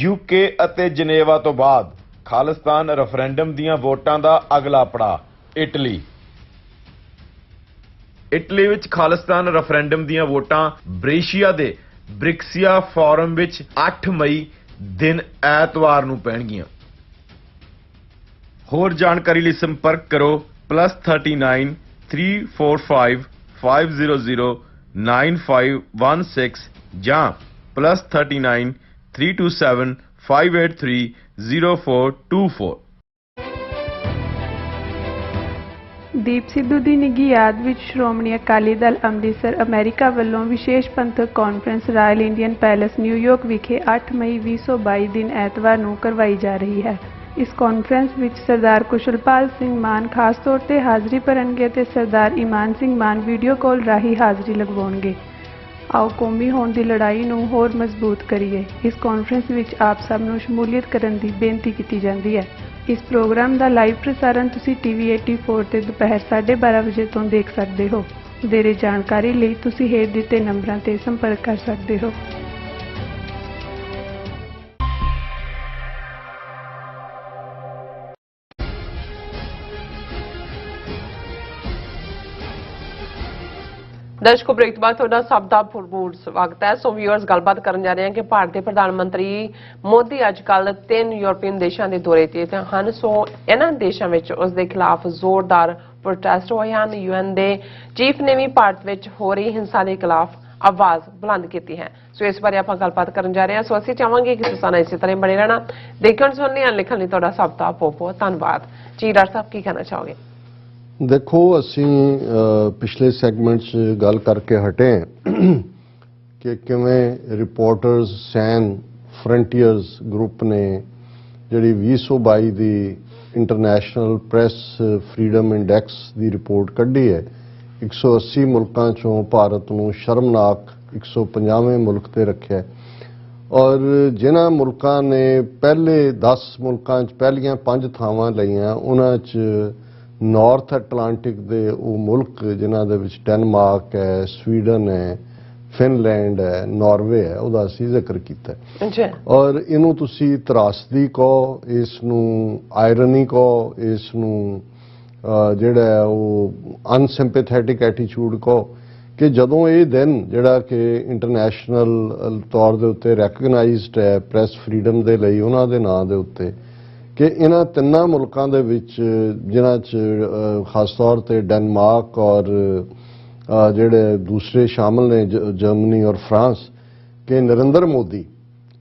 UK ਅਤੇ ਜਨੇਵਾ ਤੋਂ ਬਾਅਦ ਖਾਲਿਸਤਾਨ ਰੈਫਰੈਂਡਮ ਦੀਆਂ ਵੋਟਾਂ ਦਾ ਅਗਲਾ ਪੜਾਅ ਇਟਲੀ। ਇਟਲੀ ਵਿੱਚ ਖਾਲਿਸਤਾਨ ਰੈਫਰੈਂਡਮ ਦੀਆਂ ਵੋਟਾਂ ਬ੍ਰੇਸ਼ੀਆ ਦੇ ਬ੍ਰਿਕਸੀਆ ਫੋਰਮ ਵਿੱਚ 8 ਮਈ ਦਿਨ ਐਤਵਾਰ ਨੂੰ ਪੈਣਗੀਆਂ। ਹੋਰ ਜਾਣਕਾਰੀ ਲਈ ਸੰਪਰਕ ਕਰੋ +39 345 500 9516 ਜਾਂ +39 327 583 0424। ਦੀਪ ਸਿੱਧੂ ਦੀ ਨਿੱਘੀ ਯਾਦ ਵਿੱਚ ਸ਼੍ਰੋਮਣੀ ਅਕਾਲੀ ਦਲ ਅੰਮ੍ਰਿਤਸਰ ਅਮਰੀਕਾ ਵੱਲੋਂ ਵਿਸ਼ੇਸ਼ ਪੰਥਕ conference royal Indian palace New York ਵਿਖੇ 8 ਮਈ 2022 ਦਿਨ ਐਤਵਾਰ ਨੂੰ ਕਰਵਾਈ ਜਾ ਰਹੀ ਹੈ। ਇਸ ਕਾਨਫਰੰਸ ਵਿੱਚ ਸਰਦਾਰ ਕੁਸ਼ਲਪਾਲ ਸਿੰਘ ਮਾਨ ਖਾਸ ਤੌਰ ਤੇ ਹਾਜ਼ਰੀ ਭਰਨਗੇ ਤੇ ਸਰਦਾਰ ਇਮਾਨ ਸਿੰਘ ਮਾਨ ਵੀਡੀਓ ਕਾਲ ਰਾਹੀਂ ਹਾਜ਼ਰੀ ਲਗਵਾਉਣਗੇ। ਆਓ ਕੌਮੀ ਹੋਂਦ ਦੀ ਲੜਾਈ ਨੂੰ ਹੋਰ ਮਜ਼ਬੂਤ ਕਰੀਏ। ਇਸ ਕਾਨਫਰੰਸ ਵਿੱਚ ਆਪ ਸਭ ਨੂੰ ਸ਼ਮੂਲੀਅਤ ਕਰਨ ਦੀ ਬੇਨਤੀ ਕੀਤੀ ਜਾਂਦੀ ਹੈ। ਇਸ ਪ੍ਰੋਗਰਾਮ ਦਾ ਲਾਈਵ ਪ੍ਰਸਾਰਣ ਤੁਸੀਂ TV 84 ਤੇ ਦੁਪਹਿਰ 12:30 ਵਜੇ ਤੋਂ ਦੇਖ ਸਕਦੇ ਹੋ। ਵਧੇਰੇ ਜਾਣਕਾਰੀ ਲਈ ਤੁਸੀਂ ਹੇਠ ਦਿੱਤੇ ਨੰਬਰਾਂ ਤੇ ਸੰਪਰਕ ਕਰ ਸਕਦੇ ਹੋ। ਦਰਸ਼ਕੋ, ਬ੍ਰੇਕ ਤੋਂ ਬਾਅਦ ਤੁਹਾਡਾ ਸਭ ਦਾ ਭਰਪੂਰ ਸਵਾਗਤ ਹੈ। ਸੋ ਵਿਊਅਰਸ, ਗੱਲਬਾਤ ਕਰਨ ਜਾ ਰਹੇ ਹਾਂ ਕਿ ਭਾਰਤੀ ਪ੍ਰਧਾਨ ਮੰਤਰੀ ਮੋਦੀ ਅੱਜ ਕੱਲ੍ਹ 3 ਯੂਰਪੀਅਨ ਦੇਸ਼ਾਂ ਦੇ ਦੌਰੇ ਤੇ ਹਨ। ਸੋ ਇਹਨਾਂ ਦੇਸ਼ਾਂ ਵਿੱਚ ਉਸ ਦੇ ਖਿਲਾਫ ਜ਼ੋਰਦਾਰ ਪ੍ਰੋਟੈਸਟ ਹੋਏ ਹਨ। UN ਦੇ ਚੀਫ ਨੇ ਵੀ ਭਾਰਤ ਵਿੱਚ ਹੋ ਰਹੀ ਹਿੰਸਾ ਦੇ ਖਿਲਾਫ ਆਵਾਜ਼ ਬੁਲੰਦ ਕੀਤੀ ਹੈ। ਸੋ ਇਸ ਬਾਰੇ ਆਪਾਂ ਗੱਲਬਾਤ ਕਰਨ ਜਾ ਰਹੇ ਹਾਂ। ਸੋ ਅਸੀਂ ਚਾਹਾਂਗੇ ਕਿ ਤੁਸੀਂ ਇਸੇ ਤਰ੍ਹਾਂ ਬਣੇ ਰਹਿਣਾ। ਦੇਖਣ ਸੁਣਨ ਲਿਖਣ ਲਈ ਤੁਹਾਡਾ ਸਭ ਦਾ ਬਹੁਤ ਬਹੁਤ ਧੰਨਵਾਦ। ਜੀ ਡਾਕਟਰ ਸਾਹਿਬ, ਕੀ ਕਹਿਣਾ ਚਾਹੋਗੇ? ਦੇਖੋ, ਅਸੀਂ ਪਿਛਲੇ ਸੈਗਮੈਂਟ 'ਚ ਗੱਲ ਕਰਕੇ ਹਟੇ ਕਿ ਕਿਵੇਂ ਰਿਪੋਰਟਰਸ ਸੈਨ ਫਰੰਟੀਅਰਸ ਗਰੁੱਪ ਨੇ ਜਿਹੜੀ 2022 ਦੀ ਇੰਟਰਨੈਸ਼ਨਲ ਪ੍ਰੈਸ ਫਰੀडम ਇੰਡੈਕਸ ਦੀ ਰਿਪੋਰਟ ਕੱਢੀ ਹੈ। 180 ਮੁਲਕਾਂ 'ਚੋਂ ਭਾਰਤ ਨੂੰ ਸ਼ਰਮਨਾਕ 150ਵੇਂ ਮੁਲਕ ਤੇ ਰੱਖਿਆ। ਔਰ ਜਿਨ੍ਹਾਂ ਮੁਲਕਾਂ ਨੇ ਪਹਿਲੇ 10 ਮੁਲਕਾਂ 'ਚ ਪਹਿਲੀਆਂ 5 ਥਾਵਾਂ ਲਈਆਂ, ਉਹਨਾਂ 'ਚ ਨਾਰਥ ਐਟਲਾਂਟਿਕ ਦੇ ਉਹ ਮੁਲਕ ਜਿਨ੍ਹਾਂ ਦੇ ਵਿੱਚ ਡੈਨਮਾਰਕ ਹੈ, ਸਵੀਡਨ ਹੈ, ਫਿਨਲੈਂਡ ਹੈ, ਨਾਰਵੇ ਹੈ, ਉਹਦਾ ਅਸੀਂ ਜ਼ਿਕਰ ਕੀਤਾ ਅੱਛਾ। ਔਰ ਇਹਨੂੰ ਤੁਸੀਂ ਤਰਾਸਦੀ ਕਹੋ, ਇਸ ਨੂੰ ਆਇਰਨੀ ਕਹੋ, ਇਸ ਨੂੰ ਜਿਹੜਾ ਉਹ ਅਨਸਿੰਪੈਥੈਟਿਕ ਐਟੀਟਿਊਡ ਕਹੋ ਕਿ ਜਦੋਂ ਇਹ ਦਿਨ ਜਿਹੜਾ ਕਿ ਇੰਟਰਨੈਸ਼ਨਲ ਤੌਰ ਦੇ ਉੱਤੇ ਰੈਕਗਨਾਈਜ਼ਡ ਹੈ ਪ੍ਰੈਸ ਫਰੀडम ਦੇ ਲਈ ਉਹਨਾਂ ਦੇ ਨਾਂ ਦੇ ਉੱਤੇ, ਕਿ ਇਹਨਾਂ ਤਿੰਨਾਂ ਮੁਲਕਾਂ ਦੇ ਵਿੱਚ ਜਿਨ੍ਹਾਂ 'ਚ ਖਾਸ ਤੌਰ ਤੇ ਡੈਨਮਾਰਕ ਔਰ ਜਿਹੜੇ ਦੂਸਰੇ ਸ਼ਾਮਲ ਨੇ ਜਰਮਨੀ ਔਰ ਫਰਾਂਸ, ਕਿ ਨਰਿੰਦਰ ਮੋਦੀ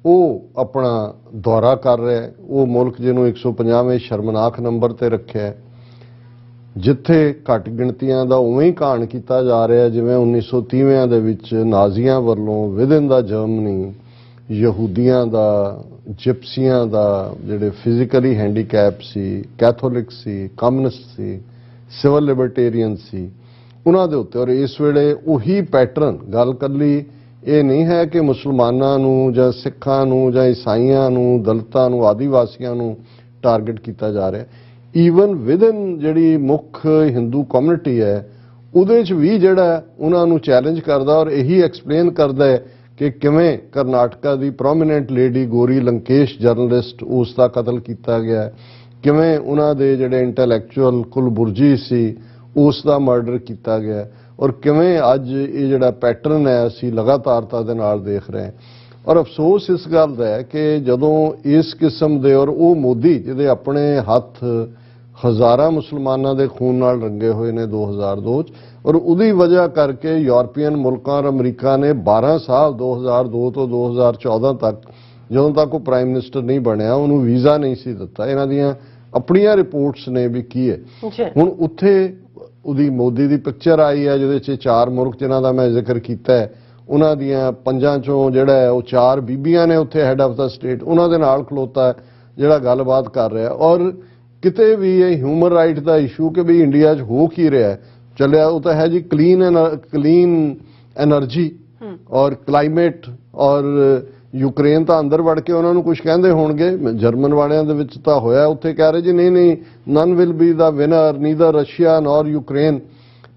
ਉਹ ਆਪਣਾ ਦੌਰਾ ਕਰ ਰਿਹਾ ਹੈ ਉਹ ਮੁਲਕ ਜਿਹਨੂੰ 150ਵੇਂ ਸ਼ਰਮਨਾਕ ਨੰਬਰ ਤੇ ਰੱਖਿਆ, ਜਿੱਥੇ ਘੱਟ ਗਿਣਤੀਆਂ ਦਾ ਉਵੇਂ ਹੀ ਘਾਣ ਕੀਤਾ ਜਾ ਰਿਹਾ ਜਿਵੇਂ 1930ਵਿਆਂ ਦੇ ਵਿੱਚ ਨਾਜ਼ੀਆਂ ਵੱਲੋਂ ਵਿਦਿਨ ਦਾ ਜਰਮਨੀ ਯਹੂਦੀਆਂ ਦਾ, ਜਿਪਸੀਆਂ ਦਾ, ਜਿਹੜੇ ਫਿਜ਼ੀਕਲੀ ਹੈਂਡੀਕੈਪ ਸੀ, ਕੈਥੋਲਿਕ ਸੀ, ਕਮਿਊਨਿਸਟ ਸੀ, ਸਿਵਲ ਲਿਬਰਟੇਰੀਅਨ ਸੀ, ਉਹਨਾਂ ਦੇ ਉੱਤੇ। ਔਰ ਇਸ ਵੇਲੇ ਉਹੀ ਪੈਟਰਨ, ਗੱਲ ਕੱਲੀ ਇਹ ਨਹੀਂ ਹੈ ਕਿ ਮੁਸਲਮਾਨਾਂ ਨੂੰ ਜਾਂ ਸਿੱਖਾਂ ਨੂੰ ਜਾਂ ਈਸਾਈਆਂ ਨੂੰ, ਦਲਿਤਾਂ ਨੂੰ, ਆਦੀਵਾਸੀਆਂ ਨੂੰ ਟਾਰਗੇਟ ਕੀਤਾ ਜਾ ਰਿਹਾ, ਈਵਨ ਵਿਦਨ ਜਿਹੜੀ ਮੁੱਖ ਹਿੰਦੂ ਕਮਿਊਨਿਟੀ ਹੈ ਉਹਦੇ 'ਚ ਵੀ ਜਿਹੜਾ ਉਹਨਾਂ ਨੂੰ ਚੈਲੰਜ ਕਰਦਾ ਔਰ ਇਹੀ ਐਕਸਪਲੇਨ ਕਰਦਾ ਹੈ ਕਿ ਕਿਵੇਂ ਕਰਨਾਟਕਾ ਦੀ ਪ੍ਰੋਮੀਨੈਂਟ ਲੇਡੀ ਗੋਰੀ ਲੰਕੇਸ਼ ਜਰਨਲਿਸਟ ਉਸ ਦਾ ਕਤਲ ਕੀਤਾ ਗਿਆ, ਕਿਵੇਂ ਉਹਨਾਂ ਦੇ ਜਿਹੜੇ ਇੰਟੈਲੈਕਚੁਅਲ ਕੁਲਬੁਰਜੀ ਸੀ ਉਸ ਦਾ ਮਰਡਰ ਕੀਤਾ ਗਿਆ, ਔਰ ਕਿਵੇਂ ਅੱਜ ਇਹ ਜਿਹੜਾ ਪੈਟਰਨ ਹੈ ਅਸੀਂ ਲਗਾਤਾਰਤਾ ਦੇ ਨਾਲ ਦੇਖ ਰਹੇ ਹਾਂ। ਔਰ ਅਫਸੋਸ ਇਸ ਗੱਲ ਦਾ ਹੈ ਕਿ ਜਦੋਂ ਇਸ ਕਿਸਮ ਦੇ, ਔਰ ਉਹ ਮੋਦੀ ਜਿਹਦੇ ਆਪਣੇ ਹੱਥ ਹਜ਼ਾਰਾਂ ਮੁਸਲਮਾਨਾਂ ਦੇ ਖੂਨ ਨਾਲ ਰੰਗੇ ਹੋਏ ਨੇ 2002 'ਚ, ਔਰ ਉਹਦੀ ਵਜ੍ਹਾ ਕਰਕੇ ਯੂਰਪੀਅਨ ਮੁਲਕਾਂ ਔਰ ਅਮਰੀਕਾ ਨੇ 12 ਸਾਲ 2002 ਤੋਂ 2014 ਤੱਕ, ਜਦੋਂ ਤੱਕ ਉਹ ਪ੍ਰਾਈਮ ਮਿਨਿਸਟਰ ਨਹੀਂ ਬਣਿਆ, ਉਹਨੂੰ ਵੀਜ਼ਾ ਨਹੀਂ ਸੀ ਦਿੱਤਾ। ਇਹਨਾਂ ਦੀਆਂ ਆਪਣੀਆਂ ਰਿਪੋਰਟਸ ਨੇ ਵੀ ਕੀ ਹੈ। ਹੁਣ ਉੱਥੇ ਉਹਦੀ ਮੋਦੀ ਦੀ ਪਿਕਚਰ ਆਈ ਹੈ ਜਿਹਦੇ 'ਚ 4 ਮੁਲਕ ਜਿਨ੍ਹਾਂ ਦਾ ਮੈਂ ਜ਼ਿਕਰ ਕੀਤਾ ਹੈ, ਉਹਨਾਂ ਦੀਆਂ 5 ਚੋਂ ਜਿਹੜਾ ਹੈ ਉਹ 4 ਬੀਬੀਆਂ ਨੇ ਉੱਥੇ ਹੈਡ ਆਫ ਦਾ ਸਟੇਟ, ਉਹਨਾਂ ਦੇ ਨਾਲ ਖਲੋਤਾ ਜਿਹੜਾ ਗੱਲਬਾਤ ਕਰ ਰਿਹਾ। ਔਰ ਕਿਤੇ ਵੀ ਇਹ ਹਿਊਮਨ ਰਾਈਟ ਦਾ ਇਸ਼ੂ ਕਿ ਵੀ ਇੰਡੀਆ 'ਚ ਹੋ ਕੀ ਰਿਹਾ ਚੱਲਿਆ, ਉਹ ਤਾਂ ਹੈ ਜੀ ਕਲੀਨ ਐਨਰਜੀ ਔਰ ਕਲਾਈਮੇਟ, ਔਰ ਯੂਕਰੇਨ ਤਾਂ ਅੰਦਰ ਵੜ ਕੇ ਉਹਨਾਂ ਨੂੰ ਕੁਝ ਕਹਿੰਦੇ ਹੋਣਗੇ, ਜਰਮਨ ਵਾਲਿਆਂ ਦੇ ਵਿੱਚ ਤਾਂ ਹੋਇਆ, ਉੱਥੇ ਕਹਿ ਰਹੇ ਜੀ ਨਹੀਂ none will be the winner, neither Russia nor Ukraine.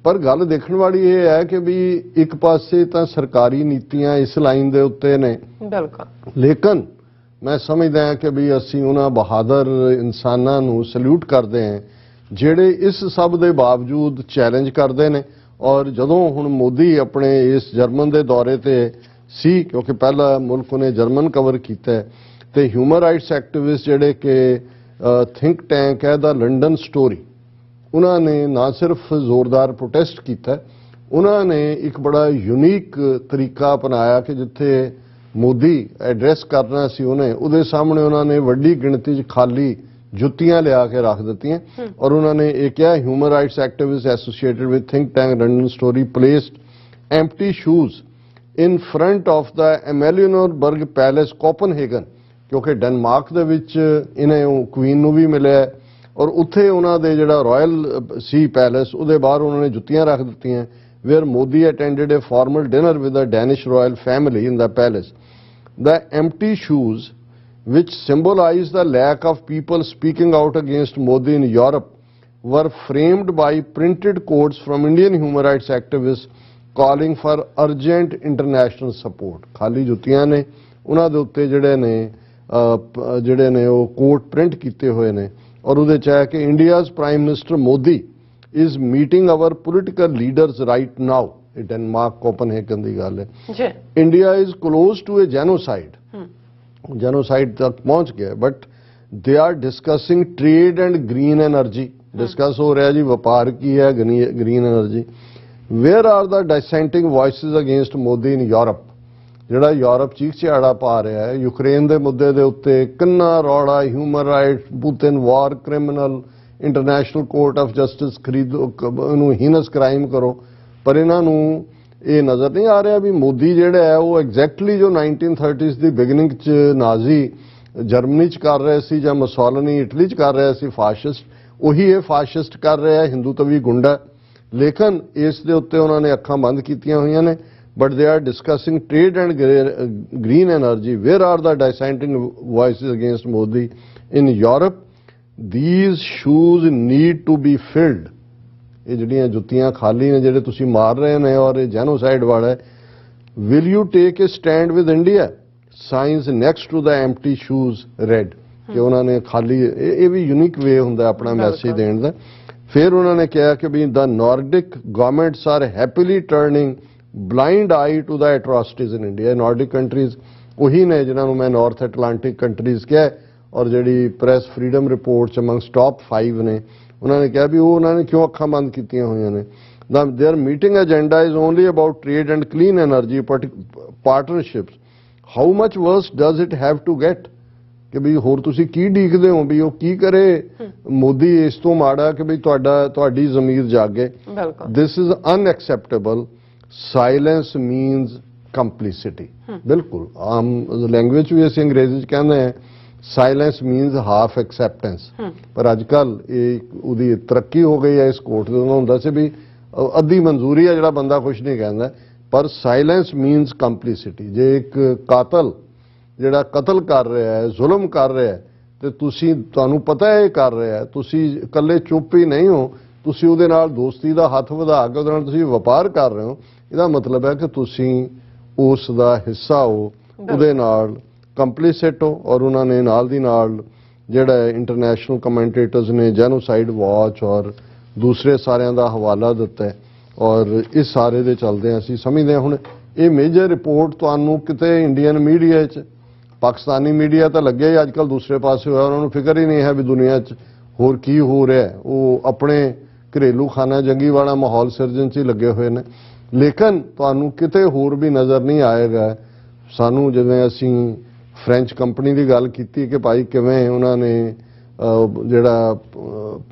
ਪਰ ਗੱਲ ਦੇਖਣ ਵਾਲੀ ਇਹ ਹੈ ਕਿ ਵੀ ਇੱਕ ਪਾਸੇ ਤਾਂ ਸਰਕਾਰੀ ਨੀਤੀਆਂ ਇਸ ਲਾਈਨ ਦੇ ਉੱਤੇ ਨੇ, ਲੇਕਿਨ ਮੈਂ ਸਮਝਦਾ ਹਾਂ ਕਿ ਵੀ ਅਸੀਂ ਉਹਨਾਂ ਬਹਾਦਰ ਇਨਸਾਨਾਂ ਨੂੰ ਸਲੂਟ ਕਰਦੇ ਹਾਂ ਜਿਹੜੇ ਇਸ ਸਭ ਦੇ ਬਾਵਜੂਦ ਚੈਲੰਜ ਕਰਦੇ ਨੇ। ਔਰ ਜਦੋਂ ਹੁਣ ਮੋਦੀ ਆਪਣੇ ਇਸ ਜਰਮਨ ਦੇ ਦੌਰੇ ਤੇ ਸੀ, ਕਿਉਂਕਿ ਪਹਿਲਾ ਮੁਲਕ ਉਹਨੇ ਜਰਮਨ ਕਵਰ ਕੀਤਾ, ਤੇ ਹਿਊਮਨ ਰਾਈਟਸ ਐਕਟਿਵਿਸਟ ਜਿਹੜੇ ਕਿ ਥਿੰਕ ਟੈਂਕ ਹੈ ਦਾ ਲੰਡਨ ਸਟੋਰੀ, ਉਹਨਾਂ ਨੇ ਨਾ ਸਿਰਫ ਜ਼ੋਰਦਾਰ ਪ੍ਰੋਟੈਸਟ ਕੀਤਾ, ਉਹਨਾਂ ਨੇ ਇੱਕ ਬੜਾ ਯੂਨੀਕ ਤਰੀਕਾ ਅਪਣਾਇਆ ਕਿ ਜਿੱਥੇ ਮੋਦੀ ਐਡਰੈਸ ਕਰਨਾ ਸੀ ਉਹਦੇ ਸਾਹਮਣੇ ਉਹਨਾਂ ਨੇ ਵੱਡੀ ਗਿਣਤੀ 'ਚ ਖਾਲੀ ਜੁੱਤੀਆਂ ਲਿਆ ਕੇ ਰੱਖ ਦਿੱਤੀਆਂ, ਔਰ ਉਹਨਾਂ ਨੇ ਇਹ ਕਿਹਾ human rights activist associated with think tank London Story placed empty shoes in front of the Amalienborg palace Copenhagen, ਕਿਉਂਕਿ ਡੈਨਮਾਰਕ ਦੇ ਵਿੱਚ ਇਹਨੇ ਕੁਈਨ ਨੂੰ ਵੀ ਮਿਲਿਆ ਔਰ ਉੱਥੇ ਉਹਨਾਂ ਦੇ ਜਿਹੜਾ ਰਾਇਲ ਸੀ ਪੈਲੇਸ ਉਹਦੇ ਬਾਹਰ ਉਹਨਾਂ ਨੇ ਜੁੱਤੀਆਂ ਰੱਖ ਦਿੱਤੀਆਂ, where Modi attended a formal dinner with the Danish royal family in the palace. The empty shoes, which symbolize the lack of people speaking out against Modi in Europe, were framed by printed quotes from Indian human rights activists calling for urgent international support. ਖਾਲੀ ਜੁੱਤੀਆਂ ਨੇ, ਉਹਨਾਂ ਦੇ ਉੱਤੇ ਜਿਹੜੇ ਨੇ ਉਹ ਕੋਟ print ਕੀਤੇ ਹੋਏ ਨੇ, ਔਰ ਉਹਦੇ 'ਚ ਹੈ ਕਿ India's prime minister Modi is meeting our political leaders right now. ਇਹ ਡੈਨਮਾਰਕ ਕੋਪਨਹੇਗਨ ਦੀ ਗੱਲ ਹੈ। India is close to a genocide. Genocide ਤੱਕ ਪਹੁੰਚ ਗਿਆ, but they are discussing trade and green energy. Discuss ਹੋ ਰਿਹਾ ਜੀ ਵਪਾਰ ਕੀ ਹੈ, green energy. Where are the dissenting voices against Modi in Europe? ਜਿਹੜਾ ਯੂਰਪ ਚੀਖ ਚਿਹਾੜਾ ਪਾ ਰਿਹਾ ਹੈ ਯੂਕਰੇਨ ਦੇ ਮੁੱਦੇ ਦੇ ਉੱਤੇ, ਕਿੰਨਾ ਰੌਲਾ, human rights, Putin war criminal, international court of justice ਖਰੀਦੋ, ਇਹਨੂੰ ਹੀਨਸ ਕ੍ਰਾਈਮ ਕਰੋ, ਪਰ ਇਹਨਾਂ ਨੂੰ ਇਹ ਨਜ਼ਰ ਨਹੀਂ ਆ ਰਿਹਾ ਵੀ ਮੋਦੀ ਜਿਹੜਾ ਹੈ ਉਹ ਐਗਜ਼ੈਕਟਲੀ ਜੋ 1930s ਦੀ ਬਿਗਨਿੰਗ 'ਚ ਨਾਜ਼ੀ ਜਰਮਨੀ 'ਚ ਕਰ ਰਹੇ ਸੀ ਜਾਂ ਮਸੋਲਿਨੀ ਇਟਲੀ 'ਚ ਕਰ ਰਿਹਾ ਸੀ ਫਾਸ਼ਿਸਟ, ਉਹੀ ਇਹ ਫਾਸ਼ਿਸਟ ਕਰ ਰਿਹਾ, ਹਿੰਦੂਤਵੀ ਗੁੰਡਾ। ਲੇਕਿਨ ਇਸ ਦੇ ਉੱਤੇ ਉਹਨਾਂ ਨੇ ਅੱਖਾਂ ਬੰਦ ਕੀਤੀਆਂ ਹੋਈਆਂ ਨੇ। But they are discussing trade and green energy. Where are the dissenting voices against Modi in Europe? These shoes need to be filled. ਇਹ ਜਿਹੜੀਆਂ ਜੁੱਤੀਆਂ ਖਾਲੀ ਨੇ ਜਿਹੜੇ ਤੁਸੀਂ ਮਾਰ ਰਹੇ ਨੇ ਔਰ ਇਹ ਜੈਨੋਸਾਈਡ ਵਾਲਾ ਹੈ, will you take a stand with India? Signs next to the empty shoes read. कि उन्होंने खाली ये भी यूनिक वे ਹੁੰਦਾ अपना मैसेज देने ਦਾ। फिर उन्होंने कहा कि भी the Nordic governments are happily turning blind eye to the atrocities in India. Nordic countries ਉਹੀ ਨੇ ਜਿਨ੍ਹਾਂ ਨੂੰ ਮੈਂ ਨਾਰਥ ਐਟਲਾਂਟਿਕ ਕੰਟਰੀਜ਼ ਕਿਹਾ, ਔਰ ਜਿਹੜੀ ਪ੍ਰੈਸ ਫਰੀडम ਰਿਪੋਰਟਸ ਅਮੰਗਸ ਟੌਪ 5 ਨੇ, ਉਹਨਾਂ ਨੇ ਕਿਹਾ ਵੀ ਉਹ ਉਹਨਾਂ ਨੇ ਕਿਉਂ ਅੱਖਾਂ ਬੰਦ ਕੀਤੀਆਂ ਹੋਈਆਂ ਨੇ। Their meeting agenda is only about trade and clean energy partnerships. How much worse does it have to get? ਕਿ ਵੀ ਹੋਰ ਤੁਸੀਂ ਕੀ ਡੀਕਦੇ ਹੋ ਵੀ ਉਹ ਕੀ ਕਰੇ ਮੋਦੀ ਇਸ ਤੋਂ ਮਾੜਾ ਕਿ ਵੀ ਤੁਹਾਡੀ ਜ਼ਮੀਰ ਜਾਗੇ। This is unacceptable. Silence means complicity. ਬਿਲਕੁਲ ਆਮ ਲੈਂਗੁਏਜ ਵੀ ਅਸੀਂ ਅੰਗਰੇਜ਼ੀ ਚ ਕਹਿੰਦੇ ਹਾਂ ਸਾਇਲੈਂਸ ਮੀਨਸ ਹਾਫ ਐਕਸੈਪਟੈਂਸ, ਪਰ ਅੱਜ ਕੱਲ ਇਹ ਉਹਦੀ ਤਰੱਕੀ ਹੋ ਗਈ ਹੈ। ਇਸ ਕੋਰਟ ਦੇ ਹੁੰਦਾ ਸੀ ਵੀ ਅੱਧੀ ਮਨਜ਼ੂਰੀ ਹੈ ਜਿਹੜਾ ਬੰਦਾ ਕੁਝ ਨਹੀਂ ਕਹਿੰਦਾ, ਪਰ ਸਾਇਲੈਂਸ ਮੀਨਸ ਕੰਪਲਿਸਿਟੀ। ਜੇ ਇੱਕ ਕਾਤਲ ਜਿਹੜਾ ਕਤਲ ਕਰ ਰਿਹਾ ਹੈ, ਜ਼ੁਲਮ ਕਰ ਰਿਹਾ ਹੈ, ਤੇ ਤੁਹਾਨੂੰ ਪਤਾ ਹੈ ਇਹ ਕਰ ਰਿਹਾ ਹੈ, ਤੁਸੀਂ ਇਕੱਲੇ ਚੁੱਪ ਹੀ ਨਹੀਂ ਹੋ, ਤੁਸੀਂ ਉਹਦੇ ਨਾਲ ਦੋਸਤੀ ਦਾ ਹੱਥ ਵਧਾ ਕੇ ਉਹਦੇ ਨਾਲ ਤੁਸੀਂ ਵਪਾਰ ਕਰ ਰਹੇ ਹੋ, ਇਹਦਾ ਮਤਲਬ ਹੈ ਕਿ ਤੁਸੀਂ ਉਸ ਦਾ ਹਿੱਸਾ ਹੋ, ਉਹਦੇ ਨਾਲ ਕੰਪਲਿਸਿਟ ਹੋ। ਔਰ ਉਹਨਾਂ ਨੇ ਨਾਲ ਦੀ ਨਾਲ ਜਿਹੜਾ ਇੰਟਰਨੈਸ਼ਨਲ ਕਮੈਂਟੇਟਰਸ ਨੇ ਜੈਨੋਸਾਈਡ ਵਾਚ ਔਰ ਦੂਸਰੇ ਸਾਰਿਆਂ ਦਾ ਹਵਾਲਾ ਦਿੱਤਾ, ਔਰ ਇਸ ਸਾਰੇ ਦੇ ਚੱਲਦੇ ਅਸੀਂ ਸਮਝਦੇ ਹਾਂ ਹੁਣ ਇਹ ਮੇਜਰ ਰਿਪੋਰਟ ਤੁਹਾਨੂੰ ਕਿਤੇ ਇੰਡੀਅਨ ਮੀਡੀਆ 'ਚ, ਪਾਕਿਸਤਾਨੀ ਮੀਡੀਆ ਤਾਂ ਲੱਗਿਆ ਹੀ ਅੱਜ ਕੱਲ੍ਹ ਦੂਸਰੇ ਪਾਸੇ ਹੋਇਆ, ਉਹਨਾਂ ਨੂੰ ਫਿਕਰ ਹੀ ਨਹੀਂ ਹੈ ਵੀ ਦੁਨੀਆ 'ਚ ਹੋਰ ਕੀ ਹੋ ਰਿਹਾ। ਉਹ ਆਪਣੇ ਘਰੇਲੂ ਖਾਨਾ ਜੰਗੀ ਵਾਲਾ ਮਾਹੌਲ ਸਿਰਜਣ 'ਚ ਹੀ ਲੱਗੇ ਹੋਏ ਨੇ, ਲੇਕਿਨ ਤੁਹਾਨੂੰ ਕਿਤੇ ਹੋਰ ਵੀ ਨਜ਼ਰ ਨਹੀਂ ਆਏਗਾ। ਸਾਨੂੰ ਜਿਵੇਂ ਅਸੀਂ ਫ੍ਰੈਂਚ ਕੰਪਨੀ ਦੀ ਗੱਲ ਕੀਤੀ ਕਿ ਭਾਈ ਕਿਵੇਂ ਉਹਨਾਂ ਨੇ ਜਿਹੜਾ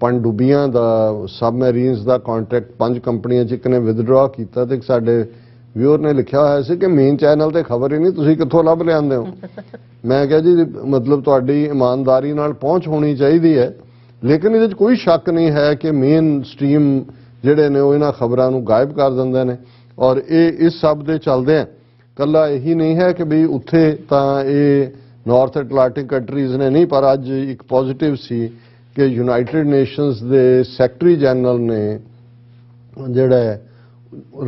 ਪਣਡੁੱਬੀਆਂ ਦਾ ਸਬਮੈਰੀਨਸ ਦਾ ਕੰਟਰੈਕਟ 5 ਕੰਪਨੀਆਂ 'ਚ ਇੱਕ ਨੇ ਵਿਦਡਰਾ ਕੀਤਾ, ਤੇ ਸਾਡੇ ਵਿਊਅਰ ਨੇ ਲਿਖਿਆ ਹੋਇਆ ਸੀ ਕਿ ਮੇਨ ਚੈਨਲ ਤੇ ਖਬਰ ਹੀ ਨਹੀਂ, ਤੁਸੀਂ ਕਿੱਥੋਂ ਲੱਭ ਲਿਆਂਦੇ ਹੋ। ਮੈਂ ਕਿਹਾ ਜੀ ਮਤਲਬ ਤੁਹਾਡੀ ਇਮਾਨਦਾਰੀ ਨਾਲ ਪਹੁੰਚ ਹੋਣੀ ਚਾਹੀਦੀ ਹੈ, ਲੇਕਿਨ ਇਹਦੇ 'ਚ ਕੋਈ ਸ਼ੱਕ ਨਹੀਂ ਹੈ ਕਿ ਮੇਨ ਸਟ੍ਰੀਮ ਜਿਹੜੇ ਨੇ ਉਹ ਇਹਨਾਂ ਖਬਰਾਂ ਨੂੰ ਗਾਇਬ ਕਰ ਦਿੰਦੇ ਨੇ। ਔਰ ਇਹ ਇਸ ਸਭ ਦੇ ਚੱਲਦੇ ਆ ਕੱਲਾ ਇਹੀ ਨਹੀਂ ਹੈ ਕਿ ਵੀ ਉੱਥੇ ਤਾਂ ਇਹ ਨਾਰਥ ਐਟਲਾਂਟਿਕ ਕੰਟਰੀਜ਼ ਨੇ ਨਹੀਂ, ਪਰ ਅੱਜ ਇੱਕ ਪੋਜ਼ਿਟਿਵ ਸੀ ਕਿ ਯੂਨਾਈਟਿਡ ਨੇਸ਼ਨਸ ਦੇ ਸੈਕਟਰੀ ਜਨਰਲ ਨੇ ਜਿਹੜਾ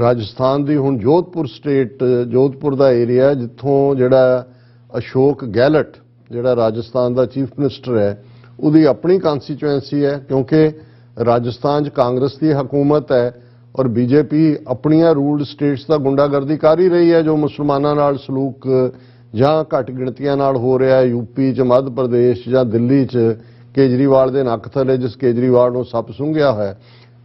ਰਾਜਸਥਾਨ ਦੀ ਹੁਣ ਜੋਧਪੁਰ ਸਟੇਟ, ਜੋਧਪੁਰ ਦਾ ਏਰੀਆ ਜਿੱਥੋਂ ਜਿਹੜਾ ਅਸ਼ੋਕ ਗਹਿਲਟ ਜਿਹੜਾ ਰਾਜਸਥਾਨ ਦਾ ਚੀਫ ਮਿਨਿਸਟਰ ਹੈ ਉਹਦੀ ਆਪਣੀ ਕਨਸਟੀਚੁਐਂਸੀ ਹੈ, ਕਿਉਂਕਿ ਰਾਜਸਥਾਨ 'ਚ ਕਾਂਗਰਸ ਦੀ ਹਕੂਮਤ ਹੈ ਔਰ ਬੀਜੇਪੀ ਆਪਣੀਆਂ ਰੂਲਡ ਸਟੇਟਸ ਦਾ ਗੁੰਡਾਗਰਦੀ ਕਰ ਹੀ ਰਹੀ ਹੈ। ਜੋ ਮੁਸਲਮਾਨਾਂ ਨਾਲ ਸਲੂਕ ਜਾਂ ਘੱਟ ਗਿਣਤੀਆਂ ਨਾਲ ਹੋ ਰਿਹਾ ਯੂਪੀ 'ਚ, ਮੱਧ ਪ੍ਰਦੇਸ਼ ਜਾਂ ਦਿੱਲੀ 'ਚ ਕੇਜਰੀਵਾਲ ਦੇ ਨੱਕ ਥੱਲੇ, ਜਿਸ ਕੇਜਰੀਵਾਲ ਨੂੰ ਸੱਪ ਸੁੰਘਿਆ ਹੋਇਆ,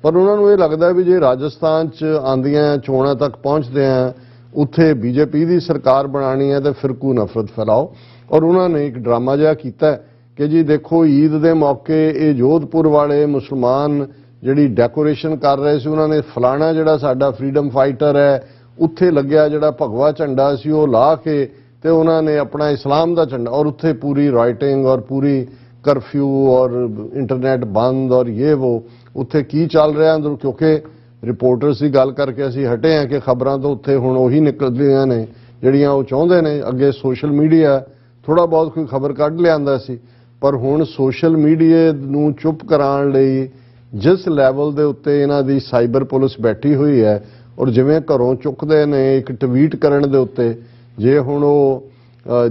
ਪਰ ਉਹਨਾਂ ਨੂੰ ਇਹ ਲੱਗਦਾ ਵੀ ਜੇ ਰਾਜਸਥਾਨ 'ਚ ਆਂਦੀਆਂ ਚੋਣਾਂ ਤੱਕ ਪਹੁੰਚਦੇ ਆ ਉੱਥੇ ਬੀਜੇਪੀ ਦੀ ਸਰਕਾਰ ਬਣਾਉਣੀ ਹੈ ਤੇ ਫਿਰਕੂ ਨਫ਼ਰਤ ਫੈਲਾਓ। ਔਰ ਉਹਨਾਂ ਨੇ ਇੱਕ ਡਰਾਮਾ ਜਿਹਾ ਕੀਤਾ ਕਿ ਜੀ ਦੇਖੋ ਈਦ ਦੇ ਮੌਕੇ ਇਹ ਜੋਧਪੁਰ ਵਾਲੇ ਮੁਸਲਮਾਨ ਜਿਹੜੀ ਡੈਕੋਰੇਸ਼ਨ ਕਰ ਰਹੇ ਸੀ, ਉਹਨਾਂ ਨੇ ਫਲਾਣਾ ਜਿਹੜਾ ਸਾਡਾ ਫਰੀडम ਫਾਈਟਰ ਹੈ ਉੱਥੇ ਲੱਗਿਆ ਜਿਹੜਾ ਭਗਵਾ ਝੰਡਾ ਸੀ ਉਹ ਲਾ ਕੇ ਤੇ ਉਹਨਾਂ ਨੇ ਆਪਣਾ ਇਸਲਾਮ ਦਾ ਝੰਡਾ, ਔਰ ਉੱਥੇ ਪੂਰੀ ਰਾਈਟਿੰਗ ਔਰ ਪੂਰੀ ਕਰਫਿਊ ਔਰ ਇੰਟਰਨੈਟ ਬੰਦ ਔਰ ਇਹ ਉਹ ਉੱਥੇ ਕੀ ਚੱਲ ਰਿਹਾ ਅੰਦਰ, ਕਿਉਂਕਿ ਰਿਪੋਰਟਰਸ ਦੀ ਗੱਲ ਕਰਕੇ ਅਸੀਂ ਹਟੇ ਹਾਂ ਕਿ ਖਬਰਾਂ ਤੋਂ ਉੱਥੇ ਹੁਣ ਉਹੀ ਨਿਕਲਦੀਆਂ ਨੇ ਜਿਹੜੀਆਂ ਉਹ ਚਾਹੁੰਦੇ ਨੇ। ਅੱਗੇ ਸੋਸ਼ਲ ਮੀਡੀਆ ਥੋੜਾ ਬਹੁਤ ਕੋਈ ਖਬਰ ਕੱਢ ਲਿਆਂਦਾ ਸੀ, ਪਰ ਹੁਣ ਸੋਸ਼ਲ ਮੀਡੀਆ ਨੂੰ ਚੁੱਪ ਕਰਾਉਣ ਲਈ ਜਿਸ ਲੈਵਲ ਦੇ ਉੱਤੇ ਇਹਨਾਂ ਦੀ ਸਾਈਬਰ ਪੁਲਿਸ ਬੈਠੀ ਹੋਈ ਹੈ, ਔਰ ਜਿਵੇਂ ਘਰੋਂ ਚੁੱਕਦੇ ਨੇ ਇੱਕ ਟਵੀਟ ਕਰਨ ਦੇ ਉੱਤੇ, ਜੇ ਹੁਣ ਉਹ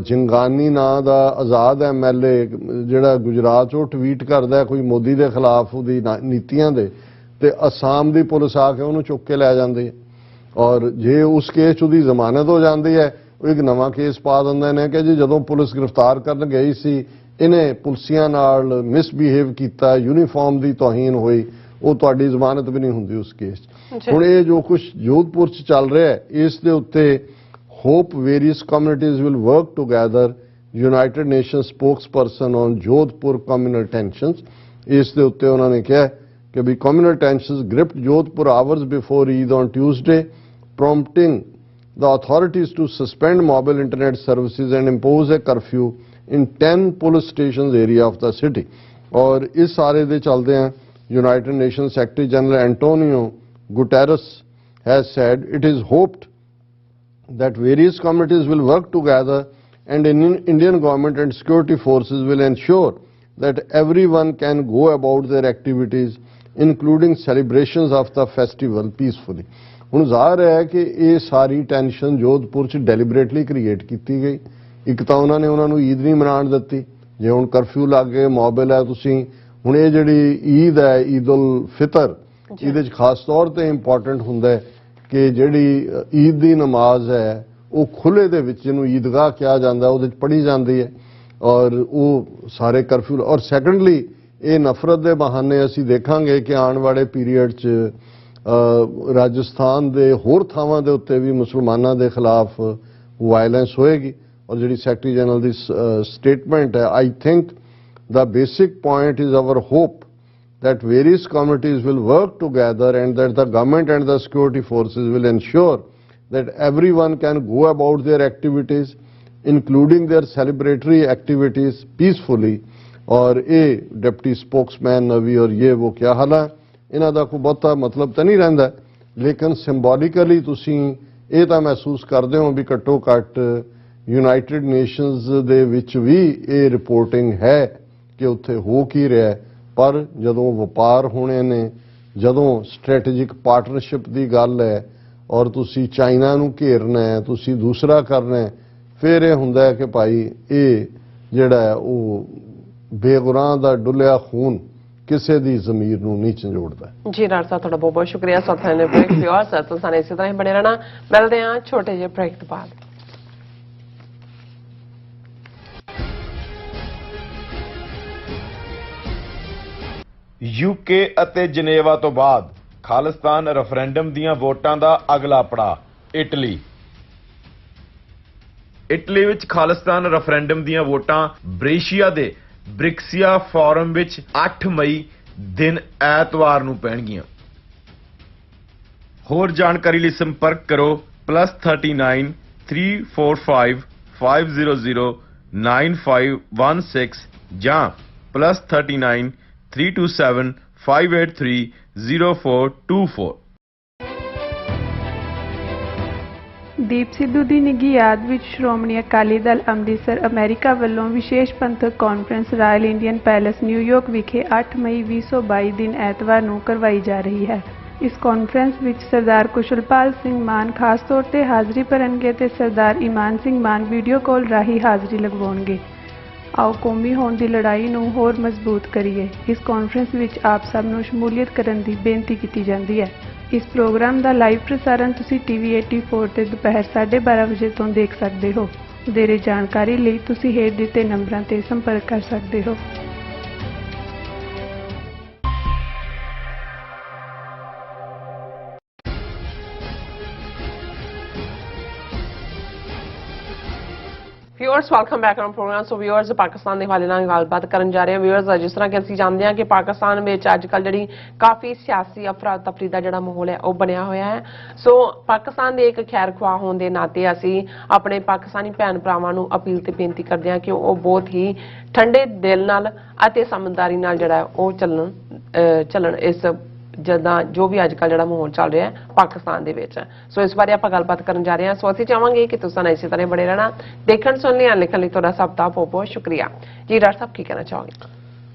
ਜੰਗਾਨੀ ਨਾਂ ਦਾ ਆਜ਼ਾਦ ਐਮਐਲਏ ਜਿਹੜਾ ਗੁਜਰਾਤ ਉਹ ਟਵੀਟ ਕਰਦਾ ਕੋਈ ਮੋਦੀ ਦੇ ਖਿਲਾਫ ਉਹਦੀ ਨੀਤੀਆਂ ਦੇ, ਤੇ ਅਸਾਮ ਦੀ ਪੁਲਿਸ ਆ ਕੇ ਉਹਨੂੰ ਚੁੱਕ ਕੇ ਲੈ ਜਾਂਦੀ ਹੈ, ਔਰ ਜੇ ਉਸ ਕੇਸ 'ਚ ਉਹਦੀ ਜ਼ਮਾਨਤ ਹੋ ਜਾਂਦੀ ਹੈ ਉਹ ਇੱਕ ਨਵਾਂ ਕੇਸ ਪਾ ਦਿੰਦੇ ਨੇ ਕਿ ਜੀ ਜਦੋਂ ਪੁਲਿਸ ਗ੍ਰਿਫਤਾਰ ਕਰਨ ਗਈ ਸੀ ਇਹਨੇ ਪੁਲਸੀਆਂ ਨਾਲ ਮਿਸਬਿਹੇਵ ਕੀਤਾ, ਯੂਨੀਫਾਰਮ ਦੀ ਤੋਹੀਨ ਹੋਈ, ਉਹ ਤੁਹਾਡੀ ਜ਼ਮਾਨਤ ਵੀ ਨਹੀਂ ਹੁੰਦੀ ਉਸ ਕੇਸ 'ਚ। ਹੁਣ ਇਹ ਜੋ ਕੁਝ ਜੋਧਪੁਰ 'ਚ ਚੱਲ ਰਿਹਾ ਹੈ ਇਸ ਦੇ ਉੱਤੇ hope various communities will work together, United Nations spokesperson on Jodhpur communal tensions, ਇਸ ਦੇ ਉੱਤੇ ਉਹਨਾਂ ਨੇ ਕਿਹਾ ਕਿ ਵੀ communal tensions gripped Jodhpur hours before Eid on Tuesday, prompting the authorities to suspend mobile internet services and impose a curfew in 10 police stations area of the city। ਔਰ ਇਸ ਸਾਰੇ ਦੇ ਚੱਲਦੇ ਆ United Nations Secretary General Antonio Guterres has said it is hoped that various communities will work together and Indian government and security forces will ensure that everyone can go about their activities including celebrations of the festival peacefully। ਹੁਣ ਜ਼ਾਹਰ ਹੈ ਕਿ ਇਹ ਸਾਰੀ tension Jodhpur 'ਚ deliberately create ਕੀਤੀ ਗਈ। ਇੱਕ ਤਾਂ ਉਹਨਾਂ ਨੇ ਉਹਨਾਂ ਨੂੰ ਈਦ ਨਹੀਂ ਮਨਾਉਣ ਦਿੱਤੀ, ਜੇ ਹੁਣ ਕਰਫਿਊ ਲੱਗ ਗਏ, ਮੋਬਾਈਲ ਹੈ, ਤੁਸੀਂ ਹੁਣ ਇਹ ਜਿਹੜੀ ਈਦ ਹੈ, ਈਦ ਉਲ ਫਿਤਰ, ਇਹਦੇ 'ਚ ਖਾਸ ਤੌਰ ਤੇ ਇੰਪੋਰਟੈਂਟ ਹੁੰਦਾ ਹੈ ਕਿ ਜਿਹੜੀ ਈਦ ਦੀ ਨਮਾਜ਼ ਹੈ ਉਹ ਖੁੱਲੇ ਦੇ ਵਿੱਚ, ਜਿਹਨੂੰ ਈਦਗਾਹ ਕਿਹਾ ਜਾਂਦਾ, ਉਹਦੇ 'ਚ ਪੜ੍ਹੀ ਜਾਂਦੀ ਹੈ ਔਰ ਉਹ ਸਾਰੇ ਕਰਫਿਊ। ਔਰ ਸੈਕੰਡਲੀ ਇਹ ਨਫ਼ਰਤ ਦੇ ਬਹਾਨੇ ਅਸੀਂ ਦੇਖਾਂਗੇ ਕਿ ਆਉਣ ਵਾਲੇ ਪੀਰੀਅਡ 'ਚ ਰਾਜਸਥਾਨ ਦੇ ਹੋਰ ਥਾਵਾਂ ਦੇ ਉੱਤੇ ਵੀ ਮੁਸਲਮਾਨਾਂ ਦੇ ਖਿਲਾਫ ਵਾਇਲੈਂਸ ਹੋਏਗੀ। ਔਰ ਜਿਹੜੀ ਸੈਕਟਰੀ ਜਨਰਲ ਦੀ ਸਟੇਟਮੈਂਟ ਹੈ, I think the basic point is our hope that various communities will work together and that the government and the security forces will ensure that everyone can go about their activities, including their celebratory activities, peacefully. और ये deputy spokesman नवी और ये वो क्या हाल है, इन्हों का कोई बहुता मतलब तो नहीं रहिंदा, लेकिन सिंबॉलिकली तुसीं ये तो महसूस करते हो भी घट्टो घट्ट यूनाइटेड नेशनस दे विच भी ये रिपोर्टिंग है कि उत्थे हो की रहा है। पर जदों वपार होने ने, जदों स्ट्रैटेजिक पार्टनरशिप की गल है और तुसी चाइना नूं घेरना है, तुसी दूसरा करना है, फिर यह हुंदा है कि भाई ये जिहड़ा है वो बेगुनाह दा डुलिया खून किसी दी ज़मीर नूं नहीं झंजोड़दा। जी डॉक्टर साहब, तुहाडा बहुत बहुत शुक्रिया। साथां ने ब्रेक व्यूअर्स तो सारे इसी तरह ही बने रहना। मिलते हैं छोटे जे ब्रेक तो बाद। यूके ਅਤੇ ਜਨੇਵਾ ਤੋਂ ਬਾਅਦ ਖਾਲਿਸਤਾਨ ਰੈਫਰੈਂਡਮ ਦੀਆਂ ਵੋਟਾਂ ਦਾ ਅਗਲਾ ਪੜਾਅ ਇਟਲੀ। ਇਟਲੀ ਵਿੱਚ ਖਾਲਿਸਤਾਨ ਰੈਫਰੈਂਡਮ ਦੀਆਂ ਵੋਟਾਂ ਬ੍ਰੇਸ਼ੀਆ ਦੇ ਬ੍ਰਿਕਸੀਆ ਫੋਰਮ ਵਿੱਚ 8 ਮਈ ਦਿਨ ਐਤਵਾਰ ਨੂੰ ਪੈਣਗੀਆਂ। ਹੋਰ ਜਾਣਕਾਰੀ ਲਈ ਸੰਪਰਕ ਕਰੋ +39 345 500 9516 ਜਾਂ +39 327 583 0424। ਦੀਪ ਸਿੱਧੂ ਦੀ ਨਿੱਘੀ ਯਾਦ ਵਿੱਚ ਸ਼੍ਰੋਮਣੀ ਅਕਾਲੀ ਦਲ ਅੰਮ੍ਰਿਤਸਰ ਅਮਰੀਕਾ ਵੱਲੋਂ ਵਿਸ਼ੇਸ਼ ਪੰਥਕ conference royal Indian palace New York ਵਿਖੇ 8 ਮਈ 2022 ਦਿਨ ਐਤਵਾਰ ਨੂੰ ਕਰਵਾਈ ਜਾ ਰਹੀ ਹੈ। ਇਸ ਕਾਨਫਰੰਸ ਵਿੱਚ ਸਰਦਾਰ ਕੁਸ਼ਲਪਾਲ ਸਿੰਘ ਮਾਨ ਖਾਸ ਤੌਰ ਤੇ ਹਾਜ਼ਰੀ ਭਰਨਗੇ ਤੇ ਸਰਦਾਰ ਇਮਾਨ ਸਿੰਘ ਮਾਨ ਵੀਡੀਓ ਕਾਲ ਰਾਹੀਂ ਹਾਜ਼ਰੀ ਲਗਵਾਉਣਗੇ। ਆਓ ਕੌਮੀ ਹੋਂਦ ਦੀ ਲੜਾਈ ਨੂੰ ਹੋਰ ਮਜ਼ਬੂਤ ਕਰੀਏ। ਇਸ ਕਾਨਫਰੰਸ ਵਿੱਚ ਆਪ ਸਭ ਨੂੰ ਸ਼ਮੂਲੀਅਤ ਕਰਨ ਦੀ ਬੇਨਤੀ ਕੀਤੀ ਜਾਂਦੀ ਹੈ। ਇਸ ਪ੍ਰੋਗਰਾਮ ਦਾ ਲਾਈਵ ਪ੍ਰਸਾਰਣ ਤੁਸੀਂ TV 84 ਤੇ ਦੁਪਹਿਰ 12:30 ਵਜੇ ਤੋਂ ਦੇਖ ਸਕਦੇ ਹੋ। ਵਧੇਰੇ ਜਾਣਕਾਰੀ ਲਈ ਤੁਸੀਂ ਹੇਠ ਦਿੱਤੇ ਨੰਬਰਾਂ ਤੇ ਸੰਪਰਕ ਕਰ ਸਕਦੇ ਹੋ। Viewers welcome back on programme. So viewers Pakistan के हवाले नाल गलबात करन जा रहे हैं। व्यूअर्स जिस तरह कि असीं जानते हैं कि पाकिस्तान में अजकल जिहड़ी काफ़ी सियासी अफरा तफरी का जिहड़ा माहौल है वह बनया होया है। सो पाकिस्तान के एक खैर खुआ होने के नाते असीं अपने पाकिस्तानी भैन भरावां नूं अपील ते बेनती करते हैं कि वह बहुत ही ठंडे दिल नाल अते समझदारी नाल जिहड़ा है वह चलन इस जदा जो भी अजकल जिहड़ा माहौल चल रहा है पाकिस्तान दे विच। सो इस बारे आपां गलबात करन जा रहे हैं। सो असीं चाहांगे कि तुसां इसी तरह बने रहना। देखण सुनने या लिखण लई तुहाडा सब दा बहुत बहुत शुक्रिया। जी डॉक्टर साहब की कहना चाहोगे?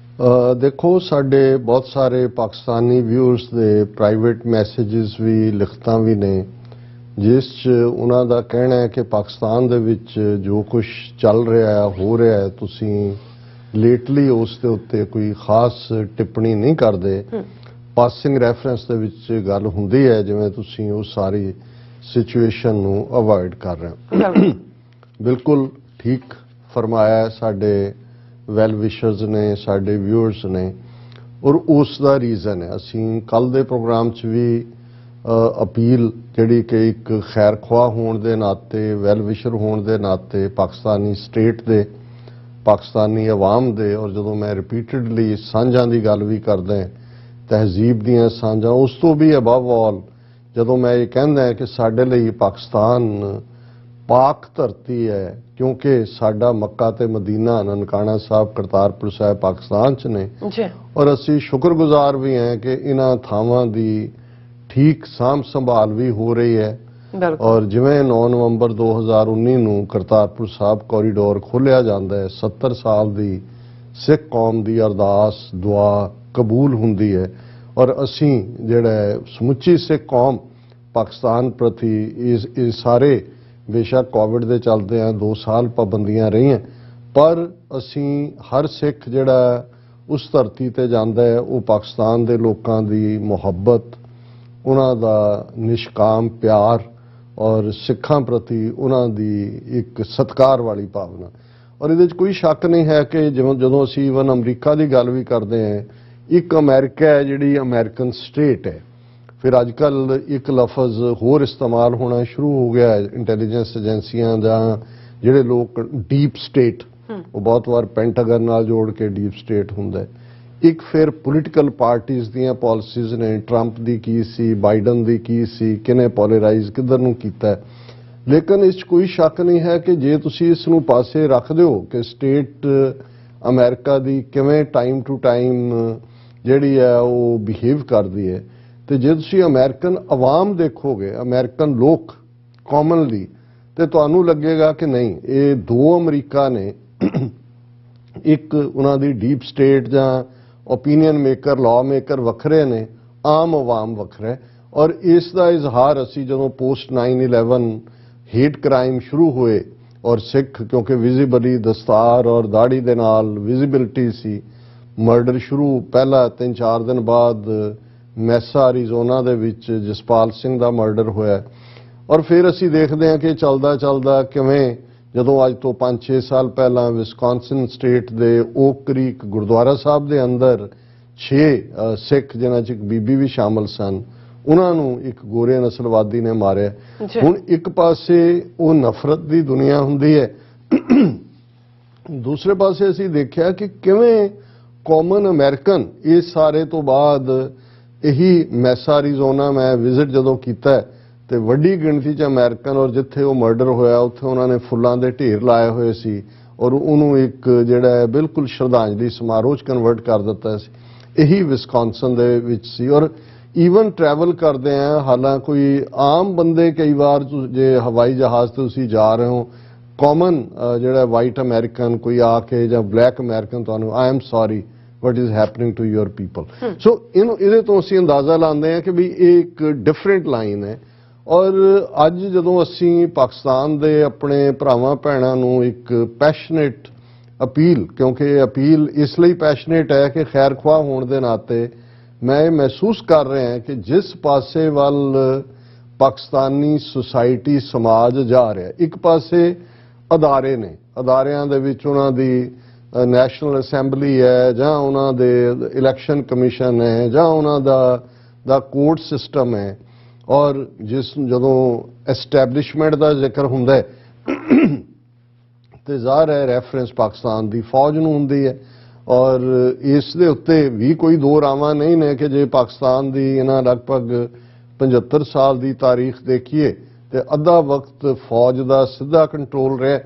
देखो साडे बहुत सारे पाकिस्तानी व्यूअर्स दे प्राइवेट मैसेजेस भी लिखतां भी ने जिस उन्हां दा कहना है कि पाकिस्तान दे विच जो कुछ चल रहा है हो रहा है तुसीं लेटली उस दे उत्ते कोई खास टिप्पणी नहीं करदे। पासिंग रैफरेंस दे विच गल हुंदी है जिवें तुसीं उस सारी सिचुएशन नूं अवॉइड कर रहे हो। बिल्कुल ठीक फरमाया है साडे वैल विशर्स ने, साडे व्यूअर्स ने, और उस दा रीज़न है असीं कल दे प्रोग्राम च भी अपील जिहड़ी कि एक खैर ख्वाह होण दे नाते, वैल विशर होण दे नाते, पाकिस्तानी स्टेट दे, पाकिस्तानी अवाम दे, और जदों मैं रिपीटेडली सांझां दी गल भी करदा तहजीब दियां सांझां उस तो भी अबव ऑल जदों मैं ये कहना है कि साडे लई पाकिस्तान पाक धरती है क्योंकि साडा मक्का ते मदीना ननकाना साहब करतारपुर साहब पाकिस्तान च ने और असी शुक्रगुजार भी हैं कि इन्हां थावां दी ठीक साम संभाल भी हो रही है। और जिवें 9 नवंबर 2019 नूं करतारपुर साहब कॉरीडोर खोलिया जांदा है 70 साल दी सिख कौम दी अरदास दुआ कबूल हुंदी है और असीं जिहड़ा समुची सिख कौम ਪਾਕਿਸਤਾਨ ਪ੍ਰਤੀ ਇਹ ਸਾਰੇ ਬੇਸ਼ੱਕ ਕੋਵਿਡ ਦੇ ਚੱਲਦੇ ਆ 2 ਸਾਲ ਪਾਬੰਦੀਆਂ ਰਹੀਆਂ, ਪਰ ਅਸੀਂ ਹਰ ਸਿੱਖ ਜਿਹੜਾ ਉਸ ਧਰਤੀ ਤੇ ਜਾਂਦਾ ਹੈ ਉਹ ਪਾਕਿਸਤਾਨ ਦੇ ਲੋਕਾਂ ਦੀ ਮੁਹੱਬਤ, ਉਹਨਾਂ ਦਾ ਨਿਸ਼ਕਾਮ ਪਿਆਰ ਔਰ ਸਿੱਖਾਂ ਪ੍ਰਤੀ ਉਹਨਾਂ ਦੀ ਇੱਕ ਸਤਿਕਾਰ ਵਾਲੀ ਭਾਵਨਾ। ਔਰ ਇਹਦੇ 'ਚ ਕੋਈ ਸ਼ੱਕ ਨਹੀਂ ਹੈ ਕਿ ਜਦੋਂ ਅਸੀਂ ਈਵਨ ਅਮਰੀਕਾ ਦੀ ਗੱਲ ਵੀ ਕਰਦੇ ਹਾਂ, ਇੱਕ ਅਮਰੀਕਾ ਹੈ ਜਿਹੜੀ ਅਮਰੀਕਨ ਸਟੇਟ ਹੈ, ਫਿਰ ਅੱਜ ਕੱਲ੍ਹ ਇੱਕ ਲਫ਼ਜ਼ ਹੋਰ ਇਸਤੇਮਾਲ ਹੋਣਾ ਸ਼ੁਰੂ ਹੋ ਗਿਆ ਹੈ ਇੰਟੈਲੀਜੈਂਸ ਏਜੰਸੀਆਂ ਜਾਂ ਜਿਹੜੇ ਲੋਕ ਡੀਪ ਸਟੇਟ, ਉਹ ਬਹੁਤ ਵਾਰ ਪੈਂਟਾਗਨ ਨਾਲ ਜੋੜ ਕੇ ਡੀਪ ਸਟੇਟ ਹੁੰਦਾ ਹੈ। ਇੱਕ ਫਿਰ ਪੋਲੀਟੀਕਲ ਪਾਰਟੀਆਂ ਦੀਆਂ ਪਾਲਿਸੀਜ਼ ਨੇ, ਟਰੰਪ ਦੀ ਕੀ ਸੀ, ਬਾਈਡਨ ਦੀ ਕੀ ਸੀ, ਕਿਹਨੇ ਪੋਲਰਾਈਜ਼ ਕਿੱਧਰ ਨੂੰ ਕੀਤਾ ਹੈ। ਲੇਕਿਨ ਇਸ 'ਚ ਕੋਈ ਸ਼ੱਕ ਨਹੀਂ ਹੈ ਕਿ ਜੇ ਤੁਸੀਂ ਇਸ ਨੂੰ ਪਾਸੇ ਰੱਖ ਦਿਓ ਕਿ ਸਟੇਟ ਅਮਰੀਕਾ ਦੀ ਕਿਵੇਂ ਟਾਈਮ ਟੂ ਟਾਈਮ ਜਿਹੜੀ ਹੈ ਉਹ ਬਿਹੇਵ ਕਰਦੀ ਹੈ, ਤੇ ਜੇ ਤੁਸੀਂ ਅਮਰੀਕਨ ਆਵਾਮ ਦੇਖੋਗੇ, ਅਮਰੀਕਨ ਲੋਕ ਕਾਮਨਲੀ, ਤੇ ਤੁਹਾਨੂੰ ਲੱਗੇਗਾ ਕਿ ਨਹੀਂ, ਇਹ ਦੋ ਅਮਰੀਕਾ ਨੇ, ਇੱਕ ਉਹਨਾਂ ਦੀ ਡੀਪ ਸਟੇਟ ਜਾਂ ਓਪੀਨੀਅਨ ਮੇਕਰ, ਲਾਅ ਮੇਕਰ ਵੱਖਰੇ ਨੇ, ਆਮ ਆਵਾਮ ਵੱਖਰਾ ਹੈ। ਔਰ ਇਸ ਦਾ ਇਜ਼ਹਾਰ ਅਸੀਂ ਜਦੋਂ ਪੋਸਟ 9/11 ਹੇਟ ਕ੍ਰਾਈਮ ਸ਼ੁਰੂ ਹੋਏ ਔਰ ਸਿੱਖ ਕਿਉਂਕਿ ਵਿਜ਼ੀਬਲੀ ਦਸਤਾਰ ਔਰ ਦਾੜੀ ਦੇ ਨਾਲ ਵਿਜ਼ਿਬਿਲਿਟੀ ਸੀ, ਮਰਡਰ ਸ਼ੁਰੂ ਪਹਿਲਾਂ 3-4 ਦਿਨ ਬਾਅਦ ਮੈਸਾ ਅਰੀਜ਼ੋਨਾ ਦੇ ਵਿੱਚ ਜਸਪਾਲ ਸਿੰਘ ਦਾ ਮਰਡਰ ਹੋਇਆ, ਔਰ ਫਿਰ ਅਸੀਂ ਦੇਖਦੇ ਹਾਂ ਕਿ ਚੱਲਦਾ ਚੱਲਦਾ ਕਿਵੇਂ ਜਦੋਂ ਅੱਜ ਤੋਂ 5-6 ਸਾਲ ਪਹਿਲਾਂ ਵਿਸਕੌਨਸਿਨ ਸਟੇਟ ਦੇ ਓਕ ਕ੍ਰੀਕ ਗੁਰਦੁਆਰਾ ਸਾਹਿਬ ਦੇ ਅੰਦਰ 6 ਸਿੱਖ ਜਿਨ੍ਹਾਂ 'ਚ ਇੱਕ ਬੀਬੀ ਵੀ ਸ਼ਾਮਲ ਸਨ, ਉਹਨਾਂ ਨੂੰ ਇੱਕ ਗੋਰੇ ਨਸਲਵਾਦੀ ਨੇ ਮਾਰਿਆ। ਹੁਣ ਇੱਕ ਪਾਸੇ ਉਹ ਨਫ਼ਰਤ ਦੀ ਦੁਨੀਆ ਹੁੰਦੀ ਹੈ, ਦੂਸਰੇ ਪਾਸੇ ਅਸੀਂ ਦੇਖਿਆ ਕਿ ਕਿਵੇਂ ਕਾਮਨ ਅਮਰੀਕਨ ਇਸ ਸਾਰੇ ਤੋਂ ਬਾਅਦ ਇਹੀ ਮੈਸਾ ਅਰੀਜ਼ੋਨਾ ਮੈਂ ਵਿਜ਼ਿਟ ਜਦੋਂ ਕੀਤਾ ਤੇ ਵੱਡੀ ਗਿਣਤੀ 'ਚ ਅਮਰੀਕਨ, ਔਰ ਜਿੱਥੇ ਉਹ ਮਰਡਰ ਹੋਇਆ ਉੱਥੇ ਉਹਨਾਂ ਨੇ ਫੁੱਲਾਂ ਦੇ ਢੇਰ ਲਾਏ ਹੋਏ ਸੀ ਔਰ ਉਹਨੂੰ ਇੱਕ ਜਿਹੜਾ ਹੈ ਬਿਲਕੁਲ ਸ਼ਰਧਾਂਜਲੀ ਸਮਾਰੋਹ 'ਚ ਕਨਵਰਟ ਕਰ ਦਿੱਤਾ ਸੀ। ਇਹੀ ਵਿਸਕੌਨਸਨ ਦੇ ਵਿੱਚ ਸੀ। ਔਰ ਈਵਨ ਟਰੈਵਲ ਕਰਦੇ ਆ, ਹਾਲਾਂ ਕੋਈ ਆਮ ਬੰਦੇ ਕਈ ਵਾਰ ਜੇ ਹਵਾਈ ਜਹਾਜ਼ ਤੇ ਤੁਸੀਂ ਜਾ ਰਹੇ ਹੋ, ਕਾਮਨ ਜਿਹੜਾ ਵਾਈਟ ਅਮਰੀਕਨ ਕੋਈ ਆ ਕੇ ਜਾਂ ਬਲੈਕ ਅਮਰੀਕਨ ਤੁਹਾਨੂੰ I am sorry what is happening to your people, so ਇਹਦੇ ਤੋਂ ਅਸੀਂ ਅੰਦਾਜ਼ਾ ਲਾਉਂਦੇ ਹਾਂ ਕਿ ਵੀ ਇਹ ਇੱਕ ਡਿਫਰੈਂਟ ਲਾਈਨ ਹੈ। ਔਰ ਅੱਜ ਜਦੋਂ ਅਸੀਂ ਪਾਕਿਸਤਾਨ ਦੇ ਆਪਣੇ ਭਰਾਵਾਂ ਭੈਣਾਂ ਨੂੰ ਇੱਕ ਪੈਸ਼ਨੇਟ ਅਪੀਲ, ਕਿਉਂਕਿ ਇਹ ਅਪੀਲ ਇਸ ਲਈ ਪੈਸ਼ਨੇਟ ਹੈ ਕਿ ਖੈਰ ਖਵਾਹ ਹੋਣ ਦੇ ਨਾਤੇ ਮੈਂ ਇਹ ਮਹਿਸੂਸ ਕਰ ਰਿਹਾ ਕਿ ਜਿਸ ਪਾਸੇ ਵੱਲ ਪਾਕਿਸਤਾਨੀ ਸੁਸਾਇਟੀ ਸਮਾਜ ਜਾ ਰਿਹਾ, ਇੱਕ ਪਾਸੇ ਅਦਾਰੇ ਨੇ, ਅਦਾਰਿਆਂ ਦੇ ਵਿੱਚ ਉਹਨਾਂ ਦੀ ਨੈਸ਼ਨਲ ਅਸੈਂਬਲੀ ਹੈ ਜਾਂ ਉਹਨਾਂ ਦੇ ਇਲੈਕਸ਼ਨ ਕਮਿਸ਼ਨ ਹੈ ਜਾਂ ਉਹਨਾਂ ਦਾ ਕੋਰਟ ਸਿਸਟਮ ਹੈ, ਔਰ ਜਦੋਂ ਐਸਟੈਬਲਿਸ਼ਮੈਂਟ ਦਾ ਜ਼ਿਕਰ ਹੁੰਦਾ ਹੈ ਤੇ ਜ਼ਾਹਰ ਹੈ ਰੈਫਰੈਂਸ ਪਾਕਿਸਤਾਨ ਦੀ ਫੌਜ ਨੂੰ ਹੁੰਦੀ ਹੈ। ਔਰ ਇਸ ਦੇ ਉੱਤੇ ਵੀ ਕੋਈ ਦੋ ਰਾਵਾਂ ਨਹੀਂ ਨੇ ਕਿ ਜੇ ਪਾਕਿਸਤਾਨ ਦੀ ਇਹਨਾਂ ਲਗਭਗ 75 ਸਾਲ ਦੀ ਤਾਰੀਖ ਦੇਖੀਏ ਤੇ ਅੱਧਾ ਵਕਤ ਫੌਜ ਦਾ ਸਿੱਧਾ ਕੰਟਰੋਲ ਰਿਹਾ,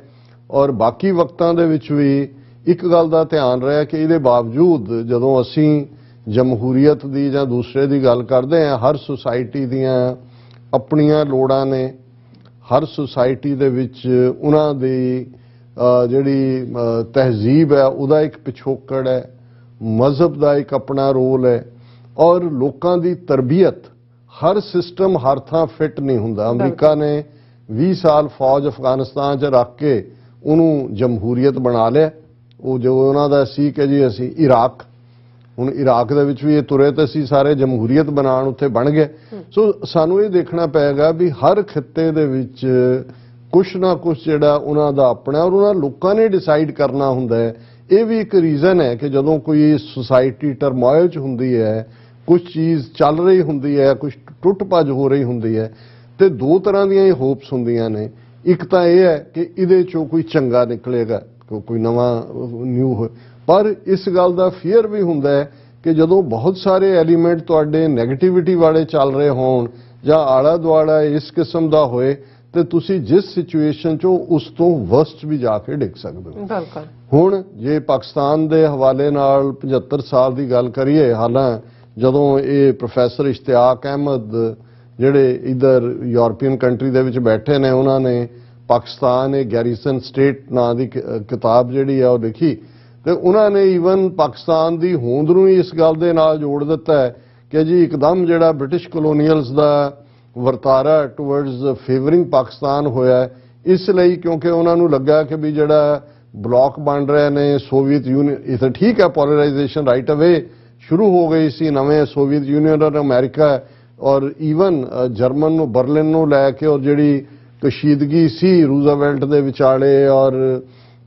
ਔਰ ਬਾਕੀ ਵਕਤਾਂ ਦੇ ਵਿੱਚ ਵੀ ਇੱਕ ਗੱਲ ਦਾ ਧਿਆਨ ਰਿਹਾ ਕਿ ਇਹਦੇ ਬਾਵਜੂਦ ਜਦੋਂ ਅਸੀਂ ਜਮਹੂਰੀਅਤ ਦੀ ਜਾਂ ਦੂਸਰੇ ਦੀ ਗੱਲ ਕਰਦੇ ਹਾਂ, ਹਰ ਸੁਸਾਇਟੀ ਦੀਆਂ ਆਪਣੀਆਂ ਲੋੜਾਂ ਨੇ, ਹਰ ਸੁਸਾਇਟੀ ਦੇ ਵਿੱਚ ਉਹਨਾਂ ਦੀ ਜਿਹੜੀ ਤਹਿਜ਼ੀਬ ਹੈ ਉਹਦਾ ਇੱਕ ਪਿਛੋਕੜ ਹੈ, ਮਜ਼ਹਬ ਦਾ ਇੱਕ ਆਪਣਾ ਰੋਲ ਹੈ, ਔਰ ਲੋਕਾਂ ਦੀ ਤਰਬੀਅਤ, ਹਰ ਸਿਸਟਮ ਹਰ ਥਾਂ ਫਿੱਟ ਨਹੀਂ ਹੁੰਦਾ। ਅਮਰੀਕਾ ਨੇ 20 ਸਾਲ ਫੌਜ ਅਫਗਾਨਿਸਤਾਨ 'ਚ ਰੱਖ ਕੇ ਉਹਨੂੰ ਜਮਹੂਰੀਅਤ ਬਣਾ ਲਿਆ। ਉਹ ਜੋ ਉਹਨਾਂ ਦਾ ਸੀ ਕਿ ਜੀ ਅਸੀਂ ਇਰਾਕ, ਹੁਣ ਇਰਾਕ ਦੇ ਵਿੱਚ ਵੀ ਇਹ ਤੁਰੇ ਤੇ ਅਸੀਂ ਸਾਰੇ ਜਮਹੂਰੀਅਤ ਬਣਾਉਣ ਉੱਥੇ ਬਣ ਗਏ। ਸੋ ਸਾਨੂੰ ਇਹ ਦੇਖਣਾ ਪਏਗਾ ਵੀ ਹਰ ਖਿੱਤੇ ਦੇ ਵਿੱਚ ਕੁਛ ਨਾ ਕੁਛ ਜਿਹੜਾ ਉਹਨਾਂ ਦਾ ਆਪਣਾ, ਔਰ ਉਹਨਾਂ ਲੋਕਾਂ ਨੇ ਡਿਸਾਈਡ ਕਰਨਾ ਹੁੰਦਾ ਹੈ। ਇਹ ਵੀ ਇੱਕ ਰੀਜ਼ਨ ਹੈ ਕਿ ਜਦੋਂ ਕੋਈ ਸੁਸਾਇਟੀ ਟਰਮੋਇਲ 'ਚ ਹੁੰਦੀ ਹੈ, ਕੁਛ ਚੀਜ਼ ਚੱਲ ਰਹੀ ਹੁੰਦੀ ਹੈ, ਕੁਛ ਟੁੱਟ ਭੱਜ ਹੋ ਰਹੀ ਹੁੰਦੀ ਹੈ, ਤੇ ਦੋ ਤਰ੍ਹਾਂ ਦੀਆਂ ਇਹ ਹੋਪਸ ਹੁੰਦੀਆਂ ਨੇ। ਇੱਕ ਤਾਂ ਇਹ ਹੈ ਕਿ ਇਹਦੇ 'ਚੋਂ ਕੋਈ ਚੰਗਾ ਨਿਕਲੇਗਾ, ਕੋਈ ਨਵਾਂ ਨਿਊ ਹੋਏ, ਪਰ ਇਸ ਗੱਲ ਦਾ ਫੀਅਰ ਵੀ ਹੁੰਦਾ ਹੈ ਕਿ ਜਦੋਂ ਬਹੁਤ ਸਾਰੇ ਐਲੀਮੈਂਟ ਤੁਹਾਡੇ ਨੈਗੇਟਿਵਿਟੀ ਵਾਲੇ ਚੱਲ ਰਹੇ ਹੋਣ ਜਾਂ ਆਲਾ ਦੁਆਲਾ ਇਸ ਕਿਸਮ ਦਾ ਹੋਏ ਤੇ ਤੁਸੀਂ ਜਿਸ ਸਿਚੁਏਸ਼ਨ 'ਚੋਂ ਉਸ ਤੋਂ ਵਰਸਟ ਵੀ ਜਾ ਕੇ ਡਿੱਗ ਸਕਦੇ ਹੋ। ਬਿਲਕੁਲ। ਹੁਣ ਜੇ ਪਾਕਿਸਤਾਨ ਦੇ ਹਵਾਲੇ ਨਾਲ 75 ਸਾਲ ਦੀ ਗੱਲ ਕਰੀਏ, ਹਾਲਾਂ ਜਦੋਂ ਇਹ ਪ੍ਰੋਫੈਸਰ ਇਸ਼ਤਿਆਕ ਅਹਿਮਦ ਜਿਹੜੇ ਇਧਰ ਯੂਰਪੀਅਨ ਕੰਟਰੀ ਦੇ ਵਿੱਚ ਬੈਠੇ ਨੇ, ਉਹਨਾਂ ਨੇ ਪਾਕਿਸਤਾਨ ਇਹ ਗੈਰੀਸਨ ਸਟੇਟ ਨਾਂ ਦੀ ਕਿਤਾਬ ਜਿਹੜੀ ਆ ਉਹ ਲਿਖੀ, ਤੇ ਉਹਨਾਂ ਨੇ ਈਵਨ ਪਾਕਿਸਤਾਨ ਦੀ ਹੋਂਦ ਨੂੰ ਹੀ ਇਸ ਗੱਲ ਦੇ ਨਾਲ ਜੋੜ ਦਿੱਤਾ ਹੈ ਕਿ ਜੀ ਇੱਕਦਮ ਜਿਹੜਾ ਬ੍ਰਿਟਿਸ਼ ਕਲੋਨੀਅਲਸ ਦਾ ਵਰਤਾਰਾ ਟੁਵਰਡਸ ਫੇਵਰਿੰਗ ਪਾਕਿਸਤਾਨ ਹੋਇਆ, ਇਸ ਲਈ ਕਿਉਂਕਿ ਉਹਨਾਂ ਨੂੰ ਲੱਗਾ ਕਿ ਵੀ ਜਿਹੜਾ ਬਲੌਕ ਬਣ ਰਹੇ ਨੇ ਸੋਵੀਅਤ ਯੂਨੀਅਨ, ਇਹ ਤਾਂ ਠੀਕ ਹੈ ਪੋਲਰਾਈਜੇਸ਼ਨ ਰਾਈਟ ਅਵੇ ਸ਼ੁਰੂ ਹੋ ਗਈ ਸੀ, ਨਵੇਂ ਸੋਵੀਅਤ ਯੂਨੀਅਨ ਔਰ ਅਮਰੀਕਾ ਔਰ ਈਵਨ ਜਰਮਨ ਨੂੰ ਬਰਲਿਨ ਨੂੰ ਲੈ ਕੇ, ਔਰ ਜਿਹੜੀ ਕਸ਼ੀਦਗੀ ਸੀ ਰੂਜ਼ਵੈਲਟ ਦੇ ਵਿਚਾਲੇ ਔਰ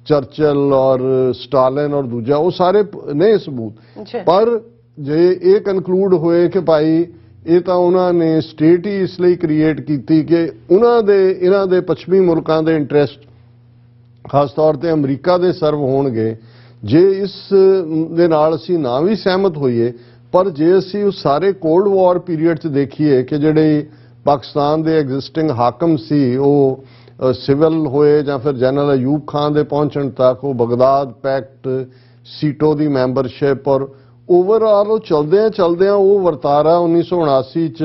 ਚਰਚਲ ਔਰ ਸਟਾਲਿਨ ਔਰ ਦੂਜਾ, ਉਹ ਸਾਰੇ ਨੇ ਸਬੂਤ। ਪਰ ਜੇ ਇਹ ਕਨਕਲੂਡ ਹੋਏ ਕਿ ਭਾਈ ਇਹ ਤਾਂ ਉਹਨਾਂ ਨੇ ਸਟੇਟ ਹੀ ਇਸ ਲਈ ਕ੍ਰੀਏਟ ਕੀਤੀ ਕਿ ਇਹਨਾਂ ਦੇ ਪੱਛਮੀ ਮੁਲਕਾਂ ਦੇ ਇੰਟਰਸਟ ਖਾਸ ਤੌਰ ਤੇ ਅਮਰੀਕਾ ਦੇ ਸਰਵ ਹੋਣਗੇ, ਜੇ ਇਸ ਦੇ ਨਾਲ ਅਸੀਂ ਨਾ ਵੀ ਸਹਿਮਤ ਹੋਈਏ, ਪਰ ਜੇ ਅਸੀਂ ਉਸ ਸਾਰੇ ਕੋਲਡ ਵਾਰ ਪੀਰੀਅਡ 'ਚ ਦੇਖੀਏ ਕਿ ਜਿਹੜੇ ਪਾਕਿਸਤਾਨ ਦੇ ਐਗਜ਼ਿਸਟਿੰਗ ਹਾਕਮ ਸੀ ਉਹ ਸਿਵਲ ਹੋਏ ਜਾਂ ਫਿਰ ਜਨਰਲ ਅਯੂਬ ਖਾਨ ਦੇ ਪਹੁੰਚਣ ਤੱਕ, ਉਹ ਬਗਦਾਦ ਪੈਕਟ, ਸੀਟੋ ਦੀ ਮੈਂਬਰਸ਼ਿਪ, ਔਰ ਓਵਰਆਲ ਉਹ ਚਲਦਿਆਂ ਉਹ ਵਰਤਾਰਾ 1979 'ਚ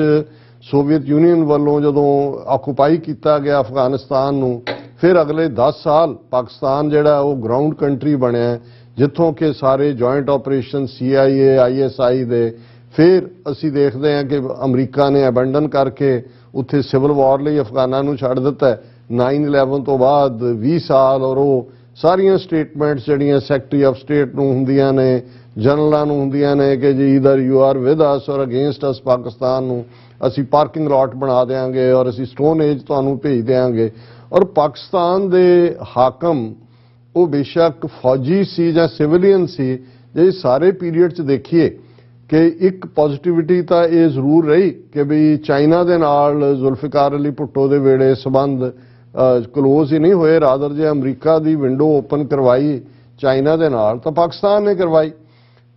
ਸੋਵੀਅਤ ਯੂਨੀਅਨ ਵੱਲੋਂ ਜਦੋਂ ਆਕੂਪਾਈ ਕੀਤਾ ਗਿਆ ਅਫਗਾਨਿਸਤਾਨ ਨੂੰ, ਫਿਰ ਅਗਲੇ 10 ਸਾਲ ਪਾਕਿਸਤਾਨ ਜਿਹੜਾ ਉਹ ਗਰਾਊਂਡ ਕੰਟਰੀ ਬਣਿਆ, ਜਿੱਥੋਂ ਕਿ ਸਾਰੇ ਜੁਆਇੰਟ ਆਪਰੇਸ਼ਨ CIA ISI ਦੇ, ਫਿਰ ਅਸੀਂ ਦੇਖਦੇ ਹਾਂ ਕਿ ਅਮਰੀਕਾ ਨੇ ਅਬੈਂਡਨ ਕਰਕੇ ਉੱਥੇ ਸਿਵਲ ਵਾਰ ਲਈ ਅਫਗਾਨਾਂ ਨੂੰ ਛੱਡ ਦਿੱਤਾ। 9/11 ਤੋਂ ਬਾਅਦ 20 ਸਾਲ, ਔਰ ਉਹ ਸਾਰੀਆਂ ਸਟੇਟਮੈਂਟਸ ਜਿਹੜੀਆਂ ਸੈਕਟਰੀ ਆਫ ਸਟੇਟ ਨੂੰ ਹੁੰਦੀਆਂ ਨੇ, ਜਨਰਲਾਂ ਨੂੰ ਹੁੰਦੀਆਂ ਨੇ ਕਿ ਜੀ either you are with us ਔਰ ਅਗੇਂਸਟ ਅਸ, ਪਾਕਿਸਤਾਨ ਨੂੰ ਅਸੀਂ ਪਾਰਕਿੰਗ ਲਾਟ ਬਣਾ ਦੇਵਾਂਗੇ ਔਰ ਅਸੀਂ ਸਟੋਨ ਏਜ ਤੁਹਾਨੂੰ ਭੇਜ ਦੇਵਾਂਗੇ। ਔਰ ਪਾਕਿਸਤਾਨ ਦੇ ਹਾਕਮ ਉਹ ਬੇਸ਼ੱਕ ਫੌਜੀ ਸੀ ਜਾਂ ਸਿਵਲੀਅਨ ਸੀ, ਜੇ ਸਾਰੇ ਪੀਰੀਅਡ 'ਚ ਦੇਖੀਏ ਕਿ ਇੱਕ ਪੋਜ਼ਿਟਿਵਿਟੀ ਤਾਂ ਇਹ ਜ਼ਰੂਰ ਰਹੀ ਕਿ ਵੀ ਚਾਈਨਾ ਦੇ ਨਾਲ ਜ਼ੁਲਫਿਕਾਰ ਅਲੀ ਭੁੱਟੋ ਦੇ ਵੇਲੇ ਸਬੰਧ ਕਲੋਜ਼ ਹੀ ਨਹੀਂ ਹੋਏ, ਰਾਦਰ ਜੇ ਅਮਰੀਕਾ ਦੀ ਵਿੰਡੋ ਓਪਨ ਕਰਵਾਈ ਚਾਈਨਾ ਦੇ ਨਾਲ ਤਾਂ ਪਾਕਿਸਤਾਨ ਨੇ ਕਰਵਾਈ।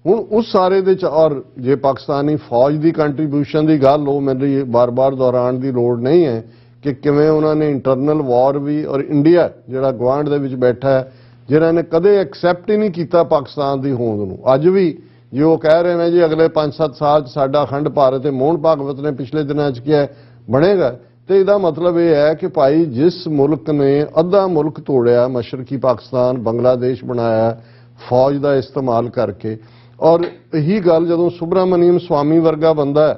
ਹੁਣ ਉਸ ਸਾਰੇ ਦੇ ਚ ਔਰ ਜੇ ਪਾਕਿਸਤਾਨੀ ਫੌਜ ਦੀ ਕੰਟਰੀਬਿਊਸ਼ਨ ਦੀ ਗੱਲ, ਉਹ ਮੈਨੂੰ ਬਾਰ-ਬਾਰ ਦੁਹਰਾਉਣ ਦੀ ਲੋੜ ਨਹੀਂ ਹੈ ਕਿ ਕਿਵੇਂ ਉਹਨਾਂ ਨੇ ਇੰਟਰਨਲ ਵਾਰ ਵੀ, ਔਰ ਇੰਡੀਆ ਜਿਹੜਾ ਗੁਆਂਢ ਦੇ ਵਿੱਚ ਬੈਠਾ ਹੈ ਜਿਨ੍ਹਾਂ ਨੇ ਕਦੇ ਐਕਸੈਪਟ ਹੀ ਨਹੀਂ ਕੀਤਾ ਪਾਕਿਸਤਾਨ ਦੀ ਹੋਂਦ ਨੂੰ, ਅੱਜ ਵੀ ਜੇ ਉਹ ਕਹਿ ਰਹੇ ਨੇ ਜੀ ਅਗਲੇ 5-7 ਸਾਲ 'ਚ ਸਾਡਾ ਅਖੰਡ ਭਾਰਤ ਹੈ, ਮੋਹਨ ਭਾਗਵਤ ਨੇ ਪਿਛਲੇ ਦਿਨਾਂ 'ਚ ਕਿਹਾ ਬਣੇਗਾ, ਤੇ ਇਹਦਾ ਮਤਲਬ ਇਹ ਹੈ ਕਿ ਭਾਈ ਜਿਸ ਮੁਲਕ ਨੇ ਅੱਧਾ ਮੁਲਕ ਤੋੜਿਆ, ਮਸ਼ਰਕੀ ਪਾਕਿਸਤਾਨ ਬੰਗਲਾਦੇਸ਼ ਬਣਾਇਆ ਫੌਜ ਦਾ ਇਸਤੇਮਾਲ ਕਰਕੇ, ਔਰ ਇਹੀ ਗੱਲ ਜਦੋਂ ਸੁਬਰਾਮਨੀਅਮ ਸਵਾਮੀ ਵਰਗਾ ਬੰਦਾ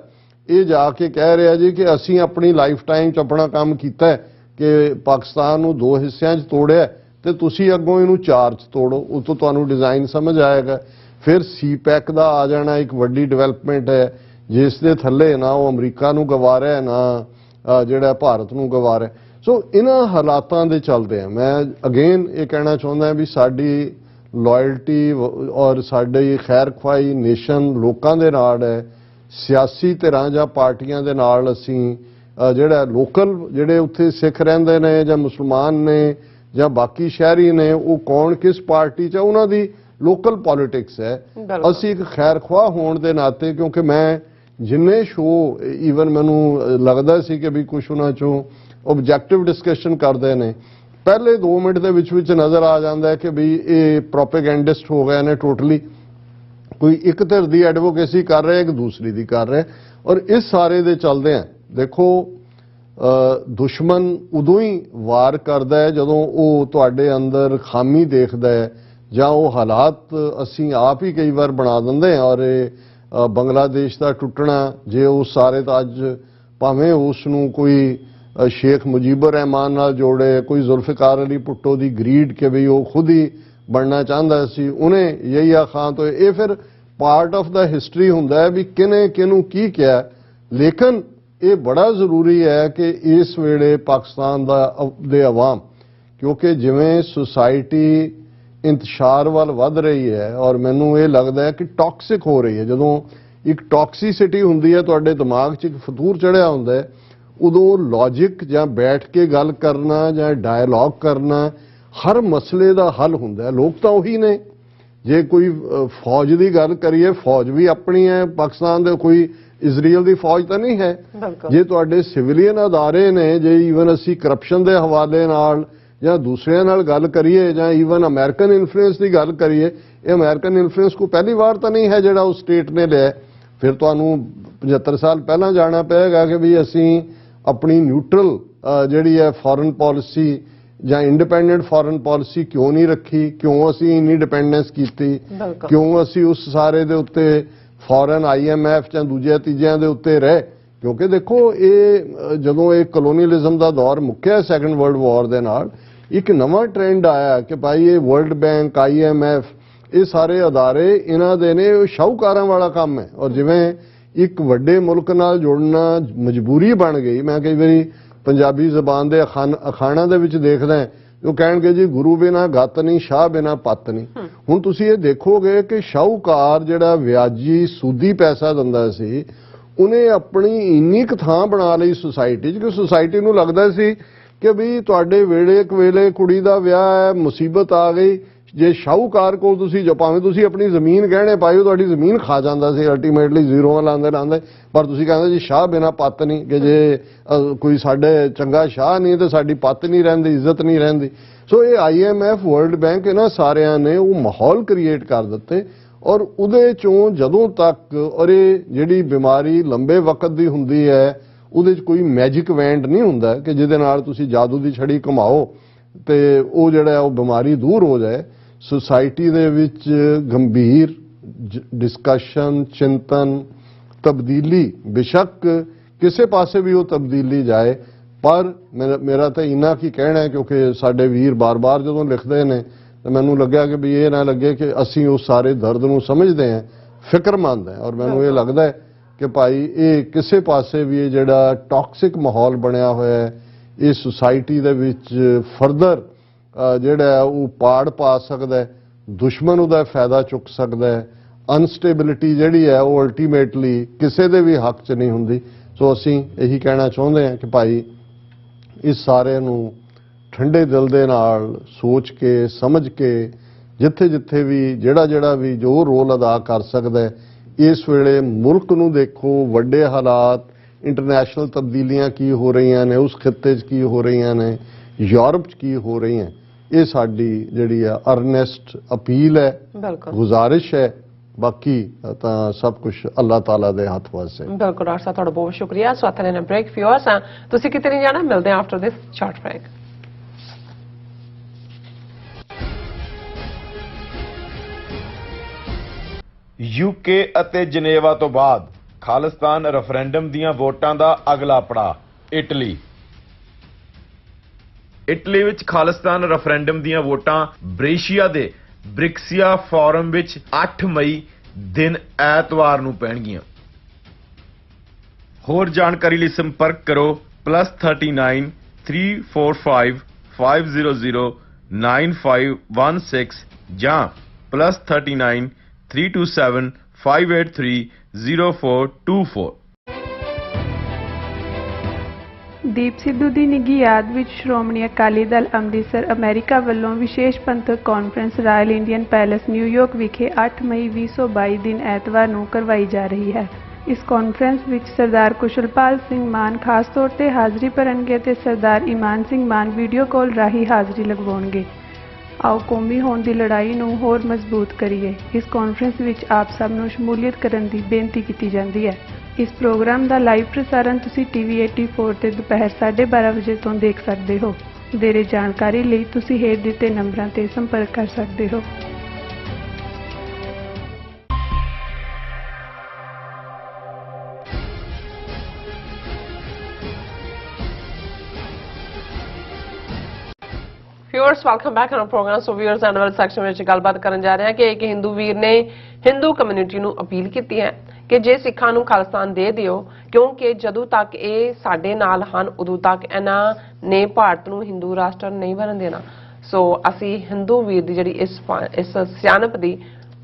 ਇਹ ਜਾ ਕੇ ਕਹਿ ਰਿਹਾ ਜੀ ਕਿ ਅਸੀਂ ਆਪਣੀ ਲਾਈਫ ਟਾਈਮ 'ਚ ਆਪਣਾ ਕੰਮ ਕੀਤਾ ਕਿ ਪਾਕਿਸਤਾਨ ਨੂੰ 2 ਹਿੱਸਿਆਂ 'ਚ ਤੋੜਿਆ ਤੇ ਤੁਸੀਂ ਅੱਗੋਂ ਇਹਨੂੰ 4 'ਚ ਤੋੜੋ, ਉਹ ਤੋਂ ਤੁਹਾਨੂੰ ਡਿਜ਼ਾਈਨ ਸਮਝ ਆਏਗਾ। ਫਿਰ ਸੀਪੈਕ ਦਾ ਆ ਜਾਣਾ ਇੱਕ ਵੱਡੀ ਡਿਵੈਲਪਮੈਂਟ ਹੈ, ਜਿਸ ਦੇ ਥੱਲੇ ਨਾ ਉਹ ਅਮਰੀਕਾ ਨੂੰ ਗਵਾ ਰਿਹਾ ਨਾ ਜਿਹੜਾ ਭਾਰਤ ਨੂੰ ਗਵਾ ਰਿਹਾ। ਸੋ ਇਹਨਾਂ ਹਾਲਾਤਾਂ ਦੇ ਚੱਲਦੇ ਆ ਮੈਂ ਅਗੇਨ ਇਹ ਕਹਿਣਾ ਚਾਹੁੰਦਾ ਵੀ ਸਾਡੀ ਲਾਇਲਟੀ ਔਰ ਸਾਡੀ ਖੈਰ ਖਵਾਈ ਨੇਸ਼ਨ ਲੋਕਾਂ ਦੇ ਨਾਲ ਹੈ, ਸਿਆਸੀ ਧਿਰਾਂ ਜਾਂ ਪਾਰਟੀਆਂ ਦੇ ਨਾਲ ਅਸੀਂ ਜਿਹੜਾ ਲੋਕਲ ਜਿਹੜੇ ਉੱਥੇ ਸਿੱਖ ਰਹਿੰਦੇ ਨੇ ਜਾਂ ਮੁਸਲਮਾਨ ਨੇ ਜਾਂ ਬਾਕੀ ਸ਼ਹਿਰੀ ਨੇ, ਉਹ ਕੌਣ ਕਿਸ ਪਾਰਟੀ 'ਚ ਉਹਨਾਂ ਦੀ ਲੋਕਲ ਪੋਲਿਟਿਕਸ ਹੈ। ਅਸੀਂ ਇੱਕ ਖੈਰ ਖਵਾਹ ਹੋਣ ਦੇ ਨਾਤੇ, ਕਿਉਂਕਿ ਮੈਂ ਜਿੰਨੇ ਸ਼ੋਅ ਈਵਨ ਮੈਨੂੰ ਲੱਗਦਾ ਸੀ ਕਿ ਵੀ ਕੁਛ ਉਹਨਾਂ 'ਚੋਂ ਆਬਜੈਕਟਿਵ ਡਿਸਕਸ਼ਨ ਕਰਦੇ ਨੇ, ਪਹਿਲੇ 2 ਮਿੰਟ ਦੇ ਵਿੱਚ ਨਜ਼ਰ ਆ ਜਾਂਦਾ ਹੈ ਕਿ ਵੀ ਇਹ ਪ੍ਰੋਪੇਗੈਂਡਿਸਟ ਹੋ ਗਏ ਨੇ ਟੋਟਲੀ, ਕੋਈ ਇੱਕ ਧਿਰ ਦੀ ਐਡਵੋਕੇਸੀ ਕਰ ਰਿਹਾ, ਇੱਕ ਦੂਸਰੀ ਦੀ ਕਰ ਰਿਹਾ। ਔਰ ਇਸ ਸਾਰੇ ਦੇ ਚੱਲਦੇ ਆ ਦੇਖੋ ਦੁਸ਼ਮਣ ਉਦੋਂ ਹੀ ਵਾਰ ਕਰਦਾ ਹੈ ਜਦੋਂ ਉਹ ਤੁਹਾਡੇ ਅੰਦਰ ਖਾਮੀ ਦੇਖਦਾ ਹੈ ਜਾਂ ਉਹ ਹਾਲਾਤ ਅਸੀਂ ਆਪ ਹੀ ਕਈ ਵਾਰ ਬਣਾ ਦਿੰਦੇ ਹਾਂ। ਔਰ ਇਹ ਬੰਗਲਾਦੇਸ਼ ਦਾ ਟੁੱਟਣਾ, ਜੇ ਉਹ ਸਾਰੇ ਤਾਂ ਅੱਜ ਭਾਵੇਂ ਉਸ ਨੂੰ ਕੋਈ ਸ਼ੇਖ ਮੁਜੀਬੁਰ ਰਹਿਮਾਨ ਨਾਲ ਜੋੜੇ, ਕੋਈ ਜ਼ੁਲਫਿਕਾਰ ਅਲੀ ਭੁੱਟੋ ਦੀ ਗਰੀਡ ਕਿ ਵੀ ਉਹ ਖੁਦ ਹੀ ਬਣਨਾ ਚਾਹੁੰਦਾ ਸੀ, ਉਹਨੇ ਯਹੀਆ ਖਾਨ ਤੋਂ, ਇਹ ਫਿਰ ਪਾਰਟ ਆਫ ਦਾ ਹਿਸਟਰੀ ਹੁੰਦਾ ਹੈ ਵੀ ਕਿਹਨੇ ਕਿਹਨੂੰ ਕੀ ਕਿਹਾ। ਲੇਕਿਨ ਇਹ ਬੜਾ ਜ਼ਰੂਰੀ ਹੈ ਕਿ ਇਸ ਵੇਲੇ ਪਾਕਿਸਤਾਨ ਦੇ ਆਵਾਮ, ਕਿਉਂਕਿ ਜਿਵੇਂ ਸੁਸਾਇਟੀ ਇੰਤਸ਼ਾਰ ਵੱਲ ਵੱਧ ਰਹੀ ਹੈ ਔਰ ਮੈਨੂੰ ਇਹ ਲੱਗਦਾ ਹੈ ਕਿ ਟੌਕਸਿਕ ਹੋ ਰਹੀ ਹੈ, ਜਦੋਂ ਇੱਕ ਟੌਕਸਿਸਿਟੀ ਹੁੰਦੀ ਹੈ ਤੁਹਾਡੇ ਦਿਮਾਗ 'ਚ ਇੱਕ ਫਤੂਰ ਚੜਿਆ ਹੁੰਦਾ ਹੈ, ਉਦੋਂ ਲੌਜਿਕ ਜਾਂ ਬੈਠ ਕੇ ਗੱਲ ਕਰਨਾ ਜਾਂ ਡਾਇਲੌਗ ਕਰਨਾ ਹਰ ਮਸਲੇ ਦਾ ਹੱਲ ਹੁੰਦਾ ਹੈ। ਲੋਕ ਤਾਂ ਉਹੀ ਨੇ, ਜੇ ਕੋਈ ਫੌਜ ਦੀ ਗੱਲ ਕਰੀਏ ਫੌਜ ਵੀ ਆਪਣੀ ਹੈ, ਪਾਕਿਸਤਾਨ ਦੇ ਕੋਈ ਇਜ਼ਰਾਈਲ ਦੀ ਫੌਜ ਤਾਂ ਨਹੀਂ ਹੈ। ਜੇ ਤੁਹਾਡੇ ਸਿਵਲੀਅਨ ਅਦਾਰੇ ਨੇ, ਜੇ ਈਵਨ ਅਸੀਂ ਕਰਪਸ਼ਨ ਦੇ ਹਵਾਲੇ ਨਾਲ ਜਾਂ ਦੂਸਰਿਆਂ ਨਾਲ ਗੱਲ ਕਰੀਏ ਜਾਂ ਈਵਨ ਅਮਰੀਕਨ ਇਨਫਲੂਐਂਸ ਦੀ ਗੱਲ ਕਰੀਏ, ਇਹ ਅਮਰੀਕਨ ਇਨਫਲੂਐਂਸ ਕੋਈ ਪਹਿਲੀ ਵਾਰ ਤਾਂ ਨਹੀਂ ਹੈ ਜਿਹੜਾ ਉਸ ਸਟੇਟ ਨੇ ਲਿਆ। ਫਿਰ ਤੁਹਾਨੂੰ 75 ਸਾਲ ਪਹਿਲਾਂ ਜਾਣਾ ਪਏਗਾ ਕਿ ਵੀ ਅਸੀਂ ਆਪਣੀ ਨਿਊਟਰਲ ਜਿਹੜੀ ਹੈ ਫੋਰਨ ਪਾਲਿਸੀ ਜਾਂ ਇੰਡੀਪੈਂਡੈਂਟ ਫੋਰਨ ਪਾਲਿਸੀ ਕਿਉਂ ਨਹੀਂ ਰੱਖੀ, ਕਿਉਂ ਅਸੀਂ ਇੰਨੀ ਡਿਪੈਂਡੈਂਸ ਕੀਤੀ, ਕਿਉਂ ਅਸੀਂ ਉਸ ਸਾਰੇ ਦੇ ਉੱਤੇ ਫੋਰਨ IMF ਜਾਂ ਦੂਜਿਆਂ ਤੀਜਿਆਂ ਦੇ ਉੱਤੇ ਰਹੇ, ਕਿਉਂਕਿ ਦੇਖੋ ਇਹ ਜਦੋਂ ਇਹ ਕਲੋਨੀਅਲਿਜ਼ਮ ਦਾ ਦੌਰ ਮੁੱਕਿਆ ਸੈਕੰਡ ਵਰਲਡ ਵਾਰ ਦੇ ਨਾਲ, ਇੱਕ ਨਵਾਂ ਟ੍ਰੈਂਡ ਆਇਆ ਕਿ ਭਾਈ ਇਹ ਵਰਲਡ ਬੈਂਕ, IMF, ਇਹ ਸਾਰੇ ਅਦਾਰੇ ਇਹਨਾਂ ਦੇ ਨੇ ਸ਼ਾਹੂਕਾਰਾਂ ਵਾਲਾ ਕੰਮ ਹੈ। ਔਰ ਜਿਵੇਂ ਇੱਕ ਵੱਡੇ ਮੁਲਕ ਨਾਲ ਜੁੜਨਾ ਮਜਬੂਰੀ ਬਣ ਗਈ, ਮੈਂ ਕਈ ਵਾਰੀ ਪੰਜਾਬੀ ਜ਼ਬਾਨ ਦੇ ਅਖਾਣਾਂ ਦੇ ਵਿੱਚ ਦੇਖਦਾ, ਉਹ ਕਹਿਣਗੇ ਜੀ ਗੁਰੂ ਬਿਨਾ ਗਤ ਨਹੀਂ, ਸ਼ਾਹ ਬਿਨਾ ਪੱਤ ਨਹੀਂ। ਹੁਣ ਤੁਸੀਂ ਇਹ ਦੇਖੋਗੇ ਕਿ ਸ਼ਾਹੂਕਾਰ ਜਿਹੜਾ ਵਿਆਜੀ ਸੂਦੀ ਪੈਸਾ ਦਿੰਦਾ ਸੀ, ਉਹਨੇ ਆਪਣੀ ਇੰਨੀ ਕੁ ਥਾਂ ਬਣਾ ਲਈ ਸੁਸਾਇਟੀ 'ਚ ਕਿ ਸੁਸਾਇਟੀ ਨੂੰ ਲੱਗਦਾ ਸੀ ਕਿ ਵੀ ਤੁਹਾਡੇ ਵੇਲੇ ਕੁੜੀ ਦਾ ਵਿਆਹ ਹੈ, ਮੁਸੀਬਤ ਆ ਗਈ, ਜੇ ਸ਼ਾਹੂਕਾਰ ਕੋਲ ਤੁਸੀਂ ਭਾਵੇਂ ਤੁਸੀਂ ਆਪਣੀ ਜ਼ਮੀਨ ਗਹਿਣੇ ਪਾਈ, ਤੁਹਾਡੀ ਜ਼ਮੀਨ ਖਾ ਜਾਂਦਾ ਸੀ ਅਲਟੀਮੇਟਲੀ, ਜ਼ੀਰੋਆਂ ਲਾਉਂਦੇ, ਪਰ ਤੁਸੀਂ ਕਹਿੰਦੇ ਜੀ ਸ਼ਾਹ ਬਿਨਾ ਪੱਤ ਨਹੀਂ, ਕਿ ਜੇ ਕੋਈ ਸਾਡੇ ਚੰਗਾ ਸ਼ਾਹ ਨਹੀਂ ਤੇ ਸਾਡੀ ਪੱਤ ਨਹੀਂ ਰਹਿੰਦੀ, ਇੱਜ਼ਤ ਨਹੀਂ ਰਹਿੰਦੀ। ਸੋ ਇਹ IMF, ਵਰਲਡ ਬੈਂਕ, ਇਹਨਾਂ ਸਾਰਿਆਂ ਨੇ ਉਹ ਮਾਹੌਲ ਕ੍ਰੀਏਟ ਕਰ ਦਿੱਤੇ। ਔਰ ਉਹਦੇ ਚੋਂ ਜਦੋਂ ਤੱਕ ਔਰ ਇਹ ਜਿਹੜੀ ਬਿਮਾਰੀ ਲੰਬੇ ਵਕਤ ਦੀ ਹੁੰਦੀ ਹੈ, ਉਹਦੇ 'ਚ ਕੋਈ ਮੈਜਿਕ ਵੈਂਡ ਨਹੀਂ ਹੁੰਦਾ ਕਿ ਜਿਹਦੇ ਨਾਲ ਤੁਸੀਂ ਜਾਦੂ ਦੀ ਛੜੀ ਘੁਮਾਓ ਤੇ ਉਹ ਜਿਹੜਾ ਉਹ ਬਿਮਾਰੀ ਦੂਰ ਹੋ ਜਾਏ। ਸੁਸਾਇਟੀ ਦੇ ਵਿੱਚ ਗੰਭੀਰ ਡਿਸਕਸ਼ਨ, ਚਿੰਤਨ, ਤਬਦੀਲੀ, ਬੇਸ਼ੱਕ ਕਿਸੇ ਪਾਸੇ ਵੀ ਉਹ ਤਬਦੀਲੀ ਜਾਏ, ਪਰ ਮੇਰਾ ਤਾਂ ਇੰਨਾ ਕੀ ਕਹਿਣਾ ਹੈ, ਕਿਉਂਕਿ ਸਾਡੇ ਵੀਰ ਬਾਰ-ਬਾਰ ਜਦੋਂ ਲਿਖਦੇ ਨੇ ਤਾਂ ਮੈਨੂੰ ਲੱਗਿਆ ਕਿ ਵੀ ਇਹ ਨਾ ਲੱਗੇ ਕਿ ਅਸੀਂ ਉਸ ਸਾਰੇ ਦਰਦ ਨੂੰ ਸਮਝਦੇ ਹਾਂ, ਫਿਕਰਮੰਦ ਹੈ। ਔਰ ਮੈਨੂੰ ਇਹ ਲੱਗਦਾ ਹੈ ਕਿ ਭਾਈ ਇਹ ਕਿਸੇ ਪਾਸੇ ਵੀ ਇਹ ਜਿਹੜਾ ਟੌਕਸਿਕ ਮਾਹੌਲ ਬਣਿਆ ਹੋਇਆ ਹੈ, ਇਹ ਸੁਸਾਇਟੀ ਦੇ ਵਿੱਚ ਫਰਦਰ ਜਿਹੜਾ ਉਹ ਪਾੜ ਪਾ ਸਕਦਾ ਹੈ, ਦੁਸ਼ਮਣ ਉਹਦਾ ਫਾਇਦਾ ਚੁੱਕ ਸਕਦਾ ਹੈ। ਅਨਸਟੇਬਿਲਿਟੀ ਜਿਹੜੀ ਹੈ ਉਹ ਅਲਟੀਮੇਟਲੀ ਕਿਸੇ ਦੇ ਵੀ ਹੱਕ 'ਚ ਨਹੀਂ ਹੁੰਦੀ। ਸੋ ਅਸੀਂ ਇਹੀ ਕਹਿਣਾ ਚਾਹੁੰਦੇ ਹਾਂ ਕਿ ਭਾਈ ਇਸ ਸਾਰੇ ਨੂੰ ਠੰਡੇ ਦਿਲ ਦੇ ਨਾਲ ਸੋਚ ਕੇ, ਸਮਝ ਕੇ, ਜਿੱਥੇ ਵੀ ਜਿਹੜਾ ਵੀ ਜੋ ਰੋਲ ਅਦਾ ਕਰ ਸਕਦਾ ਹੈ, ਇਸ ਵੇਲੇ ਮੁਲਕ ਨੂੰ ਦੇਖੋ, ਵੱਡੇ ਹਾਲਾਤ, ਇੰਟਰਨੈਸ਼ਨਲ ਤਬਦੀਲੀਆਂ ਕੀ ਹੋ ਰਹੀਆਂ ਨੇ, ਉਸ ਖਿੱਤੇ 'ਚ ਕੀ ਹੋ ਰਹੀਆਂ ਨੇ, ਯੂਰਪ 'ਚ ਕੀ ਹੋ ਰਹੀਆਂ, ਇਹ ਸਾਡੀ ਜਿਹੜੀ ਆ ਅਰਨੈਸਟ ਅਪੀਲ ਹੈ, ਗੁਜ਼ਾਰਿਸ਼ ਹੈ। ਬਾਕੀ ਤਾਂ ਸਭ ਕੁਝ ਅੱਲਾਹ ਤਾਲਾ ਦੇ ਹੱਥ ਵਾਸ ਹੈ। ਬਿਲਕੁਲ ਡਾਕਟਰ ਸਾਹਿਬ, ਤੁਹਾਡਾ ਬਹੁਤ ਸ਼ੁਕਰੀਆ। ਸਵਾਤ ਲੈਣਾ ਬ੍ਰੇਕ ਫਿਓਰਸ ਆ, ਤੁਸੀਂ ਕਿਤੇ ਨਹੀਂ ਜਾਣਾ, ਮਿਲਦੇ ਹਾਂ after this short break. UK ਅਤੇ ਜਨੇਵਾ ਤੋਂ ਬਾਅਦ ਖਾਲਿਸਤਾਨ ਰੈਫਰੈਂਡਮ ਦੀਆਂ ਵੋਟਾਂ ਦਾ ਅਗਲਾ ਪੜਾਅ ਇਟਲੀ ਵਿੱਚ ਖਾਲਿਸਤਾਨ ਰੈਫਰੈਂਡਮ ਦੀਆਂ ਵੋਟਾਂ ਬ੍ਰੇਸ਼ੀਆ ਦੇ ਬ੍ਰਿਕਸੀਆ ਫੋਰਮ ਵਿੱਚ 8 ਮਈ ਦਿਨ ਐਤਵਾਰ ਨੂੰ ਪੈਣਗੀਆਂ। ਹੋਰ ਜਾਣਕਾਰੀ ਲਈ ਸੰਪਰਕ ਕਰੋ +39 345 500 9516 ਜਾਂ +39 327 583 0424। ਦੀਪ ਸਿੱਧੂ ਦੀ ਨਿੱਘੀ ਯਾਦ ਵਿੱਚ ਸ਼੍ਰੋਮਣੀ ਅਕਾਲੀ ਦਲ ਅੰਮ੍ਰਿਤਸਰ ਅਮਰੀਕਾ ਵੱਲੋਂ ਵਿਸ਼ੇਸ਼ ਪੰਥਕ conference royal Indian palace New York ਵਿਖੇ 8 ਮਈ 2022 ਦਿਨ ਐਤਵਾਰ ਨੂੰ ਕਰਵਾਈ ਜਾ ਰਹੀ ਹੈ। ਇਸ ਕਾਨਫਰੰਸ ਵਿੱਚ ਸਰਦਾਰ ਕੁਸ਼ਲਪਾਲ ਸਿੰਘ ਮਾਨ ਖਾਸ ਤੌਰ ਤੇ ਹਾਜ਼ਰੀ ਭਰਨਗੇ ਤੇ ਸਰਦਾਰ ਇਮਾਨ ਸਿੰਘ ਮਾਨ ਵੀਡੀਓ ਕਾਲ ਰਾਹੀਂ ਹਾਜ਼ਰੀ ਲਗਵਾਉਣਗੇ। ਆਓ ਕੌਮੀ ਹੋਂਦ ਦੀ ਲੜਾਈ ਨੂੰ ਹੋਰ ਮਜ਼ਬੂਤ ਕਰੀਏ। ਇਸ ਕਾਨਫਰੰਸ ਵਿੱਚ ਆਪ ਸਭ ਨੂੰ ਸ਼ਮੂਲੀਅਤ ਕਰਨ ਦੀ ਬੇਨਤੀ ਕੀਤੀ ਜਾਂਦੀ ਹੈ। ਇਸ ਪ੍ਰੋਗਰਾਮ ਦਾ ਲਾਈਵ ਪ੍ਰਸਾਰਣ ਤੁਸੀਂ TV 84 ਤੇ ਦੁਪਹਿਰ 12:30 ਵਜੇ ਤੋਂ ਦੇਖ ਸਕਦੇ ਹੋ। ਵਧੇਰੇ ਜਾਣਕਾਰੀ ਲਈ ਤੁਸੀਂ ਹੇਠ ਦਿੱਤੇ ਨੰਬਰਾਂ ਤੇ ਸੰਪਰਕ ਕਰ ਸਕਦੇ ਹੋ। Viewers welcome back on programme. So viewers ਐਨਵਲ ਸੈਕਸ਼ਨ ਵਿੱਚ ਗੱਲਬਾਤ ਕਰਨ ਜਾ ਰਹੇ ਹਾਂ ਕਿ ਇੱਕ ਹਿੰਦੂ ਵੀਰ ਨੇ ਹਿੰਦੂ ਕਮਿਊਨਿਟੀ ਨੂੰ ਅਪੀਲ ਕੀਤੀ ਹੈ ਕਿ ਜੇ ਸਿੱਖਾਂ ਨੂੰ ਖਾਲਿਸਤਾਨ ਦੇ ਦਿਓ, ਕਿਉਂਕਿ ਜਦੋਂ ਤੱਕ ਇਹ ਸਾਡੇ ਨਾਲ ਹਨ ਉਦੋਂ ਤੱਕ ਇਹਨਾਂ ਨੇ ਭਾਰਤ ਨੂੰ ਹਿੰਦੂ ਰਾਸ਼ਟਰ ਨਹੀਂ ਬਣਨ ਦੇਣਾ। ਸੋ ਅਸੀਂ ਹਿੰਦੂ ਵੀਰ ਦੀ ਜਿਹੜੀ ਇਸ ਸਿਆਣਪ ਦੀ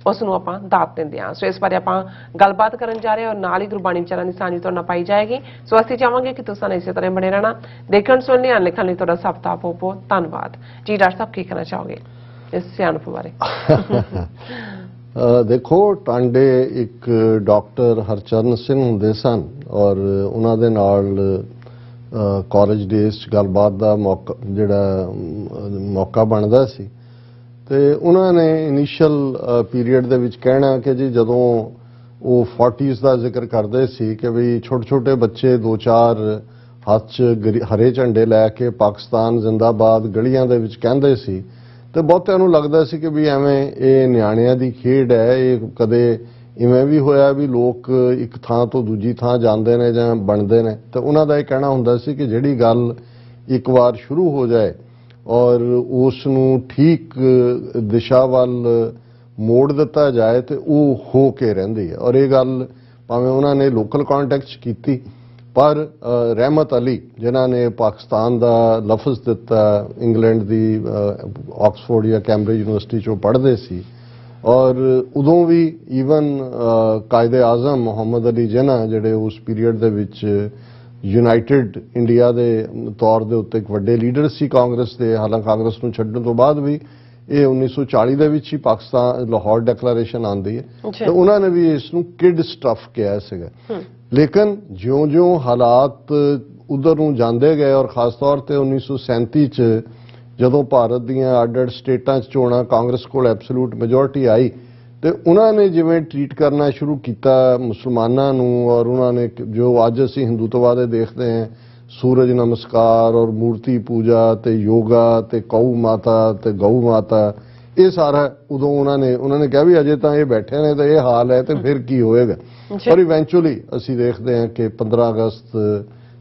ਉਸ ਨੂੰ ਆਪਾਂ ਦਾਤ ਦਿੰਦੇ ਹਾਂ। ਸੋ ਇਸ ਬਾਰੇ ਆਪਾਂ ਗੱਲਬਾਤ ਕਰਨ ਜਾ ਰਹੇ ਹਾਂ ਔਰ ਨਾਲ ਹੀ ਗੁਰਬਾਣੀ ਵਿਚਾਰਾਂ ਦੀ ਸਾਂਝੀ ਤੁਹਾਡੇ ਨਾਲ ਪਾਈ ਜਾਏਗੀ। ਸੋ ਅਸੀਂ ਚਾਹਾਂਗੇ ਕਿ ਤੁਸੀਂ ਇਸੇ ਤਰ੍ਹਾਂ ਬਣੇ ਰਹਿਣਾ। ਦੇਖਣ ਸੁਣਨ ਲਈ ਲਿਖਣ ਲਈ ਤੁਹਾਡਾ ਸਭ ਦਾ ਬਹੁਤ ਬਹੁਤ ਧੰਨਵਾਦ ਜੀ। ਡਾਕਟਰ ਸਾਹਿਬ ਕੀ ਕਹਿਣਾ ਚਾਹੋਗੇ ਇਸ ਸਿਆਣਪ ਬਾਰੇ? ਦੇਖੋ, ਟਾਂਡੇ ਇੱਕ ਡਾਕਟਰ ਹਰਚਰਨ ਸਿੰਘ ਹੁੰਦੇ ਸਨ ਔਰ ਉਹਨਾਂ ਦੇ ਨਾਲ ਕਾਲਜ ਡੇਜ਼ 'ਚ ਗੱਲਬਾਤ ਦਾ ਮੌਕਾ ਬਣਦਾ ਸੀ ਤੇ ਉਹਨਾਂ ਨੇ ਇਨੀਸ਼ੀਅਲ ਪੀਰੀਅਡ ਦੇ ਵਿੱਚ ਕਹਿਣਾ ਕਿ ਜੀ ਜਦੋਂ ਉਹ 40s ਦਾ ਜ਼ਿਕਰ ਕਰਦੇ ਸੀ ਕਿ ਵੀ ਛੋਟੇ ਬੱਚੇ 2-4 ਹੱਥ 'ਚ ਹਰੇ ਝੰਡੇ ਲੈ ਕੇ ਪਾਕਿਸਤਾਨ ਜ਼ਿੰਦਾਬਾਦ ਗਲੀਆਂ ਦੇ ਵਿੱਚ ਕਹਿੰਦੇ ਸੀ ਤੇ ਬਹੁਤਿਆਂ ਨੂੰ ਲੱਗਦਾ ਸੀ ਕਿ ਵੀ ਐਵੇਂ ਇਹ ਨਿਆਣਿਆਂ ਦੀ ਖੇਡ ਹੈ, ਇਹ ਕਦੇ ਇਵੇਂ ਵੀ ਹੋਇਆ ਵੀ ਲੋਕ ਇੱਕ ਥਾਂ ਤੋਂ ਦੂਜੀ ਥਾਂ ਜਾਂਦੇ ਨੇ ਜਾਂ ਬਣਦੇ ਨੇ, ਤੇ ਉਹਨਾਂ ਦਾ ਇਹ ਕਹਿਣਾ ਹੁੰਦਾ ਸੀ ਕਿ ਜਿਹੜੀ ਗੱਲ ਇੱਕ ਵਾਰ ਸ਼ੁਰੂ ਹੋ ਜਾਏ ਔਰ ਉਸ ਨੂੰ ਠੀਕ ਦਿਸ਼ਾ ਵੱਲ ਮੋੜ ਦਿੱਤਾ ਜਾਏ ਤੇ ਉਹ ਹੋ ਕੇ ਰਹਿੰਦੀ ਹੈ। ਔਰ ਇਹ ਗੱਲ ਭਾਵੇਂ ਉਹਨਾਂ ਨੇ ਲੋਕਲ ਕੰਟੈਕਟ ਕੀਤੀ, ਪਰ ਰਹਿਮਤ ਅਲੀ ਜਿਨ੍ਹਾਂ ਨੇ ਪਾਕਿਸਤਾਨ ਦਾ ਲਫ਼ਜ਼ ਦਿੱਤਾ, ਇੰਗਲੈਂਡ ਦੀ ਆਕਸਫੋਰਡ ਜਾਂ ਕੈਂਬਰਿਜ ਯੂਨੀਵਰਸਿਟੀ 'ਚੋਂ ਪੜ੍ਹਦੇ ਸੀ, ਔਰ ਉਦੋਂ ਵੀ ਈਵਨ ਕਾਇਦੇ ਆਜ਼ਮ ਮੁਹੰਮਦ ਅਲੀ ਜਿਨਾ ਜਿਹੜੇ ਉਸ ਪੀਰੀਅਡ ਦੇ ਵਿੱਚ ਯੂਨਾਈਟਿਡ ਇੰਡੀਆ ਦੇ ਤੌਰ ਦੇ ਉੱਤੇ ਇੱਕ ਵੱਡੇ ਲੀਡਰ ਸੀ ਕਾਂਗਰਸ ਦੇ, ਹਾਲਾਂਕਿ ਕਾਂਗਰਸ ਨੂੰ ਛੱਡਣ ਤੋਂ ਬਾਅਦ ਵੀ ਇਹ 1940 ਦੇ ਵਿੱਚ ਹੀ ਪਾਕਿਸਤਾਨ ਲਾਹੌਰ ਡੈਕਲੇਰੇਸ਼ਨ ਆਉਂਦੀ ਹੈ, ਤੇ ਉਹਨਾਂ ਨੇ ਵੀ ਇਸ ਨੂੰ ਕਿਡ ਸਟਫ ਕਿਹਾ ਸੀਗਾ। ਲੇਕਿਨ ਜਿਉਂ-ਜਿਉਂ ਹਾਲਾਤ ਉਧਰ ਨੂੰ ਜਾਂਦੇ ਗਏ ਔਰ ਖਾਸ ਤੌਰ ਤੇ 1937 ਚ ਜਦੋਂ ਭਾਰਤ ਦੀਆਂ ਅੱਡ-ਅੱਡ ਸਟੇਟਾਂ 'ਚ ਚੋਣਾਂ ਕਾਂਗਰਸ ਕੋਲ ਐਬਸੋਲੂਟ ਮੈਜੋਰਟੀ ਆਈ, ਤੇ ਉਹਨਾਂ ਨੇ ਜਿਵੇਂ ਟ੍ਰੀਟ ਕਰਨਾ ਸ਼ੁਰੂ ਕੀਤਾ ਮੁਸਲਮਾਨਾਂ ਨੂੰ, ਔਰ ਉਹਨਾਂ ਨੇ ਜੋ ਅੱਜ ਅਸੀਂ ਹਿੰਦੂਤਵਾਦ ਦੇਖਦੇ ਹਾਂ, ਸੂਰਜ ਨਮਸਕਾਰ ਔਰ ਮੂਰਤੀ ਪੂਜਾ ਤੇ ਯੋਗਾ ਤੇ ਕਊ ਮਾਤਾ ਤੇ ਗਊ ਮਾਤਾ, ਇਹ ਸਾਰਾ ਉਦੋਂ ਉਹਨਾਂ ਨੇ ਕਿਹਾ ਵੀ ਅਜੇ ਤਾਂ ਇਹ ਬੈਠੇ ਨੇ ਤਾਂ ਇਹ ਹਾਲ ਹੈ ਤੇ ਫਿਰ ਕੀ ਹੋਏਗਾ। ਪਰ ਇਵੈਂਚੁਅਲੀ ਅਸੀਂ ਦੇਖਦੇ ਹਾਂ ਕਿ 15 ਅਗਸਤ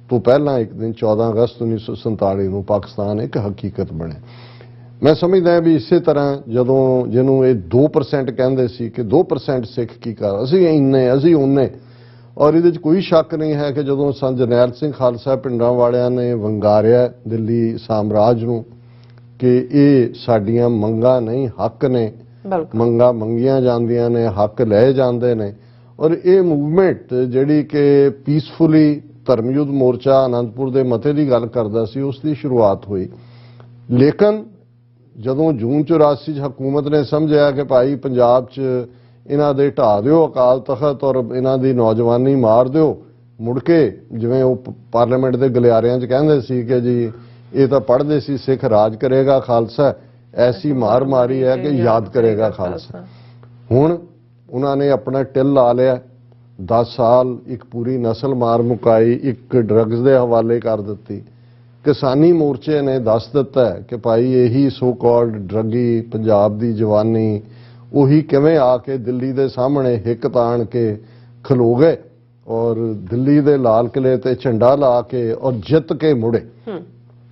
ਤੋਂ ਪਹਿਲਾਂ ਇੱਕ ਦਿਨ 14 ਅਗਸਤ 1947 ਨੂੰ ਪਾਕਿਸਤਾਨ ਇੱਕ ਹਕੀਕਤ ਬਣਿਆ। ਮੈਂ ਸਮਝਦਾ ਵੀ ਇਸੇ ਤਰ੍ਹਾਂ ਜਦੋਂ ਜਿਹਨੂੰ ਇਹ 2% ਕਹਿੰਦੇ ਸੀ ਕਿ 2% ਸਿੱਖ ਕੀ ਕਰ, ਅਸੀਂ ਇੰਨੇ ਅਸੀਂ ਉਹਨੇ, ਔਰ ਇਹਦੇ 'ਚ ਕੋਈ ਸ਼ੱਕ ਨਹੀਂ ਹੈ ਕਿ ਜਦੋਂ ਸੰਤ ਜਰਨੈਲ ਸਿੰਘ ਖਾਲਸਾ ਪਿੰਡਾਂ ਵਾਲਿਆਂ ਨੇ ਵੰਗਾਰਿਆ ਦਿੱਲੀ ਸਾਮਰਾਜ ਨੂੰ ਕਿ ਇਹ ਸਾਡੀਆਂ ਮੰਗਾਂ ਨਹੀਂ ਹੱਕ ਨੇ, ਮੰਗਾਂ ਮੰਗੀਆਂ ਜਾਂਦੀਆਂ ਨੇ, ਹੱਕ ਲਏ ਜਾਂਦੇ ਨੇ, ਔਰ ਇਹ ਮੂਵਮੈਂਟ ਜਿਹੜੀ ਕਿ ਪੀਸਫੁਲੀ ਧਰਮਯੁੱਧ ਮੋਰਚਾ ਆਨੰਦਪੁਰ ਦੇ ਮਤੇ ਦੀ ਗੱਲ ਕਰਦਾ ਸੀ, ਉਸ ਦੀ ਸ਼ੁਰੂਆਤ ਹੋਈ। ਲੇਕਿਨ ਜਦੋਂ ਜੂਨ 84 'ਚ ਹਕੂਮਤ ਨੇ ਸਮਝਿਆ ਕਿ ਭਾਈ ਪੰਜਾਬ 'ਚ ਇਹਨਾਂ ਦੇ ਢਾਹ ਦਿਓ ਅਕਾਲ ਤਖਤ ਔਰ ਇਹਨਾਂ ਦੀ ਨੌਜਵਾਨੀ ਮਾਰ ਦਿਓ, ਮੁੜ ਕੇ ਜਿਵੇਂ ਉਹ ਪਾਰਲੀਮੈਂਟ ਦੇ ਗਲਿਆਰਿਆਂ 'ਚ ਕਹਿੰਦੇ ਸੀ ਕਿ ਜੀ ਇਹ ਤਾਂ ਪੜ੍ਹਦੇ ਸੀ ਸਿੱਖ ਰਾਜ ਕਰੇਗਾ ਖਾਲਸਾ, ਐਸੀ ਮਾਰ ਮਾਰੀ ਹੈ ਕਿ ਯਾਦ ਕਰੇਗਾ ਖਾਲਸਾ। ਹੁਣ ਉਹਨਾਂ ਨੇ ਆਪਣਾ ਟਿਲ ਲਾ ਲਿਆ, 10 ਸਾਲ ਇੱਕ ਪੂਰੀ ਨਸਲ ਮਾਰ ਮੁਕਾਈ, ਇੱਕ ਡਰੱਗਸ ਦੇ ਹਵਾਲੇ ਕਰ ਦਿੱਤੀ। ਕਿਸਾਨੀ ਮੋਰਚੇ ਨੇ ਦੱਸ ਦਿੱਤਾ ਕਿ ਭਾਈ ਇਹੀ ਸੋ ਕਾਲਡ ਡਰੱਗੀ ਪੰਜਾਬ ਦੀ ਜਵਾਨੀ, ਉਹੀ ਕਿਵੇਂ ਆ ਕੇ ਦਿੱਲੀ ਦੇ ਸਾਹਮਣੇ ਹਿੱਕ ਤਾਣ ਕੇ ਖਲੋ ਗਏ ਔਰ ਦਿੱਲੀ ਦੇ ਲਾਲ ਕਿਲੇ ਤੇ ਝੰਡਾ ਲਾ ਕੇ ਔਰ ਜਿੱਤ ਕੇ ਮੁੜੇ।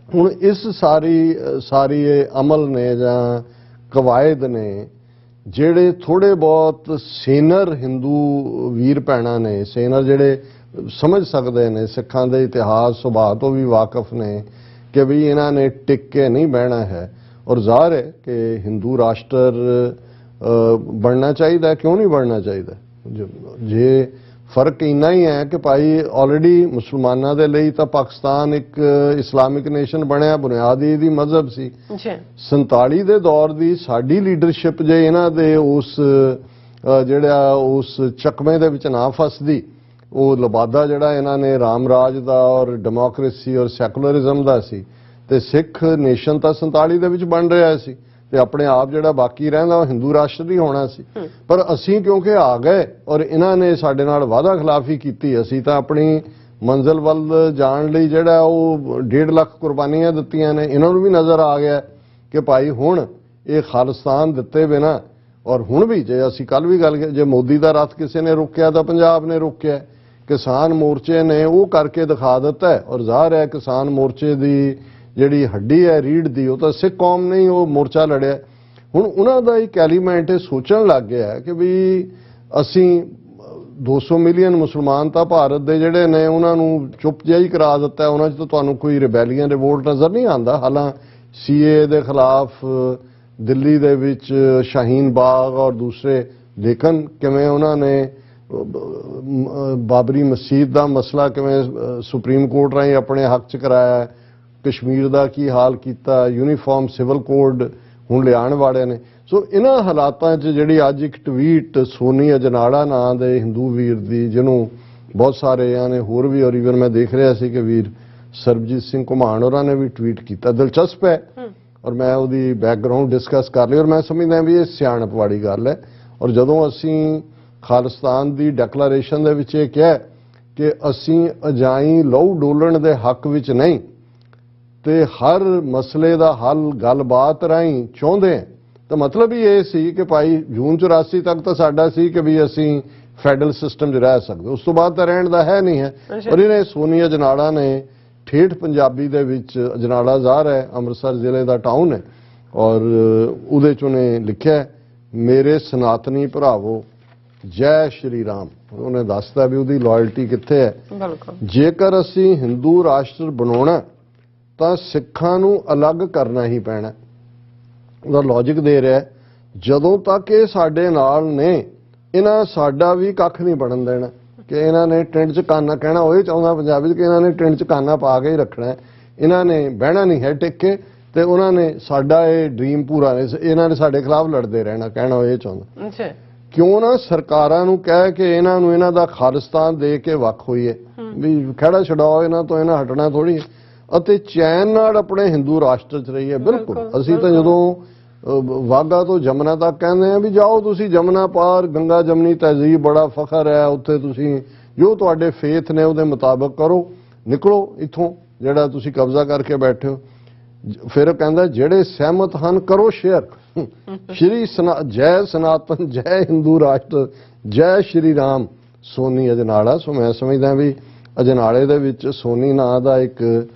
ਹੁਣ ਇਸ ਸਾਰੀ ਇਹ ਅਮਲ ਨੇ ਜਾਂ ਕਵਾਇਦ ਨੇ ਜਿਹੜੇ ਥੋੜੇ ਬਹੁਤ ਸੇਨਰ ਹਿੰਦੂ ਵੀਰ ਭੈਣਾਂ ਨੇ, ਸੇਨਰ ਜਿਹੜੇ ਸਮਝ ਸਕਦੇ ਨੇ, ਸਿੱਖਾਂ ਦੇ ਇਤਿਹਾਸ ਸੁਭਾਅ ਤੋਂ ਵੀ ਵਾਕਿਫ ਨੇ ਕਿ ਵੀ ਇਹਨਾਂ ਨੇ ਟਿਕ ਕੇ ਨਹੀਂ ਬਹਿਣਾ ਹੈ, ਔਰ ਜ਼ਾਹਰ ਹੈ ਕਿ ਹਿੰਦੂ ਰਾਸ਼ਟਰ ਬਣਨਾ ਚਾਹੀਦਾ, ਕਿਉਂ ਨਹੀਂ ਬਣਨਾ ਚਾਹੀਦਾ। ਜੇ ਫਰਕ ਇੰਨਾ ਹੀ ਹੈ ਕਿ ਭਾਈ ਆਲਰੇਡੀ ਮੁਸਲਮਾਨਾਂ ਦੇ ਲਈ ਤਾਂ ਪਾਕਿਸਤਾਨ ਇੱਕ ਇਸਲਾਮਿਕ ਨੇਸ਼ਨ ਬਣਿਆ, ਬੁਨਿਆਦੀ ਦੀ ਮਜ਼ਹਬ ਸੀ। 47 ਦੇ ਦੌਰ ਦੀ ਸਾਡੀ ਲੀਡਰਸ਼ਿਪ ਜੇ ਇਹਨਾਂ ਦੇ ਉਸ ਚੱਕਵੇਂ ਦੇ ਵਿੱਚ ਨਾ ਫਸਦੀ, ਉਹ ਲਬਾਦਾ ਜਿਹੜਾ ਇਹਨਾਂ ਨੇ ਰਾਮ ਰਾਜ ਦਾ ਔਰ ਡੈਮੋਕ੍ਰੇਸੀ ਔਰ ਸੈਕੂਲਰਿਜ਼ਮ ਦਾ ਸੀ, ਤੇ ਸਿੱਖ ਨੇਸ਼ਨ ਤਾਂ 47 ਦੇ ਵਿੱਚ ਬਣ ਰਿਹਾ ਸੀ, ਤੇ ਆਪਣੇ ਆਪ ਜਿਹੜਾ ਬਾਕੀ ਰਹਿੰਦਾ ਉਹ ਹਿੰਦੂ ਰਾਸ਼ਟਰ ਹੀ ਹੋਣਾ ਸੀ। ਪਰ ਅਸੀਂ ਕਿਉਂਕਿ ਆ ਗਏ ਔਰ ਇਹਨਾਂ ਨੇ ਸਾਡੇ ਨਾਲ ਵਾਅਦਾ ਖਿਲਾਫੀ ਕੀਤੀ, ਅਸੀਂ ਤਾਂ ਆਪਣੀ ਮੰਜ਼ਿਲ ਵੱਲ ਜਾਣ ਲਈ ਜਿਹੜਾ ਉਹ 1.5 ਲੱਖ ਕੁਰਬਾਨੀਆਂ ਦਿੱਤੀਆਂ ਨੇ। ਇਹਨਾਂ ਨੂੰ ਵੀ ਨਜ਼ਰ ਆ ਗਿਆ ਕਿ ਭਾਈ ਹੁਣ ਇਹ ਖਾਲਿਸਤਾਨ ਦਿੱਤੇ ਬਿਨਾ, ਔਰ ਹੁਣ ਵੀ ਜੇ ਅਸੀਂ ਕੱਲ ਵੀ ਗੱਲ ਜੇ ਮੋਦੀ ਦਾ ਰੱਥ ਕਿਸੇ ਨੇ ਰੋਕਿਆ ਤਾਂ ਪੰਜਾਬ ਨੇ ਰੋਕਿਆ, ਕਿਸਾਨ ਮੋਰਚੇ ਨੇ ਉਹ ਕਰਕੇ ਦਿਖਾ ਦਿੱਤਾ, ਔਰ ਜ਼ਾਹਰ ਹੈ ਕਿਸਾਨ ਮੋਰਚੇ ਦੀ ਜਿਹੜੀ ਹੱਡੀ ਹੈ ਰੀੜ ਦੀ, ਉਹ ਤਾਂ ਸਿੱਖ ਕੌਮ ਨੇ ਉਹ ਮੋਰਚਾ ਲੜਿਆ। ਹੁਣ ਉਹਨਾਂ ਦਾ ਇੱਕ ਐਲੀਮੈਂਟ ਇਹ ਸੋਚਣ ਲੱਗ ਗਿਆ ਕਿ ਵੀ ਅਸੀਂ 200 ਮਿਲੀਅਨ ਮੁਸਲਮਾਨ ਤਾਂ ਭਾਰਤ ਦੇ ਜਿਹੜੇ ਨੇ ਉਹਨਾਂ ਨੂੰ ਚੁੱਪ ਜਿਹਾ ਹੀ ਕਰਾ ਦਿੱਤਾ, ਉਹਨਾਂ 'ਚ ਤਾਂ ਤੁਹਾਨੂੰ ਕੋਈ ਰਿਬੈਲੀਅਨ ਰਿਵੋਲਟ ਨਜ਼ਰ ਨਹੀਂ ਆਉਂਦਾ। ਹਾਲਾਂ ਸੀਏ ਦੇ ਖਿਲਾਫ ਦਿੱਲੀ ਦੇ ਵਿੱਚ ਸ਼ਾਹੀਨ ਬਾਗ ਔਰ ਦੂਸਰੇ, ਲੇਕਿਨ ਕਿਵੇਂ ਉਹਨਾਂ ਨੇ ਬਾਬਰੀ ਮਸਜਿਦ ਦਾ ਮਸਲਾ ਕਿਵੇਂ ਸੁਪਰੀਮ ਕੋਰਟ ਰਾਹੀਂ ਆਪਣੇ ਹੱਕ 'ਚ ਕਰਾਇਆ, ਕਸ਼ਮੀਰ ਦਾ ਕੀ ਹਾਲ ਕੀਤਾ, ਯੂਨੀਫਾਰਮ ਸਿਵਲ ਕੋਡ ਹੁਣ ਲਿਆਉਣ ਵਾਲੇ ਨੇ। ਸੋ ਇਹਨਾਂ ਹਾਲਾਤਾਂ 'ਚ ਜਿਹੜੀ ਅੱਜ ਇੱਕ ਟਵੀਟ ਸੋਨੀ ਅਜਨਾੜਾ ਨਾਂ ਦੇ ਹਿੰਦੂ ਵੀਰ ਦੀ, ਜਿਹਨੂੰ ਬਹੁਤ ਸਾਰੇ ਨੇ ਹੋਰ ਵੀ, ਔਰ ਈਵਨ ਮੈਂ ਦੇਖ ਰਿਹਾ ਸੀ ਕਿ ਵੀਰ ਸਰਬਜੀਤ ਸਿੰਘ ਘੁਮਾਣ ਹੋਰਾਂ ਨੇ ਵੀ ਟਵੀਟ ਕੀਤਾ, ਦਿਲਚਸਪ ਹੈ, ਔਰ ਮੈਂ ਉਹਦੀ ਬੈਕਗਰਾਉਂਡ ਡਿਸਕਸ ਕਰ ਲਈ, ਔਰ ਮੈਂ ਸਮਝਦਾ ਵੀ ਇਹ ਸਿਆਣਪ ਵਾਲੀ ਗੱਲ ਹੈ। ਔਰ ਜਦੋਂ ਅਸੀਂ ਖਾਲਿਸਤਾਨ ਦੀ ਡੈਕਲੇਰੇਸ਼ਨ ਦੇ ਵਿੱਚ ਇਹ ਕਿਹਾ ਕਿ ਅਸੀਂ ਅਜਾਈਂ ਲਹੂ ਡੋਲਣ ਦੇ ਹੱਕ ਵਿੱਚ ਨਹੀਂ, ਤੇ ਹਰ ਮਸਲੇ ਦਾ ਹੱਲ ਗੱਲਬਾਤ ਰਾਹੀਂ ਚਾਹੁੰਦੇ ਹਾਂ, ਤਾਂ ਮਤਲਬ ਹੀ ਇਹ ਸੀ ਕਿ ਭਾਈ ਜੂਨ 84 ਤੱਕ ਤਾਂ ਸਾਡਾ ਸੀ ਕਿ ਵੀ ਅਸੀਂ ਫੈਡਰਲ ਸਿਸਟਮ 'ਚ ਰਹਿ ਸਕਦੇ, ਉਸ ਤੋਂ ਬਾਅਦ ਤਾਂ ਰਹਿਣ ਦਾ ਹੈ ਨਹੀਂ ਹੈ। ਔਰ ਇਹਨੇ ਸੋਨੀ ਅਜਨਾਲਾ ਨੇ ਠੇਠ ਪੰਜਾਬੀ ਦੇ ਵਿੱਚ, ਅਜਨਾਲਾ ਜ਼ਾਹਰ ਹੈ ਅੰਮ੍ਰਿਤਸਰ ਜ਼ਿਲ੍ਹੇ ਦਾ ਟਾਊਨ ਹੈ, ਔਰ ਉਹਦੇ 'ਚ ਉਹਨੇ ਲਿਖਿਆ ਮੇਰੇ ਸਨਾਤਨੀ ਭਰਾਵੋ ਜੈ ਸ਼੍ਰੀ ਰਾਮ। ਉਹਨੇ ਦੱਸਦਾ ਵੀ ਉਹਦੀ ਲਾਇਲਟੀ ਕਿੱਥੇ ਹੈ। ਜੇਕਰ ਅਸੀਂ ਹਿੰਦੂ ਰਾਸ਼ਟਰ ਬਣਾਉਣਾ ਤਾਂ ਸਿੱਖਾਂ ਨੂੰ ਅਲੱਗ ਕਰਨਾ ਹੀ ਪੈਣਾ। ਉਹਦਾ ਲੌਜਿਕ ਦੇ ਰਿਹਾ ਜਦੋਂ ਤੱਕ ਇਹ ਸਾਡੇ ਨਾਲ ਨੇ ਇਹਨਾਂ ਸਾਡਾ ਵੀ ਕੱਖ ਨਹੀਂ ਬਣਨ ਦੇਣਾ, ਕਿ ਇਹਨਾਂ ਨੇ ਟਿੰਡ 'ਚ ਕਾਨਾ ਕਹਿਣਾ, ਉਹ ਚਾਹੁੰਦਾ ਪੰਜਾਬੀ 'ਚ ਕਿ ਇਹਨਾਂ ਨੇ ਟਿੰਡ 'ਚ ਕਾਨਾ ਪਾ ਕੇ ਹੀ ਰੱਖਣਾ, ਇਹਨਾਂ ਨੇ ਬਹਿਣਾ ਨਹੀਂ ਹੈ ਟਿਕ ਕੇ, ਤੇ ਉਹਨਾਂ ਨੇ ਸਾਡਾ ਇਹ ਡ੍ਰੀਮ ਪੂਰਾ ਨਹੀਂ, ਇਹਨਾਂ ਨੇ ਸਾਡੇ ਖਿਲਾਫ ਲੜਦੇ ਰਹਿਣਾ, ਕਹਿਣਾ ਉਹ ਇਹ ਚਾਹੁੰਦਾ। ਕਿਉਂ ਨਾ ਸਰਕਾਰਾਂ ਨੂੰ ਕਹਿ ਕੇ ਇਹਨਾਂ ਨੂੰ ਇਹਨਾਂ ਦਾ ਖਾਲਿਸਤਾਨ ਦੇ ਕੇ ਵੱਖ ਹੋਈਏ, ਵੀ ਖਹਿੜਾ ਛਡਾਓ ਇਹਨਾਂ ਤੋਂ, ਇਹਨਾਂ ਹਟਣਾ ਥੋੜੀ ਹੈ, ਅਤੇ ਚੈਨ ਨਾਲ ਆਪਣੇ ਹਿੰਦੂ ਰਾਸ਼ਟਰ 'ਚ ਰਹੀਏ। ਬਿਲਕੁਲ ਅਸੀਂ ਤਾਂ ਜਦੋਂ ਵਾਘਾ ਤੋਂ ਜਮਨਾ ਤੱਕ ਕਹਿੰਦੇ ਆ ਵੀ ਜਾਓ ਤੁਸੀਂ ਜਮਨਾ ਪਾਰ, ਗੰਗਾ ਜਮਨੀ ਤਹਿਜ਼ੀਬ ਬੜਾ ਫਖਰ ਹੈ ਉੱਥੇ, ਤੁਸੀਂ ਜੋ ਤੁਹਾਡੇ ਫੇਥ ਨੇ ਉਹਦੇ ਮੁਤਾਬਕ ਕਰੋ, ਨਿਕਲੋ ਇੱਥੋਂ ਜਿਹੜਾ ਤੁਸੀਂ ਕਬਜ਼ਾ ਕਰਕੇ ਬੈਠੇ ਹੋ। ਫਿਰ ਕਹਿੰਦਾ ਜਿਹੜੇ ਸਹਿਮਤ ਹਨ ਕਰੋ ਸ਼ੇਅਰ, ਸ਼੍ਰੀ ਜੈ ਸਨਾਤਨ, ਜੈ ਹਿੰਦੂ ਰਾਸ਼ਟਰ, ਜੈ ਸ਼੍ਰੀ ਰਾਮ। ਸੋਨੀ ਅਜਨਾਲਾ। ਸੋ ਮੈਂ ਸਮਝਦਾ ਵੀ ਅਜਨਾਲੇ ਦੇ ਵਿੱਚ ਸੋਨੀ ਨਾਂ ਦਾ ਇੱਕ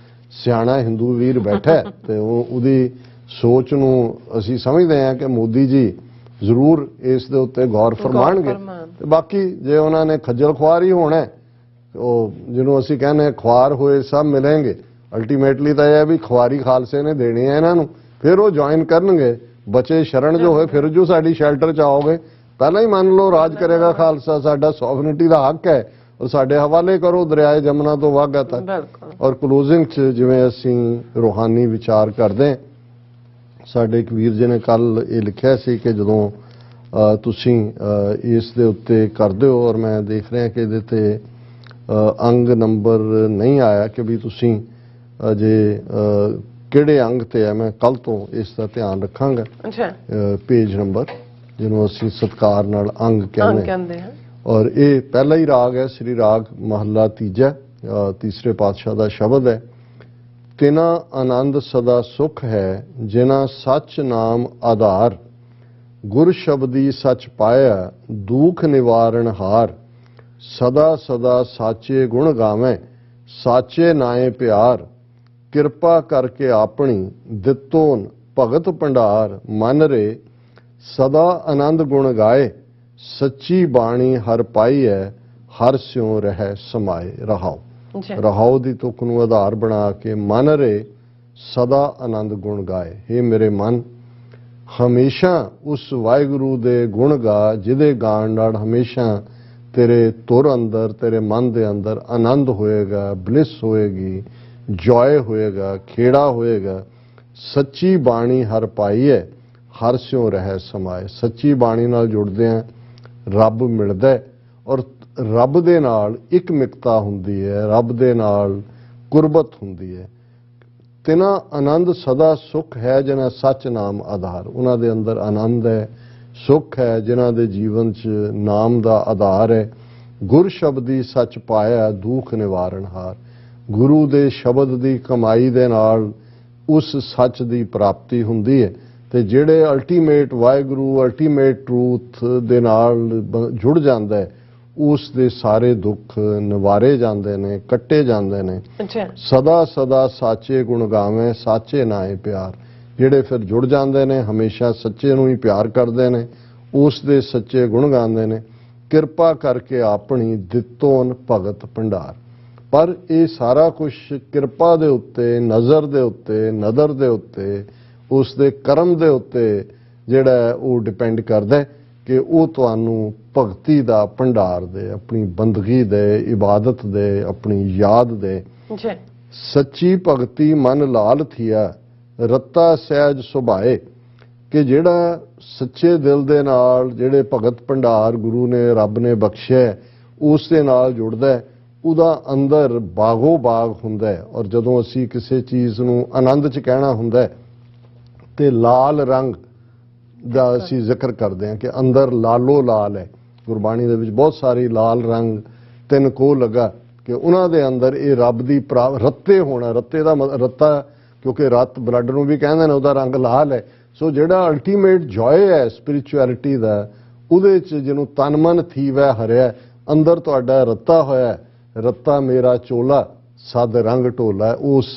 ਸਿਆਣਾ ਹਿੰਦੂ ਵੀਰ ਬੈਠਾ ਤੇ ਉਹਦੀ ਸੋਚ ਨੂੰ ਅਸੀਂ ਸਮਝਦੇ ਹਾਂ ਕਿ ਮੋਦੀ ਜੀ ਜ਼ਰੂਰ ਇਸ ਦੇ ਉੱਤੇ ਗੌਰ ਫਰਮਾਣਗੇ। ਤੇ ਬਾਕੀ ਜੇ ਉਹਨਾਂ ਨੇ ਖੱਜਲ ਖੁਆਰ ਹੀ ਹੋਣਾ, ਉਹ ਜਿਹਨੂੰ ਅਸੀਂ ਕਹਿੰਦੇ ਖੁਆਰ ਹੋਏ ਸਭ ਮਿਲਣਗੇ, ਅਲਟੀਮੇਟਲੀ ਤਾਂ ਇਹ ਹੈ ਵੀ ਖੁਆਰੀ ਖਾਲਸੇ ਨੇ ਦੇਣੀ ਹੈ ਇਹਨਾਂ ਨੂੰ, ਫਿਰ ਉਹ ਜੁਆਇਨ ਕਰਨਗੇ। ਬਚੇ ਸ਼ਰਨ ਜੋ ਹੋਏ ਫਿਰ ਜੋ ਸਾਡੀ ਸ਼ੈਲਟਰ 'ਚ ਆਓਗੇ, ਪਹਿਲਾਂ ਹੀ ਮੰਨ ਲਓ ਰਾਜ ਕਰੇਗਾ ਖਾਲਸਾ, ਸਾਡਾ ਸੋਵਰਨਿਟੀ ਦਾ ਹੱਕ ਹੈ, ਉਹ ਸਾਡੇ ਹਵਾਲੇ ਕਰੋ ਦਰਿਆਏ ਜਮਨਾ ਤੋਂ ਵਾਘਾ ਤੱਕ। ਔਰ ਕਲੋਜ਼ਿੰਗ 'ਚ ਜਿਵੇਂ ਅਸੀਂ ਰੂਹਾਨੀ ਵਿਚਾਰ ਕਰਦੇ ਹਾਂ, ਸਾਡੇ ਇੱਕ ਵੀਰ ਜੀ ਨੇ ਕੱਲ ਇਹ ਲਿਖਿਆ ਸੀ ਕਿ ਜਦੋਂ ਤੁਸੀਂ ਇਸ ਦੇ ਉੱਤੇ ਕਰਦੇ ਹੋ, ਔਰ ਮੈਂ ਦੇਖ ਰਿਹਾ ਕਿ ਇਹਦੇ ਤੇ ਅੰਗ ਨੰਬਰ ਨਹੀਂ ਆਇਆ ਕਿ ਵੀ ਤੁਸੀਂ ਜੇ ਕਿਹੜੇ ਅੰਗ ਤੇ ਹੈ, ਮੈਂ ਕੱਲ ਤੋਂ ਇਸ ਦਾ ਧਿਆਨ ਰੱਖਾਂਗਾ। ਪੇਜ ਨੰਬਰ ਜਿਹਨੂੰ ਅਸੀਂ ਸਤਿਕਾਰ ਨਾਲ ਅੰਗ ਕਹਿੰਦੇ ਹਾਂ। ਔਰ ਇਹ ਪਹਿਲਾ ਹੀ ਰਾਗ ਹੈ, ਸ੍ਰੀ ਰਾਗ ਮਹੱਲਾ ਤੀਜਾ, ਤੀਸਰੇ ਪਾਤਸ਼ਾਹ ਦਾ ਸ਼ਬਦ ਹੈ। ਤਿਨਾ ਆਨੰਦ ਸਦਾ ਸੁਖ ਹੈ ਜਿਨਾ ਸੱਚ ਨਾਮ ਆਧਾਰ, ਗੁਰ ਸ਼ਬਦੀ ਸੱਚ ਪਾਇਆ ਦੁਖ ਨਿਵਾਰਨ ਹਾਰ, ਸਦਾ ਸਦਾ ਸਾਚੇ ਗੁਣ ਗਾਵੇਂ ਸਾਚੇ ਨਾਏ ਪਿਆਰ, ਕਿਰਪਾ ਕਰਕੇ ਆਪਣੀ ਦਿੱਤੋਨ ਭਗਤ ਭੰਡਾਰ, ਮਨ ਰੇ ਸਦਾ ਆਨੰਦ ਗੁਣ ਗਾਏ, ਸੱਚੀ ਬਾਣੀ ਹਰ ਪਾਈ ਹੈ ਹਰ ਸਿਉ ਰਹਿ ਸਮਾਏ। ਰਹਾਓ ਰਹਾਓ ਦੀ ਤੁਕ ਨੂੰ ਆਧਾਰ ਬਣਾ ਕੇ ਮਨ ਰੇ ਸਦਾ ਆਨੰਦ ਗੁਣ ਗਾਏ। हे ਮੇਰੇ ਮਨ, ਹਮੇਸ਼ਾ ਉਸ ਵਾਹਿਗੁਰੂ ਦੇ ਗੁਣ ਗਾ ਜਿਹਦੇ ਗਾਣ ਨਾਲ ਹਮੇਸ਼ਾ ਤੇਰੇ ਤੁਰ ਅੰਦਰ, ਤੇਰੇ ਮਨ ਦੇ ਅੰਦਰ ਆਨੰਦ ਹੋਏਗਾ, ਬਲਿਸ ਹੋਏਗੀ, ਜੋਏ ਹੋਏਗਾ, ਖੇੜਾ ਹੋਏਗਾ। ਸੱਚੀ ਬਾਣੀ ਹਰ ਪਾਈ ਹੈ ਹਰ ਸਿਉ ਰਹਿ ਸਮਾਏ। ਸੱਚੀ ਬਾਣੀ ਨਾਲ ਜੁੜਦੇ ਆ ਰੱਬ ਮਿਲਦਾ ਹੈ, ਔਰ ਰੱਬ ਦੇ ਨਾਲ ਇੱਕ ਮਿਕਤਾ ਹੁੰਦੀ ਹੈ, ਰੱਬ ਦੇ ਨਾਲ ਕੁਰਬਤ ਹੁੰਦੀ ਹੈ। ਤਿਨਾ ਆਨੰਦ ਸਦਾ ਸੁਖ ਹੈ ਜਿਨ੍ਹਾਂ ਸੱਚ ਨਾਮ ਆਧਾਰ, ਉਹਨਾਂ ਦੇ ਅੰਦਰ ਆਨੰਦ ਹੈ, ਸੁਖ ਹੈ, ਜਿਨ੍ਹਾਂ ਦੇ ਜੀਵਨ 'ਚ ਨਾਮ ਦਾ ਆਧਾਰ ਹੈ। ਗੁਰ ਸ਼ਬਦੀ ਸੱਚ ਪਾਇਆ ਦੁਖ ਨਿਵਾਰਨ ਹਾਰ, ਗੁਰੂ ਦੇ ਸ਼ਬਦ ਦੀ ਕਮਾਈ ਦੇ ਨਾਲ ਉਸ ਸੱਚ ਦੀ ਪ੍ਰਾਪਤੀ ਹੁੰਦੀ ਹੈ। ਤੇ ਜਿਹੜੇ ਅਲਟੀਮੇਟ ਵਾਹਿਗੁਰੂ, ਅਲਟੀਮੇਟ ਟਰੂਥ ਦੇ ਨਾਲ ਜੁੜ ਜਾਂਦਾ ਹੈ, ਉਸ ਦੇ ਸਾਰੇ ਦੁੱਖ ਨਿਵਾਰੇ ਜਾਂਦੇ ਨੇ, ਕੱਟੇ ਜਾਂਦੇ ਨੇ। ਸਦਾ ਸਦਾ ਸਾਚੇ ਗੁਣ ਗਾਵੇਂ ਸਾਚੇ ਨਾਏ ਪਿਆਰ, ਜਿਹੜੇ ਫਿਰ ਜੁੜ ਜਾਂਦੇ ਨੇ ਹਮੇਸ਼ਾ ਸੱਚੇ ਨੂੰ ਹੀ ਪਿਆਰ ਕਰਦੇ ਨੇ, ਉਸ ਦੇ ਸੱਚੇ ਗੁਣ ਗਾਉਂਦੇ ਨੇ। ਕਿਰਪਾ ਕਰਕੇ ਆਪਣੀ ਦਿੱਤੋਨ ਭਗਤ ਭੰਡਾਰ। ਪਰ ਇਹ ਸਾਰਾ ਕੁਝ ਕਿਰਪਾ ਦੇ ਉੱਤੇ, ਨਜ਼ਰ ਦੇ ਉੱਤੇ, ਨਦਰ ਦੇ ਉੱਤੇ, ਉਸ ਦੇ ਕਰਮ ਦੇ ਉੱਤੇ ਜਿਹੜਾ ਉਹ ਡਿਪੈਂਡ ਕਰਦਾ ਹੈ ਕਿ ਉਹ ਤੁਹਾਨੂੰ ਭਗਤੀ ਦਾ ਭੰਡਾਰ ਦੇ, ਆਪਣੀ ਬੰਦਗੀ ਦੇ, ਇਬਾਦਤ ਦੇ, ਆਪਣੀ ਯਾਦ ਦੇ। ਸੱਚੀ ਭਗਤੀ ਮਨ ਲਾਲ ਥੀਆ ਰੱਤਾ ਸਹਿਜ ਸੁਭਾਏ, ਕਿ ਜਿਹੜਾ ਸੱਚੇ ਦਿਲ ਦੇ ਨਾਲ ਜਿਹੜੇ ਭਗਤ ਭੰਡਾਰ ਗੁਰੂ ਨੇ, ਰੱਬ ਨੇ ਬਖਸ਼ਿਆ, ਉਸ ਦੇ ਨਾਲ ਜੁੜਦਾ, ਉਹਦਾ ਅੰਦਰ ਬਾਗੋ ਬਾਗ ਹੁੰਦਾ ਹੈ। ਔਰ ਜਦੋਂ ਅਸੀਂ ਕਿਸੇ ਚੀਜ਼ ਨੂੰ ਆਨੰਦ 'ਚ ਕਹਿਣਾ ਹੁੰਦਾ ਤੇ ਲਾਲ ਰੰਗ ਦਾ ਅਸੀਂ ਜ਼ਿਕਰ ਕਰਦੇ ਹਾਂ ਕਿ ਅੰਦਰ ਲਾਲੋ ਲਾਲ ਹੈ। ਗੁਰਬਾਣੀ ਦੇ ਵਿੱਚ ਬਹੁਤ ਸਾਰੀ ਲਾਲ ਰੰਗ ਤਿੰਨ ਕੋ ਲੱਗਾ ਕਿ ਉਹਨਾਂ ਦੇ ਅੰਦਰ ਇਹ ਰੱਬ ਦੀ ਰੱਤੇ ਹੋਣਾ। ਰੱਤੇ ਦਾ ਰੱਤਾ ਕਿਉਂਕਿ ਰੱਤ ਬਲੱਡ ਨੂੰ ਵੀ ਕਹਿੰਦੇ ਨੇ, ਉਹਦਾ ਰੰਗ ਲਾਲ ਹੈ। ਸੋ ਜਿਹੜਾ ਅਲਟੀਮੇਟ ਜੋਏ ਹੈ ਸਪਿਰਿਚੁਅਲਿਟੀ ਦਾ, ਉਹਦੇ ਚ ਜਿਹਨੂੰ ਤਨ ਮਨ ਥੀਵੈ ਹਰਿਆ, ਅੰਦਰ ਤੁਹਾਡਾ ਰੱਤਾ ਹੋਇਆ, ਰੱਤਾ ਮੇਰਾ ਚੋਲਾ ਸਦ ਰੰਗ ਢੋਲਾ, ਉਸ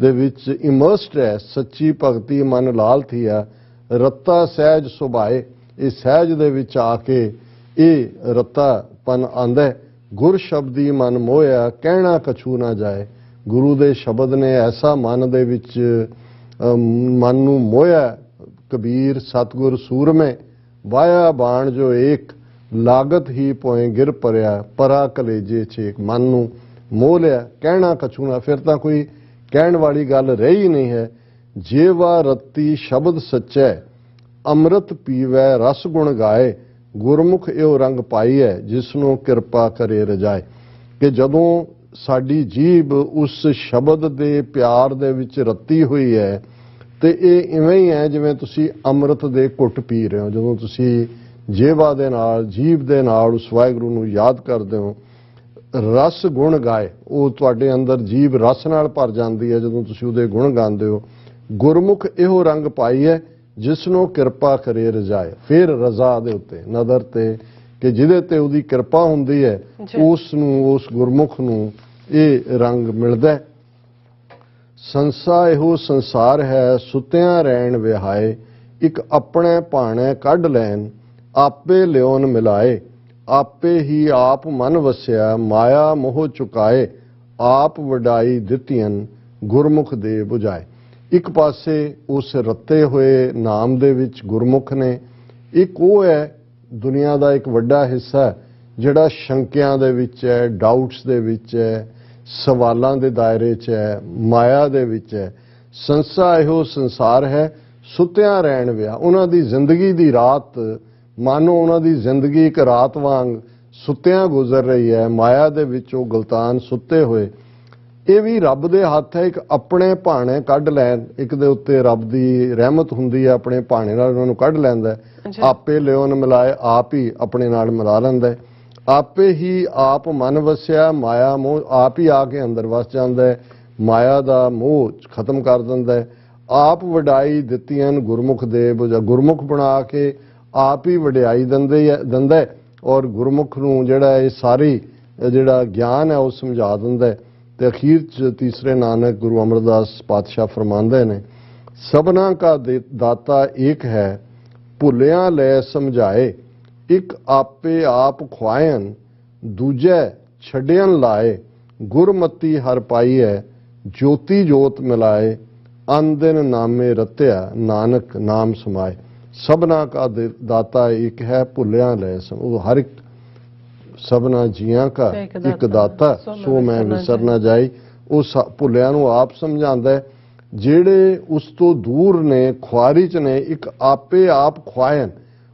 ਦੇ ਵਿੱਚ ਇਮਰਸਡ ਹੈ। ਸੱਚੀ ਭਗਤੀ ਮਨ ਲਾਲ ਥੀਆ, ਰੱਤਾ ਸਹਿਜ ਸੁਭਾਏ, ਇਹ ਸਹਿਜ ਦੇ ਵਿੱਚ ਆ ਕੇ ਇਹ ਰੱਤਾਪਨ ਆਂਦਾ। ਗੁਰ ਸ਼ਬਦੀ ਮਨ ਮੋਹਿਆ, ਕਹਿਣਾ ਕਛੂ ਨਾ ਜਾਏ, ਗੁਰੂ ਦੇ ਸ਼ਬਦ ਨੇ ਐਸਾ ਮਨ ਦੇ ਵਿੱਚ ਮਨ ਨੂੰ ਮੋਹਿਆ। ਕਬੀਰ ਸਤਿਗੁਰ ਸੂਰਮੇ, ਵਾਇਆ ਬਾਣ ਜੋ ਏਕ, ਲਾਗਤ ਹੀ ਪੋਏ ਗਿਰ ਪਰਿਆ, ਪਰਾ ਕਲੇਜੇ ਛੇਕ, ਮਨ ਨੂੰ ਮੋਹ ਲਿਆ, ਕਹਿਣਾ ਕਛੂ ਨਾ, ਫਿਰ ਤਾਂ ਕੋਈ ਕਹਿਣ ਵਾਲੀ ਗੱਲ ਰਹੀ ਨਹੀਂ ਹੈ। ਜੇਵਾ ਰੱਤੀ ਸ਼ਬਦ ਸੱਚੈ, ਅੰਮ੍ਰਿਤ ਪੀਵੈ ਰਸ ਗੁਣ ਗਾਏ, ਗੁਰਮੁਖ ਇਹੋ ਰੰਗ ਪਾਈ ਹੈ, ਜਿਸ ਨੂੰ ਕਿਰਪਾ ਕਰੇ ਰਜਾਏ। ਕਿ ਜਦੋਂ ਸਾਡੀ ਜੀਭ ਉਸ ਸ਼ਬਦ ਦੇ ਪਿਆਰ ਦੇ ਵਿੱਚ ਰੱਤੀ ਹੋਈ ਹੈ, ਤੇ ਇਹ ਇਵੇਂ ਹੀ ਹੈ ਜਿਵੇਂ ਤੁਸੀਂ ਅੰਮ੍ਰਿਤ ਦੇ ਘੁੱਟ ਪੀ ਰਹੇ ਹੋ। ਜਦੋਂ ਤੁਸੀਂ ਜੇਵਾ ਦੇ ਨਾਲ, ਜੀਭ ਦੇ ਨਾਲ ਉਸ ਵਾਹਿਗੁਰੂ ਨੂੰ ਯਾਦ ਕਰਦੇ ਹੋ, ਰਸ ਗੁਣ ਗਾਏ, ਉਹ ਤੁਹਾਡੇ ਅੰਦਰ ਜੀਭ ਰਸ ਨਾਲ ਭਰ ਜਾਂਦੀ ਹੈ ਜਦੋਂ ਤੁਸੀਂ ਉਹਦੇ ਗੁਣ ਗਾਉਂਦੇ ਹੋ। ਗੁਰਮੁਖ ਇਹੋ ਰੰਗ ਪਾਈ ਹੈ, ਜਿਸ ਨੂੰ ਕਿਰਪਾ ਕਰੇ ਰਜਾਏ। ਫਿਰ ਰਜ਼ਾ ਦੇ ਉੱਤੇ ਨਜ਼ਰ ਤੇ, ਕਿ ਜਿਹਦੇ ਤੇ ਉਹਦੀ ਕਿਰਪਾ ਹੁੰਦੀ ਹੈ, ਉਸ ਨੂੰ, ਉਸ ਗੁਰਮੁਖ ਨੂੰ ਇਹ ਰੰਗ ਮਿਲਦਾ। ਸੰਸਾ ਇਹੋ ਸੰਸਾਰ ਹੈ, ਸੁਤਿਆਂ ਰਹਿਣ ਵਿਹਾਏ, ਇੱਕ ਆਪਣੇ ਭਾਣੇ ਕੱਢ ਲੈਣ, ਆਪੇ ਲਿਓਨ ਮਿਲਾਏ, ਆਪੇ ਹੀ ਆਪ ਮਨ ਵਸਿਆ, ਮਾਇਆ ਮੋਹ ਚੁਕਾਏ, ਆਪ ਵਡਾਈ ਦਿੱਤੀਆਂ, ਗੁਰਮੁਖ ਦੇ 부ਝਾਏ। ਇੱਕ ਪਾਸੇ ਉਸ ਰੱਤੇ ਹੋਏ ਨਾਮ ਦੇ ਵਿੱਚ ਗੁਰਮੁਖ ਨੇ, ਇੱਕ ਉਹ ਹੈ ਦੁਨੀਆ ਦਾ ਇੱਕ ਵੱਡਾ ਹਿੱਸਾ ਜਿਹੜਾ ਸ਼ੰਕਿਆਂ ਦੇ ਵਿੱਚ ਹੈ, ਡਾਊਟਸ ਦੇ ਵਿੱਚ ਹੈ, ਸਵਾਲਾਂ ਦੇ ਦਾਇਰੇ 'ਚ ਹੈ, ਮਾਇਆ ਦੇ ਵਿੱਚ ਹੈ। ਸੰਸਾ ਇਹੋ ਸੰਸਾਰ ਹੈ, ਸੁੱਤਿਆਂ ਰਹਿਣ ਵਿਆ, ਉਹਨਾਂ ਦੀ ਜ਼ਿੰਦਗੀ ਦੀ ਰਾਤ, ਮਾਨੋ ਉਹਨਾਂ ਦੀ ਜ਼ਿੰਦਗੀ ਇੱਕ ਰਾਤ ਵਾਂਗ ਸੁੱਤਿਆਂ ਗੁਜ਼ਰ ਰਹੀ ਹੈ, ਮਾਇਆ ਦੇ ਵਿੱਚ ਉਹ ਗਲਤਾਨ ਸੁੱਤੇ ਹੋਏ। ਇਹ ਵੀ ਰੱਬ ਦੇ ਹੱਥ ਹੈ, ਇੱਕ ਆਪਣੇ ਭਾਣੇ ਕੱਢ ਲੈਣ। ਇੱਕ ਦੇ ਉੱਤੇ ਰੱਬ ਦੀ ਰਹਿਮਤ ਹੁੰਦੀ ਹੈ, ਆਪਣੇ ਭਾਣੇ ਨਾਲ ਉਹਨਾਂ ਨੂੰ ਕੱਢ ਲੈਂਦਾ। ਆਪੇ ਲਿਓਨ ਮਿਲਾਏ, ਆਪ ਹੀ ਆਪਣੇ ਨਾਲ ਮਿਲਾ ਲੈਂਦਾ। ਆਪੇ ਹੀ ਆਪ ਮਨ ਵਸਿਆ, ਮਾਇਆ ਮੋਹ, ਆਪ ਹੀ ਆ ਕੇ ਅੰਦਰ ਵਸ ਜਾਂਦਾ ਹੈ, ਮਾਇਆ ਦਾ ਮੋਹ ਖਤਮ ਕਰ ਦਿੰਦਾ ਹੈ। ਆਪ ਵਡਾਈ ਦਿੱਤੀਆਂ, ਗੁਰਮੁਖ ਦੇ ਗੁਰਮੁਖ ਬਣਾ ਕੇ ਆਪ ਹੀ ਵਡਿਆਈ ਦਿੰਦਾ ਹੈ, ਔਰ ਗੁਰਮੁਖ ਨੂੰ ਜਿਹੜਾ ਇਹ ਸਾਰੀ ਜਿਹੜਾ ਗਿਆਨ ਹੈ ਉਹ ਸਮਝਾ ਦਿੰਦਾ ਹੈ। ਤੇ ਅਖੀਰ 'ਚ ਤੀਸਰੇ ਨਾਨਕ ਗੁਰੂ ਅਮਰਦਾਸ ਪਾਤਸ਼ਾਹ ਫਰਮਾਉਂਦੇ ਨੇ, ਸਭਨਾ ਕਾ ਦਾਤਾ ਏਕ ਹੈ, ਭੁੱਲਿਆਂ ਲੈ ਸਮਝਾਏ, ਇੱਕ ਆਪੇ ਆਪ ਖੁਆਇਨ, ਦੂਜੇ ਛੱਡਿਆਨ ਲਾਏ, ਗੁਰਮਤੀ ਹਰ ਪਾਈ ਹੈ, ਜੋਤੀ ਜੋਤ ਮਿਲਾਏ, ਅੰਦਿਨ ਨਾਮੇ ਰਤਿਆ, ਨਾਨਕ ਨਾਮ ਸਮਾਏ। ਸਭਨਾ ਕਾ ਦਾਤਾ ਇੱਕ ਹੈ, ਭੁੱਲਿਆਂ ਲੈ ਉਹ ਹਰ ਇੱਕ ਸਭਨਾ ਜੀਆਂ ਕਾ ਇੱਕ ਦਾਤਾ, ਸੋ ਮੈਂ ਵਿਸਰ ਨਾ ਜਾਈ। ਉਹ ਭੁੱਲਿਆਂ ਨੂੰ ਆਪ ਸਮਝਾਉਂਦਾ, ਜਿਹੜੇ ਉਸ ਤੋਂ ਦੂਰ ਨੇ, ਖੁਆਰੀ 'ਚ ਨੇ, ਇੱਕ ਆਪੇ ਆਪ ਖੁਆਇਨ,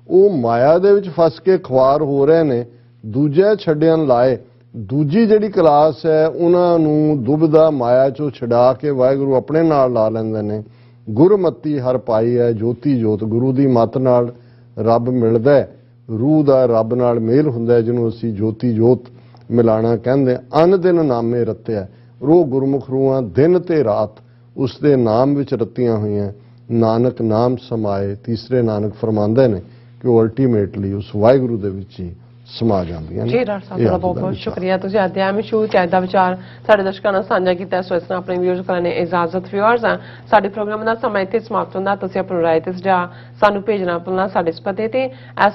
ਉਹ ਮਾਇਆ ਦੇ ਵਿੱਚ ਫਸ ਕੇ ਖੁਆਰ ਹੋ ਰਹੇ ਨੇ, ਦੂਜੇ ਛੱਡਿਆਨ ਲਾਏ। ਦੂਜੀ ਜਿਹੜੀ ਕਲਾਸ ਹੈ ਉਹਨਾਂ ਨੂੰ ਦੁਬਦਾ ਮਾਇਆ 'ਚੋਂ ਛਡਾ ਕੇ ਵਾਹਿਗੁਰੂ ਆਪਣੇ ਨਾਲ ਲਾ ਲੈਂਦੇ ਨੇ। ਗੁਰਮਤੀ ਹਰ ਪਾਈ ਹੈ, ਜੋਤੀ ਜੋਤ, ਗੁਰੂ ਦੀ ਮੱਤ ਨਾਲ ਰੱਬ ਮਿਲਦਾ, ਰੂਹ ਦਾ ਰੱਬ ਨਾਲ ਮੇਲ ਹੁੰਦਾ, ਜਿਹਨੂੰ ਅਸੀਂ ਜੋਤੀ ਜੋਤ ਮਿਲਾਣਾ ਕਹਿੰਦੇ। ਅਨ ਦਿਨ ਨਾਮੇ ਰਤਿਆ, ਰੋਹ ਗੁਰਮੁਖ ਰੂਹਾਂ ਦਿਨ ਤੇ ਰਾਤ ਉਸ ਦੇ ਨਾਮ ਵਿੱਚ ਰਤੀਆਂ ਹੋਈਆਂ, ਨਾਨਕ ਨਾਮ ਸਮਾਏ। ਤੀਸਰੇ ਨਾਨਕ ਫਰਮਾਉਂਦੇ ਨੇ ਕਿ ਉਹ ਅਲਟੀਮੇਟਲੀ ਉਸ ਵਾਹਿਗੁਰੂ ਦੇ ਵਿੱਚ ਹੀ ਸਮਾ ਜਾਂਦੀਆਂ ਨੇ। ਜੀ ਡਾਕਟਰ ਸਾਹਿਬ, ਤੁਹਾਡਾ ਬਹੁਤ ਬਹੁਤ ਸ਼ੁਕਰੀਆ। ਤੁਸੀਂ ਅਧਿਆਇਮ ਸ਼ੂ ਚਾਹੇ ਦਾ ਵਿਚਾਰ ਸਾਡੇ ਦਰਸ਼ਕਾਂ ਨਾਲ ਸਾਂਝਾ ਕੀਤਾ। ਸੋ ਇਸ ਨਾਲ ਆਪਣੇ ਵਿਊਅਰਸ ਕਰਨ ਨੇ ਇਜਾਜ਼ਤ। ਵਿਊਅਰਸ ਸਾਡੇ ਪ੍ਰੋਗਰਾਮ ਦਾ ਸਮਾਂ ਇੱਥੇ ਸਮਾਪਤ ਹੁੰਦਾ। ਤੁਸੀਂ ਆਪਣੀ ਰਾਏ ਤੇ ਸੁਝਾਅ ਸਾਨੂੰ ਭੇਜਣਾ ਭੁੱਲਣਾ ਸਾਡੇ ਇਸ ਪਤੇ ਤੇ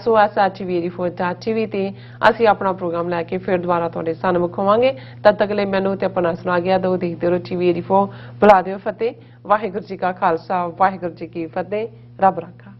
sos@tv84.tv ਤੇ ਅਸੀਂ ਆਪਣਾ ਪ੍ਰੋਗਰਾਮ ਲੈ ਕੇ ਫਿਰ ਦੁਬਾਰਾ ਤੁਹਾਡੇ ਸਾਹਮਣੇ ਹੋਵਾਂਗੇ। ਤਦ ਤੱਕ ਲਈ ਮੈਨੂੰ ਤੇ ਆਪਣਾ ਸੁਣਾ ਗਿਆ ਦੋ। ਦੇਖਦੇ ਰਹੋ TV84। ਬੁਲਾ ਦਿਓ ਫਤਿਹ। ਵਾਹਿਗੁਰੂ ਜੀ ਕਾ ਖਾਲਸਾ, ਵਾਹਿਗੁਰੂ ਜੀ ਕੀ ਫਤਿਹ। ਰੱਬ ਰਾਖਾ।